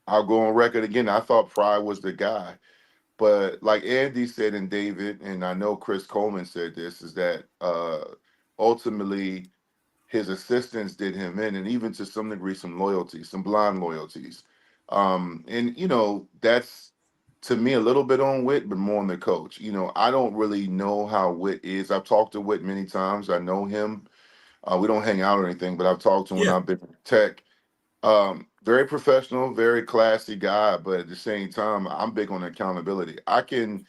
Speaker 12: I'll go on record again. I thought Pry was the guy, but like Andy said, and David, and I know Chris Coleman said this, is that ultimately his assistants did him in, and even to some degree, some loyalties, some blind loyalties. And that's, to me, a little bit on Whit, but more on the coach. I don't really know how Whit is. I've talked to Whit many times. I know him. We don't hang out or anything, but I've talked to him when I've been at Tech. Very professional, very classy guy, but at the same time, I'm big on accountability. I can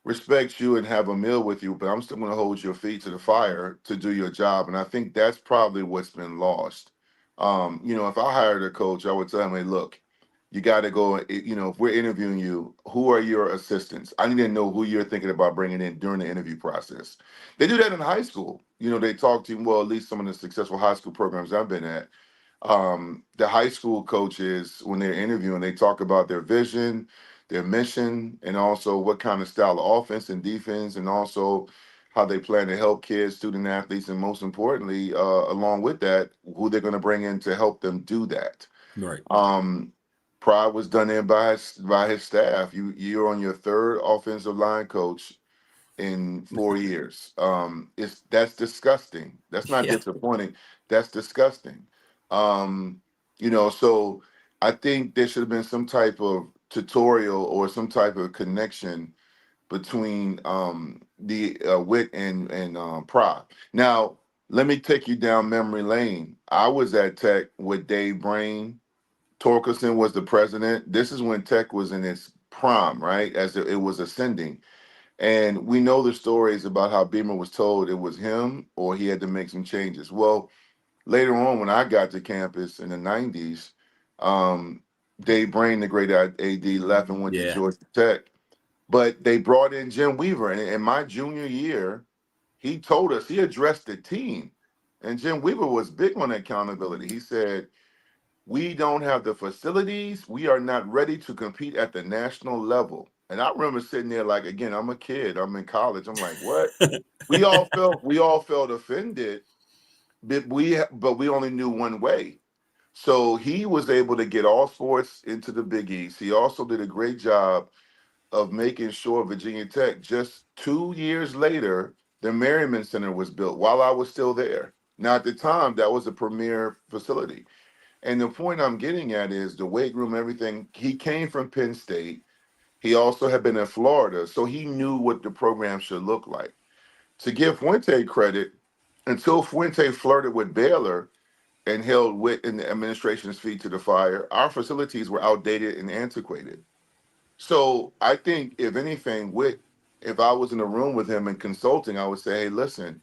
Speaker 12: respect you and have a meal with you, but I'm still going to hold your feet to the fire to do your job. And I think that's probably what's been lost. If I hired a coach, I would tell him, hey, look, you got to go, if we're interviewing you, who are your assistants? I need to know who you're thinking about bringing in during the interview process. They do that in high school. They talk to you, well, at least some of the successful high school programs I've been at. The high school coaches, when they're interviewing, they talk about their vision, their mission, and also what kind of style of offense and defense, and also how they plan to help kids, student athletes, and most importantly, along with that, who they're going to bring in to help them do that.
Speaker 11: Right.
Speaker 12: Pride was done in by his staff. You're on your third offensive line coach in 4 years. That's disgusting. That's not disappointing. That's disgusting. So I think there should have been some type of tutorial or some type of connection between the Wit and Pride. Now, let me take you down memory lane. I was at Tech with Dave Brain. Torkelson was the president. This is when Tech was in its prime, right? As it was ascending. And we know the stories about how Beamer was told it was him or he had to make some changes. Well, later on, when I got to campus in the 90s, Dave Brain, the great AD, left and went to Georgia Tech. But they brought in Jim Weaver. And in my junior year, he told us, he addressed the team. And Jim Weaver was big on accountability. He said, we don't have the facilities. We are not ready to compete at the national level. And I remember sitting there like, again, I'm a kid. I'm in college. I'm like, what? we all felt offended, but we only knew one way. So he was able to get all sports into the Big East. He also did a great job of making sure Virginia Tech, just 2 years later, the Merriman Center was built while I was still there. Now, at the time, that was a premier facility. And the point I'm getting at is the weight room, everything. He came from Penn State. He also had been in Florida, so he knew what the program should look like. To give Fuente credit, until Fuente flirted with Baylor and held Witt and the administration's feet to the fire, our facilities were outdated and antiquated. So I think, if anything, Witt, if I was in a room with him and consulting, I would say, hey, listen,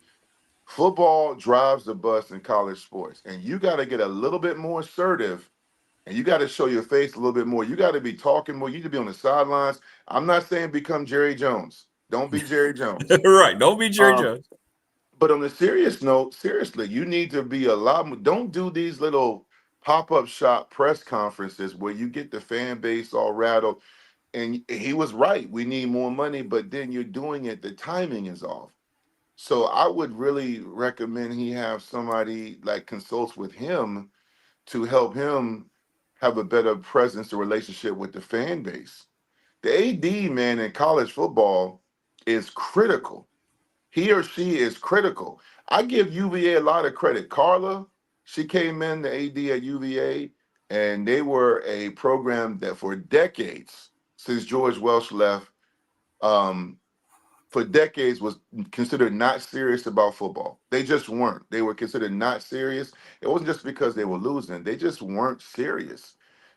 Speaker 12: football drives the bus in college sports, and you got to get a little bit more assertive, and you got to show your face a little bit more. You got to be talking more. You need to be on the sidelines. I'm not saying become Jerry Jones. Don't be Jerry Jones.
Speaker 11: Right. Don't be Jerry Jones.
Speaker 12: But on a serious note, seriously, you need to be a lot more. Don't do these little pop-up shop press conferences where you get the fan base all rattled. And he was right. We need more money, but then you're doing it. The timing is off. So I would really recommend he have somebody like consults with him to help him have a better presence or relationship with the fan base. The AD, man, in college football is critical. He or she is critical. I give UVA a lot of credit. Carla, she came in, the AD at UVA, and they were a program that for decades, since George Welsh left, for decades was considered not serious about football. They just weren't. They were considered not serious. It wasn't just because they were losing. They just weren't serious.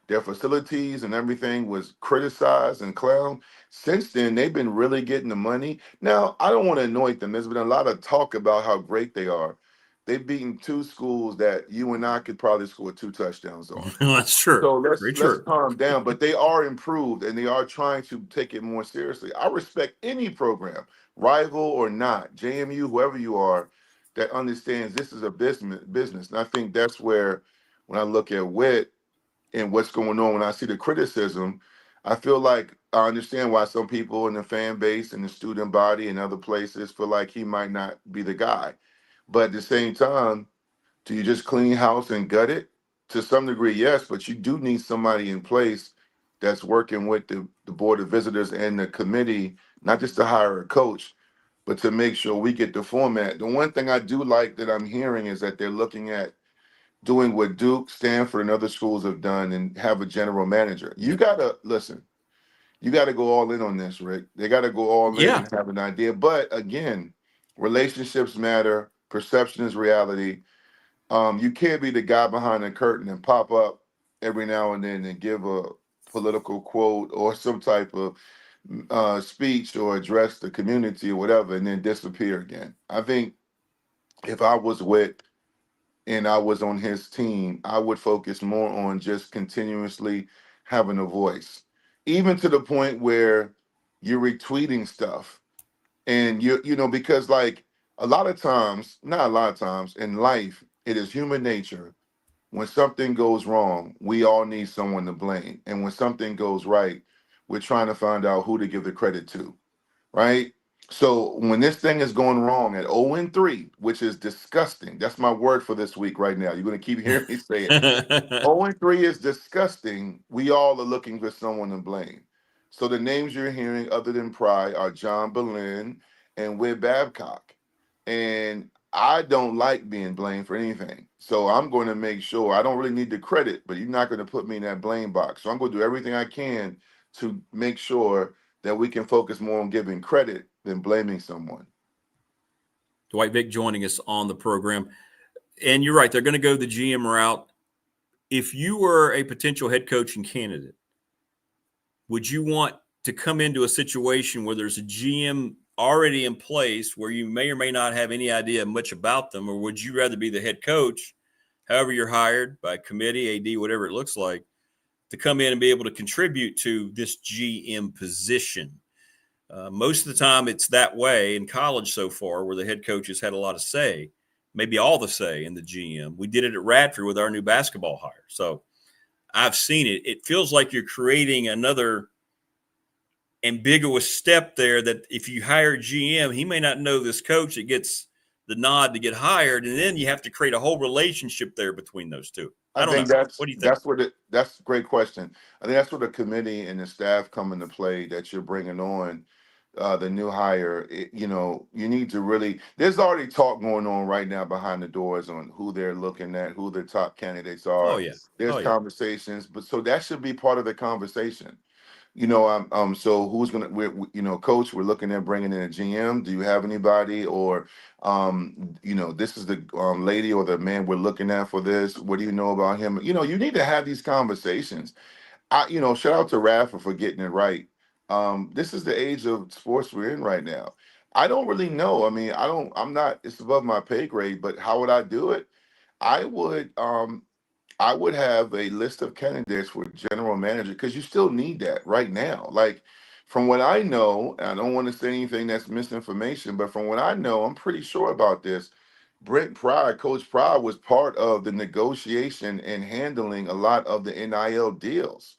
Speaker 12: Their facilities and everything was criticized and clowned. Since then, they've been really getting the money. Now, I don't want to anoint them. There's been a lot of talk about how great they are. They've beaten two schools that you and I could probably score 2 touchdowns on.
Speaker 11: That's true.
Speaker 12: So let's calm down. But they are improved, and they are trying to take it more seriously. I respect any program, rival or not, JMU, whoever you are, that understands this is a business. And I think that's where, when I look at Witt and what's going on, when I see the criticism, I feel like I understand why some people in the fan base and the student body and other places feel like he might not be the guy. But at the same time, do you just clean house and gut it? To some degree, yes, but you do need somebody in place that's working with the Board of Visitors and the committee, not just to hire a coach, but to make sure we get the format. The one thing I do like that I'm hearing is that they're looking at doing what Duke, Stanford, and other schools have done and have a general manager. You got to, listen, you got to go all in on this, Rick. They got to go all in and have an idea. But again, relationships matter. Perception is reality. You can't be the guy behind the curtain and pop up every now and then and give a political quote or some type of speech or address the community or whatever and then disappear again. I think if I was Witt and I was on his team, I would focus more on just continuously having a voice, even to the point where you're retweeting stuff. And because like a lot of times, not a lot of times in life, it is human nature. When something goes wrong, we all need someone to blame. And when something goes right, we're trying to find out who to give the credit to, right? So when this thing is going wrong at 0-3, which is disgusting, that's my word for this week right now. You're going to keep hearing me say it. 0-3 is disgusting. We all are looking for someone to blame. So the names you're hearing other than Pry are John Boleyn and Whit Babcock. And I don't like being blamed for anything. So I'm going to make sure I don't really need the credit, but you're not going to put me in that blame box. So I'm going to do everything I can to make sure that we can focus more on giving credit than blaming someone.
Speaker 11: Dwight Vic joining us on the program. And you're right, they're going to go the GM route. If you were a potential head coaching candidate, would you want to come into a situation where there's a GM already in place where you may or may not have any idea much about them, or would you rather be the head coach, however you're hired by committee, AD, whatever it looks like, to come in and be able to contribute to this GM position? Most of the time it's that way in college so far, where the head coaches had a lot of say, maybe all the say in the GM. We did it at Radford with our new basketball hire. So I've seen it. It feels like you're creating another ambiguous step there, that if you hire GM, he may not know this coach that gets the nod to get hired, and then you have to create a whole relationship there between those two. I don't know. What do you think?
Speaker 12: That's a great question. I think that's where the committee and the staff come into play that you're bringing on. The new hire, you need to really, there's already talk going on right now behind the doors on who they're looking at, who their top candidates are.
Speaker 11: Oh, yeah.
Speaker 12: There's conversations, but so that should be part of the conversation. So who's going to, coach, we're looking at bringing in a GM. Do you have anybody? Or, this is the lady or the man we're looking at for this. What do you know about him? You need to have these conversations. Shout out to Rafa for getting it right. This is the age of sports we're in right now. I don't really know. I mean, it's above my pay grade, but how would I do it? I would have a list of candidates for general manager, because you still need that right now. Like, from what I know, and I don't want to say anything that's misinformation, but from what I know, I'm pretty sure about this. Coach Pryor was part of the negotiation and handling a lot of the NIL deals,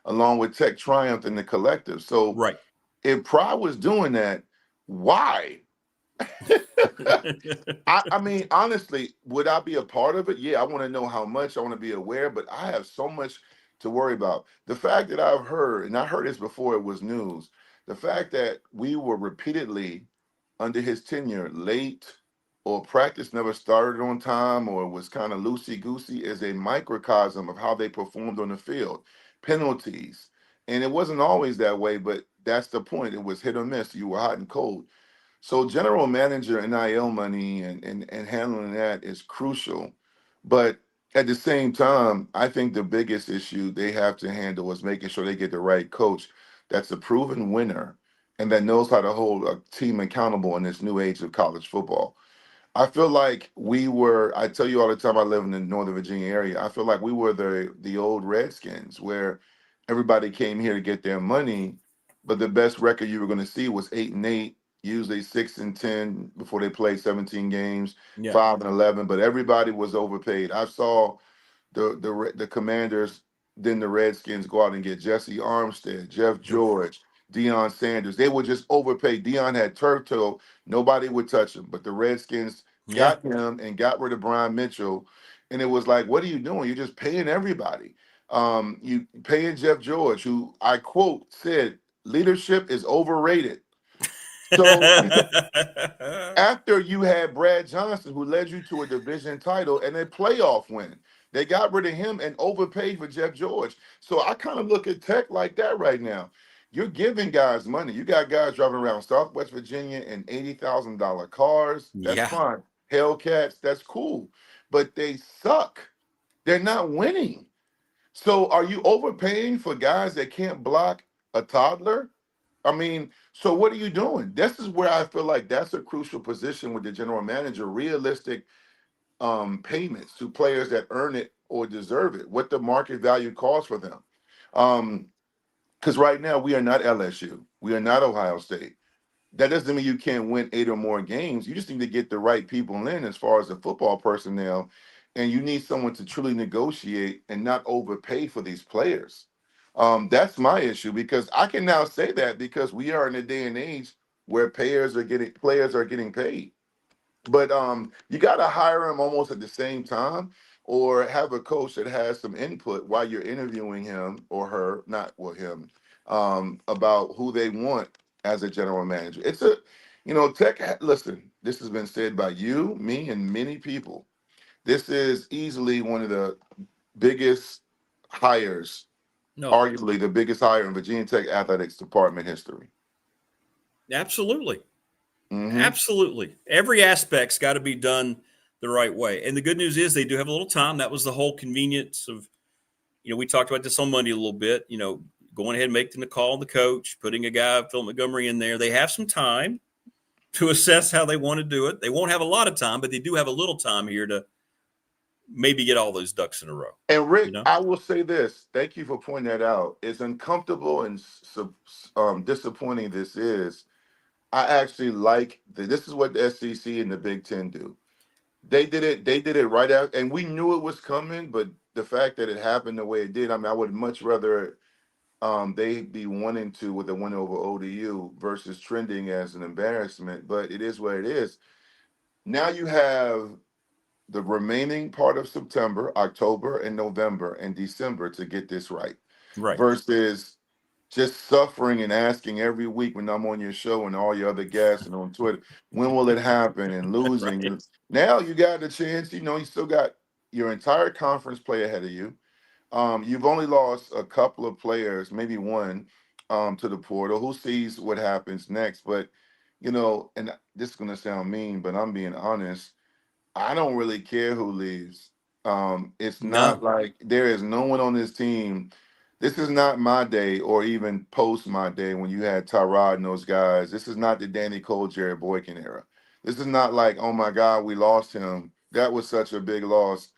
Speaker 12: along with Tech Triumph and the collective. So
Speaker 11: right.
Speaker 12: If Pryor was doing that, why? I mean, honestly, would I be a part of it? Yeah, I want to know how much. I want to be aware, but I have so much to worry about. The fact that I've heard, and I heard this before it was news, the fact that we were repeatedly under his tenure late, or practice never started on time, or was kind of loosey-goosey, is a microcosm of how they performed on the field. Penalties. And it wasn't always that way, but that's the point. It was hit or miss. You were hot and cold. So general manager NIL money and handling that is crucial. But at the same time, I think the biggest issue they have to handle is making sure they get the right coach that's a proven winner and that knows how to hold a team accountable in this new age of college football. I feel like I tell you all the time, I live in the Northern Virginia area. I feel like we were the old Redskins, where everybody came here to get their money, but the best record you were going to see was 8-8, usually 6-10 before they played 17 games, 5-11. But everybody was overpaid. I saw the Commanders, then the Redskins go out and get Jesse Armstead, Jeff George, Deion Sanders. They were just overpaid. Deion had turf toe. Nobody would touch him. But the Redskins got him and got rid of Brian Mitchell. And it was like, what are you doing? You're just paying everybody. You paying Jeff George, who I quote said, leadership is overrated. So after you had Brad Johnson, who led you to a division title and a playoff win, they got rid of him and overpaid for Jeff George. So I kind of look at Tech like that right now. You're giving guys money. You got guys driving around Southwest Virginia in $80,000 cars. That's fine. Hellcats, that's cool. But they suck. They're not winning. So are you overpaying for guys that can't block a toddler? I mean, so what are you doing? This is where I feel like that's a crucial position with the general manager, realistic payments to players that earn it or deserve it, what the market value calls for them. Because right now we are not LSU. We are not Ohio State. That doesn't mean you can't win 8 or more games. You just need to get the right people in as far as the football personnel. And you need someone to truly negotiate and not overpay for these players. That's my issue because I can now say that because we are in a day and age where players are getting paid. But you got to hire them almost at the same time, or have a coach that has some input while you're interviewing him or her, not well him, about who they want as a general manager. It's a, listen, this has been said by you, me, and many people. This is easily one of the biggest hires,
Speaker 3: No,
Speaker 12: arguably the biggest hire in Virginia Tech athletics department history.
Speaker 3: absolutely.
Speaker 12: Mm-hmm.
Speaker 3: Absolutely. Every aspect's got to be done the right way. And the good news is they do have a little time. That was the whole convenience of, we talked about this on Monday a little bit, going ahead and making the call on the coach, putting a guy, Phil Montgomery, in there. They have some time to assess how they want to do it. They won't have a lot of time, but they do have a little time here to maybe get all those ducks in a row.
Speaker 12: And Rick, I will say this. Thank you for pointing that out. As uncomfortable and disappointing this is, I actually like this is what the SEC and the Big Ten do. They did it right out, and we knew it was coming, but the fact that it happened the way it did, I mean, I would much rather they be 1-2 with a win over ODU versus trending as an embarrassment, but it is what it is. Now you have the remaining part of September, October, and November, and December to get this right.
Speaker 3: Right.
Speaker 12: Versus just suffering and asking every week when I'm on your show and all your other guests and on Twitter, when will it happen, and losing.
Speaker 3: Right.
Speaker 12: Now you got the chance, you still got your entire conference play ahead of you. You've only lost a couple of players, maybe one, to the portal. Who sees what happens next? But, and this is going to sound mean, but I'm being honest. I don't really care who leaves. It's not like there is no one on this team. This is not my day or even post my day when you had Tyrod and those guys. This is not the Danny Cole, Jared Boykin era. This is not like, oh my God, we lost him. That was such a big loss.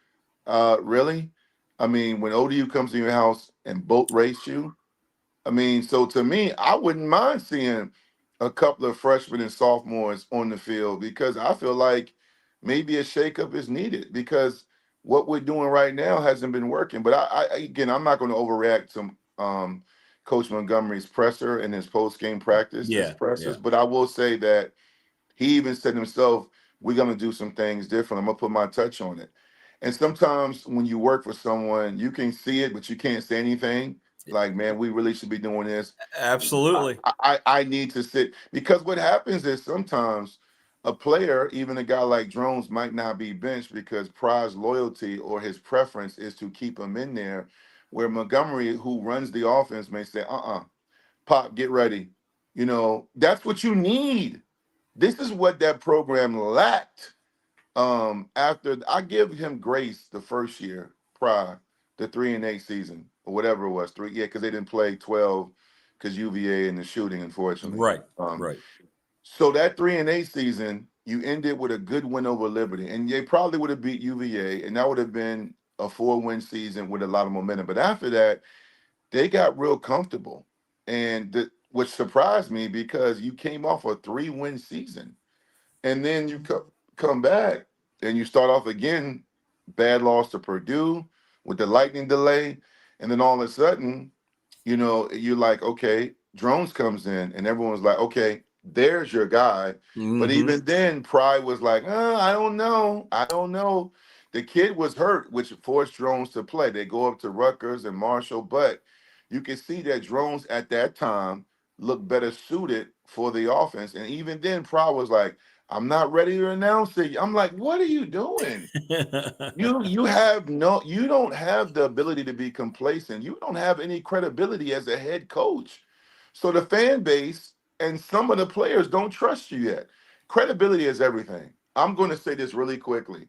Speaker 12: Really? I mean, when ODU comes to your house and boat race you, I mean, so to me, I wouldn't mind seeing a couple of freshmen and sophomores on the field because I feel like maybe a shakeup is needed because what we're doing right now hasn't been working. But again, I'm not going to overreact to Coach Montgomery's presser and his post-game practice, his pressers. But I will say that he even said himself, we're going to do some things different. I'm going to put my touch on it. And sometimes when you work for someone, you can see it, but you can't say anything. Like, man, we really should be doing this.
Speaker 3: Absolutely.
Speaker 12: I need to sit because what happens is sometimes a player, even a guy like Drones, might not be benched because Pry's loyalty or his preference is to keep him in there. Where Montgomery, who runs the offense, may say, Pop, get ready. That's what you need. This is what that program lacked. After I give him grace the first year, Pry, the 3-8 season or whatever it was, because they didn't play 12 because UVA and the shooting, unfortunately.
Speaker 3: Right. Right.
Speaker 12: So that 3-8 season, you ended with a good win over Liberty, and they probably would have beat UVA, and that would have been a 4-win season with a lot of momentum. But after that, they got real comfortable, and which surprised me because you came off a 3-win season, and then you come back and you start off again, bad loss to Purdue with the lightning delay, and then all of a sudden, you're like, okay, Drones comes in, and everyone's like, okay, there's your guy. Mm-hmm. But even then, Pride was like, I don't know. The kid was hurt, which forced Drones to play. They go up to Rutgers and Marshall, but you can see that Drones at that time looked better suited for the offense. And even then, Pride was like, I'm not ready to announce it. I'm like, what are you doing? You don't have the ability to be complacent. You don't have any credibility as a head coach. So the fan base and some of the players don't trust you yet. Credibility is everything. I'm going to say this really quickly.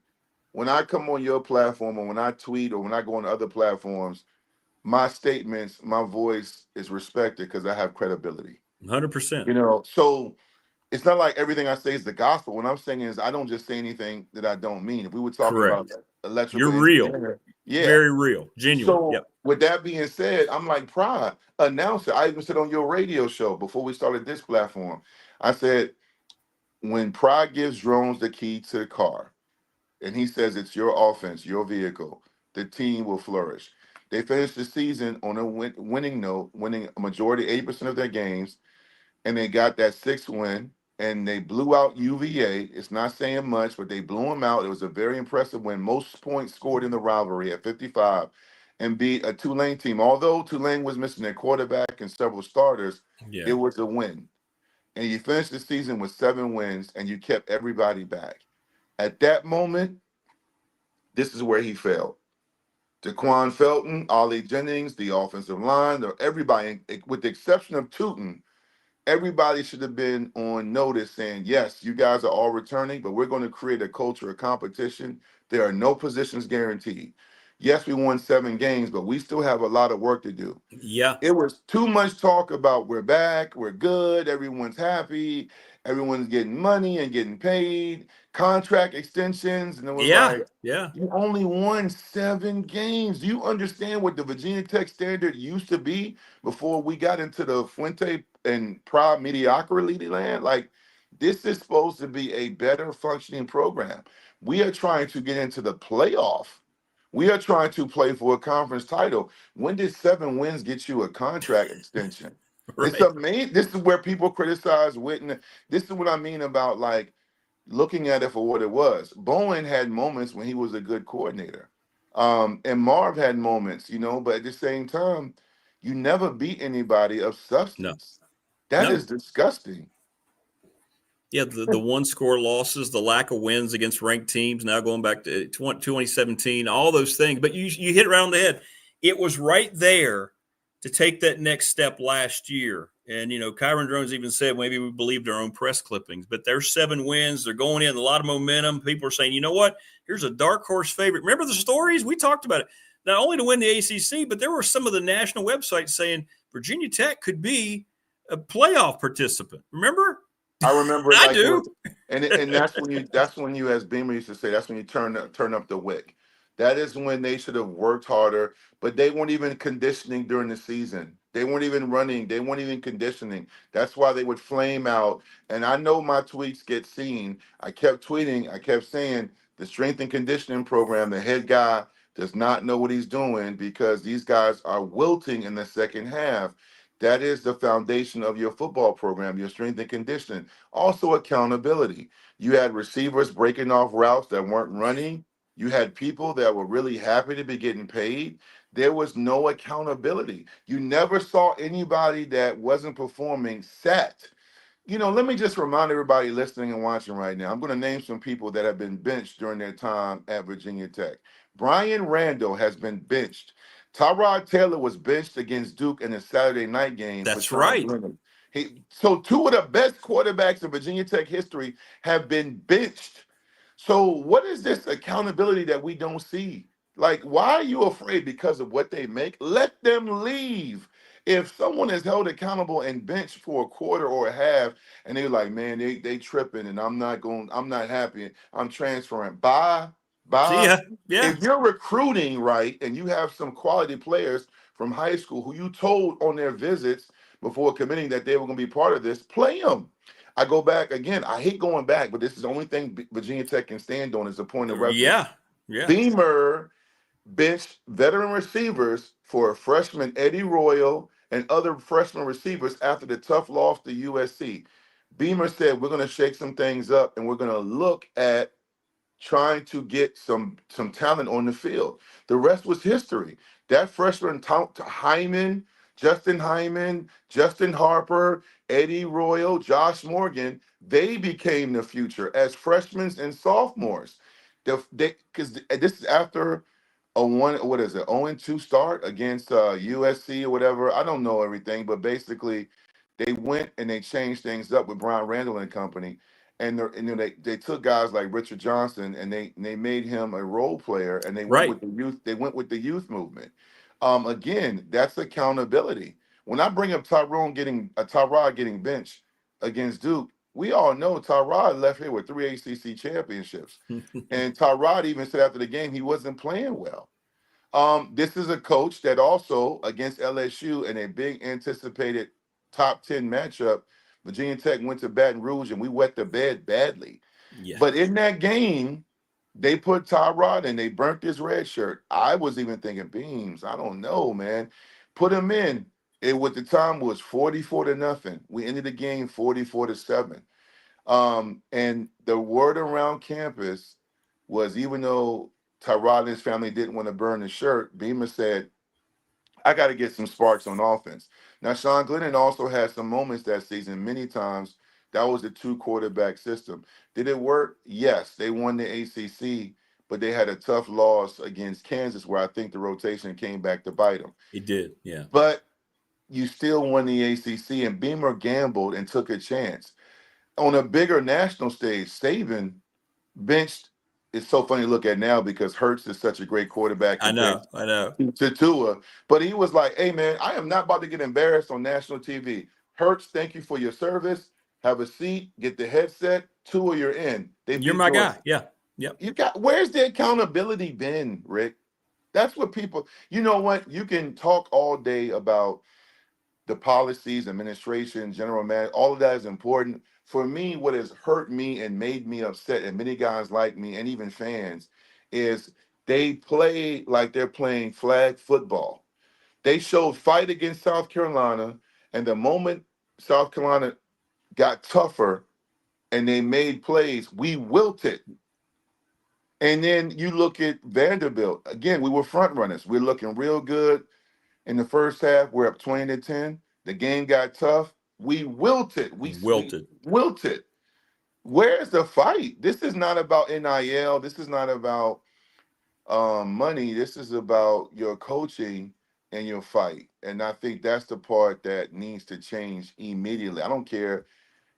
Speaker 12: When I come on your platform or when I tweet or when I go on other platforms, my statements, my voice is respected because I have credibility.
Speaker 3: 100%.
Speaker 12: So it's not like everything I say is the gospel. What I'm saying is I don't just say anything that I don't mean. If we were talking about electrical,
Speaker 3: you're real.
Speaker 12: Yeah.
Speaker 3: Very real. Genuine.
Speaker 12: So with that being said, I'm like, Pride, announcer. I even said on your radio show before we started this platform, I said, when Pride gives Drones the key to the car and he says it's your offense, your vehicle, the team will flourish. They finished the season on a winning note, winning a majority, 80% of their games, and they got that 6th win. And they blew out UVA. It's not saying much, but they blew them out. It was a very impressive win. Most points scored in the rivalry at 55, and beat a Tulane team. Although Tulane was missing their quarterback and several starters, it was a win. And you finished the season with 7 wins, and you kept everybody back. At that moment, this is where he failed. Jaquan Felton, Ollie Jennings, the offensive line, everybody, with the exception of Tootin, everybody should have been on notice saying, yes, you guys are all returning, but we're going to create a culture of competition. There are no positions guaranteed. Yes, we won 7 games, but we still have a lot of work to do.
Speaker 3: Yeah.
Speaker 12: It was too much talk about we're back, we're good, everyone's happy, everyone's getting money and getting paid, contract extensions, and it was like, you only won 7 games. Do you understand what the Virginia Tech standard used to be before we got into the Fuente and Pride mediocrity land? Like, this is supposed to be a better functioning program. We are trying to get into the playoff. We are trying to play for a conference title. When did 7 wins get you a contract extension? It's amazing. This is where people criticize Witten. This is what I mean about, like, looking at it for what it was. Bowen had moments when he was a good coordinator. And Marv had moments, but at the same time, you never beat anybody of substance. That is disgusting.
Speaker 3: Yeah, the 1-score losses, the lack of wins against ranked teams, now going back to 2017, all those things. But you hit it right on the head. It was right there to take that next step last year. And, Kyron Drones even said maybe we believed our own press clippings. But there's 7 wins. They're going in, a lot of momentum. People are saying, you know what? Here's a dark horse favorite. Remember the stories? We talked about it. Not only to win the ACC, but there were some of the national websites saying Virginia Tech could be a playoff participant. Remember?
Speaker 12: I remember it.
Speaker 3: I do.
Speaker 12: And that's when you, as Beamer used to say, that's when you turn up the wick. That is when they should have worked harder, but they weren't even conditioning during the season. They weren't even running. They weren't even conditioning. That's why they would flame out. And I know my tweets get seen. I kept tweeting. I kept saying the strength and conditioning program, the head guy does not know what he's doing because these guys are wilting in the second half. That is the foundation of your football program, your strength and conditioning. Also, accountability. You had receivers breaking off routes that weren't running. You had people that were really happy to be getting paid. There was no accountability. You never saw anybody that wasn't performing sat. Let me just remind everybody listening and watching right now. I'm going to name some people that have been benched during their time at Virginia Tech. Brian Randall has been benched. Tyrod Taylor was benched against Duke in the Saturday night game.
Speaker 3: That's right.
Speaker 12: So 2 of the best quarterbacks in Virginia Tech history have been benched. So what is this accountability that we don't see? Like, why are you afraid because of what they make? Let them leave. If someone is held accountable and benched for a quarter or a half, and they're like, man, they tripping, and I'm not happy, I'm transferring. Bye.
Speaker 3: See ya. Yeah.
Speaker 12: If you're recruiting right and you have some quality players from high school who you told on their visits before committing that they were going to be part of this, play them. I go back again. I hate going back, but this is the only thing Virginia Tech can stand on is a point of reference.
Speaker 3: Yeah.
Speaker 12: Beamer benched veteran receivers for freshman Eddie Royal and other freshman receivers after the tough loss to USC. Beamer said, we're going to shake some things up and we're going to look at trying to get some talent on the field. The rest was history. That freshman Hyman, Justin Harper, Eddie Royal, Josh Morgan, they became the future as freshmen and sophomores. Because this is after a 0-2 start against USC or whatever. I don't know everything, but basically they went and they changed things up with Brian Randall and company. And they took guys like Richard Johnson and they made him a role player and they went with the youth. They went with the youth movement. Again, that's accountability. When I bring up Tyrod getting benched against Duke, we all know Tyrod left here with 3 ACC championships. And Tyrod even said after the game he wasn't playing well. This is a coach that also against LSU in a big anticipated top 10 matchup, Virginia Tech went to Baton Rouge and we wet the bed badly.
Speaker 3: Yeah.
Speaker 12: But in that game, They put Tyrod and they burnt his red shirt. I was even thinking Beams. I don't know, man. Put him in. It with the time was 44-0. We ended the game 44-7. And the word around campus was, even though Tyrod and his family didn't want to burn the shirt, Beamer said, I got to get some sparks on offense. Now, Sean Glennon also had some moments that season. Many times, that was the two quarterback system. Did it work? Yes. They won the ACC, but they had a tough loss against Kansas where I think the rotation came back to bite them.
Speaker 11: It did, yeah.
Speaker 12: But you still won the ACC, and Beamer gambled and took a chance. On a bigger national stage, Saban benched. It's so funny to look at now because Hurts is such a great quarterback
Speaker 11: I
Speaker 12: compared
Speaker 11: know.
Speaker 12: to Tua. But he was like, hey, man, I am not about to get embarrassed on national TV. Hurts, thank you for your service. Have a seat. Get the headset. Tua, you're in.
Speaker 11: You're my guy. Yeah. Yep.
Speaker 12: Where's the accountability been, Rick? That's what people, you know what? You can talk all day about the policies, administration, general manager, all of that is important. For me, what has hurt me and made me upset, and many guys like me and even fans, is they play like they're playing flag football. They showed fight against South Carolina, and the moment South Carolina got tougher and they made plays, we wilted. And then you look at Vanderbilt. Again, we were front runners. We're looking real good. In the first half, we're up 20-10. The game got tough. We wilted. We wilted. Where's the fight? This is not about NIL. This is not about money. This is about your coaching and your fight. And I think that's the part that needs to change immediately. I don't care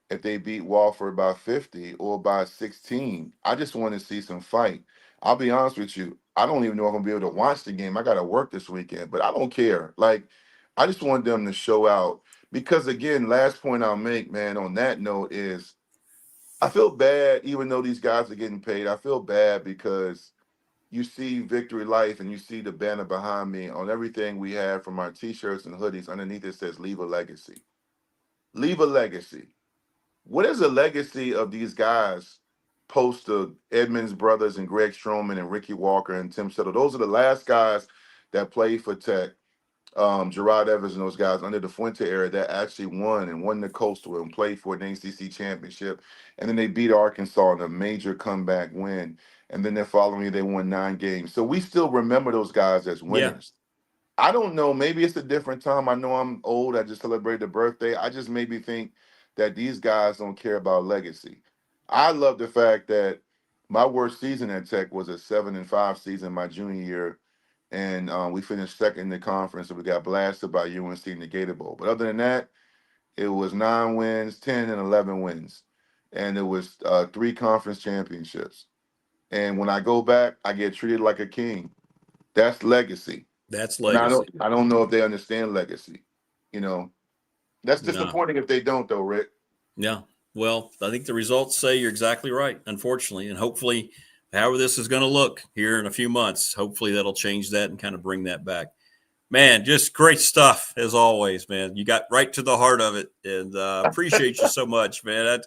Speaker 12: if they beat Wofford by 50 or by 16. I just want to see some fight. I'll be honest with you. I don't even know if I'm going to be able to watch the game. I got to work this weekend, but I don't care. Like, I just want them to show out. Because, again, last point I'll make, man, on that note is I feel bad, even though these guys are getting paid. I feel bad because you see Victory Life and you see the banner behind me on everything we have from our T-shirts and hoodies. Underneath it says, leave a legacy. Leave a legacy. What is the legacy of these guys post the Edmonds brothers and Greg Stroman and Ricky Walker and Tim Settle? Those are the last guys that played for Tech. Gerard Evans and those guys under the Fuente era that actually won the Coastal and played for an ACC championship. And then they beat Arkansas in a major comeback win. And then the following year, they won 9 games. So we still remember those guys as winners. Yeah. I don't know. Maybe it's a different time. I know I'm old. I just celebrated a birthday. I just maybe think that these guys don't care about legacy. I love the fact that my worst season at Tech was a 7-5 season my junior year. And we finished second in the conference, and we got blasted by UNC in the Gator Bowl. But other than that, it was 9 wins, 10 and 11 wins. And it was 3 conference championships. And when I go back, I get treated like a king. That's legacy.
Speaker 11: That's legacy.
Speaker 12: I don't know if they understand legacy. You know, that's disappointing if they don't, though, Rick.
Speaker 11: Yeah. Well, I think the results say you're exactly right, unfortunately. And hopefully, however this is going to look here in a few months, hopefully that'll change that and kind of bring that back. Man, just great stuff as always, man. You got right to the heart of it, and appreciate you so much, man.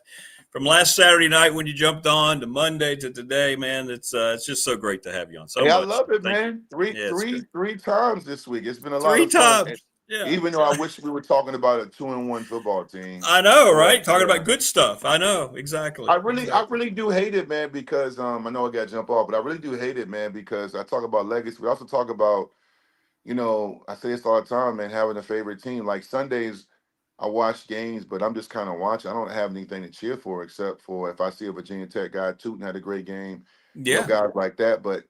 Speaker 11: From last Saturday night when you jumped on to Monday to today, man, it's just so great to have you on. So much.
Speaker 12: I love it, man. Three times this week. It's been a lot of fun. 3 times. Yeah. Even though I wish we were talking about a 2-1 football team.
Speaker 11: I know, right? Talking about good stuff. I know, exactly.
Speaker 12: I really do hate it, man, because I know I got to jump off, but I really do hate it, man, because I talk about legacy. We also talk about, you know, I say this all the time, man, having a favorite team. Like Sundays, I watch games, but I'm just kind of watching. I don't have anything to cheer for except for if I see a Virginia Tech guy, Tootin had a great game.
Speaker 11: Yeah.
Speaker 12: You know, guys like that. But,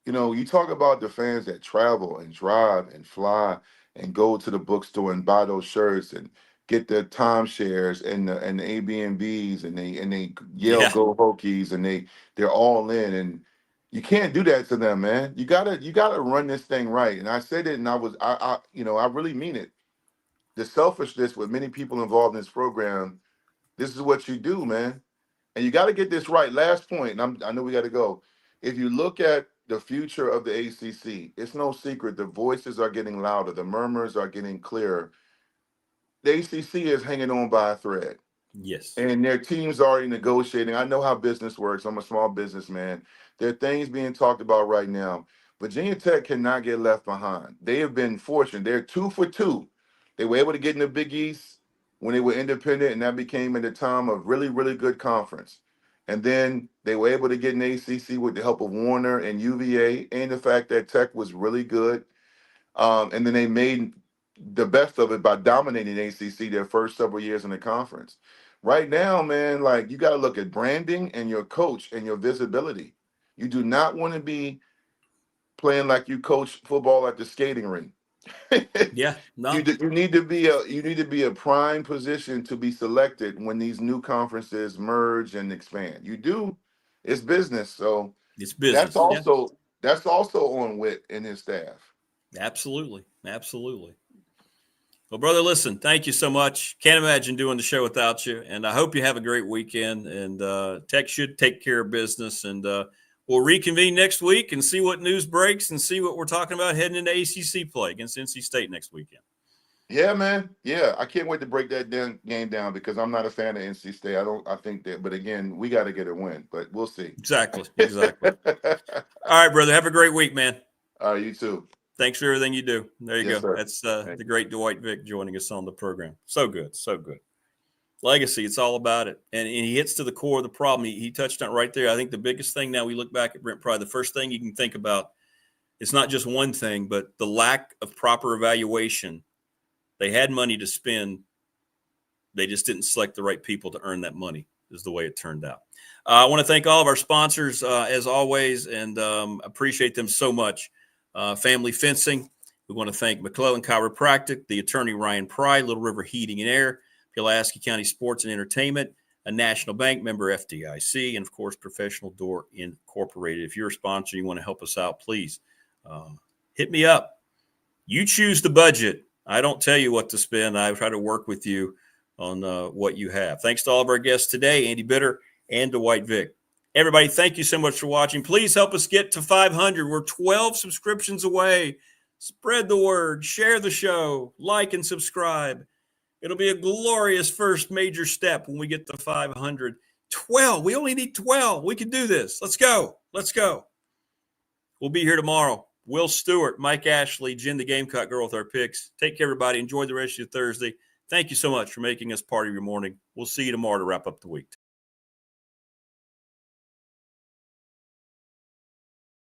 Speaker 12: you know, you talk about the fans that travel and drive and fly and go to the bookstore and buy those shirts and get the timeshares and the Airbnbs and they yell Go Hokies and they're all in, and you can't do that to them, man. You gotta run this thing right. And I said it, and I really mean it. The selfishness with many people involved in this program, this is what you do, man. And you got to get this right. Last point, and I know we got to go. If you look at the future of the ACC, it's no secret. The voices are getting louder. The murmurs are getting clearer. The ACC is hanging on by a thread.
Speaker 3: Yes.
Speaker 12: And their team's already negotiating. I know how business works. I'm a small businessman. There are things being talked about right now. Virginia Tech cannot get left behind. They have been fortunate. They're 2 for 2. They were able to get in the Big East when they were independent, and that became at the time a really, really good conference. And then they were able to get in ACC with the help of Warner and UVA, and the fact that Tech was really good. And then they made the best of it by dominating ACC their first several years in the conference. Right now, man, like you got to look at branding and your coach and your visibility. You do not want to be playing like you coach football at the skating rink.
Speaker 3: Yeah, no.
Speaker 12: You need to be a prime position to be selected when these new conferences merge and expand. You do, it's business. So
Speaker 3: it's business.
Speaker 12: That's also on Witt and his staff.
Speaker 3: Absolutely. Well, brother, listen, thank you so much. Can't imagine doing the show without you. And I hope you have a great weekend. And Tech should take care of business. And we'll reconvene next week and see what news breaks and see what we're talking about heading into ACC play against NC State next weekend.
Speaker 12: Yeah, man. Yeah, I can't wait to break that game down because I'm not a fan of NC State. I think that, but again, we got to get a win, but we'll see.
Speaker 3: Exactly. All right, brother. Have a great week, man.
Speaker 12: All right, you too.
Speaker 3: Thanks for everything you do. There you go.
Speaker 12: Sir.
Speaker 3: That's the great Dwight Vic joining us on the program. So good. Legacy, it's all about it. And he hits to the core of the problem. He touched on it right there. I think the biggest thing now we look back at Brent, probably the first thing you can think about, it's not just one thing, but the lack of proper evaluation. They had money to spend. They just didn't select the right people to earn that money is the way it turned out. I want to thank all of our sponsors as always, and appreciate them so much. Family Fencing. We want to thank McClellan Chiropractic, the attorney Ryan Pry, Little River Heating and Air, Pulaski County Sports and Entertainment, a National Bank member, FDIC, and, of course, Professional Door Incorporated. If you're a sponsor, you want to help us out, please hit me up. You choose the budget. I don't tell you what to spend. I try to work with you on what you have. Thanks to all of our guests today, Andy Bitter and Dwight Vic. Everybody, thank you so much for watching. Please help us get to 500. We're 12 subscriptions away. Spread the word. Share the show. Like and subscribe. It'll be a glorious first major step when we get to 500. 12. We only need 12. We can do this. Let's go. We'll be here tomorrow. Will Stewart, Mike Ashley, Jen the Gamecock Girl with our picks. Take care, everybody. Enjoy the rest of your Thursday. Thank you so much for making us part of your morning. We'll see you tomorrow to wrap up the week.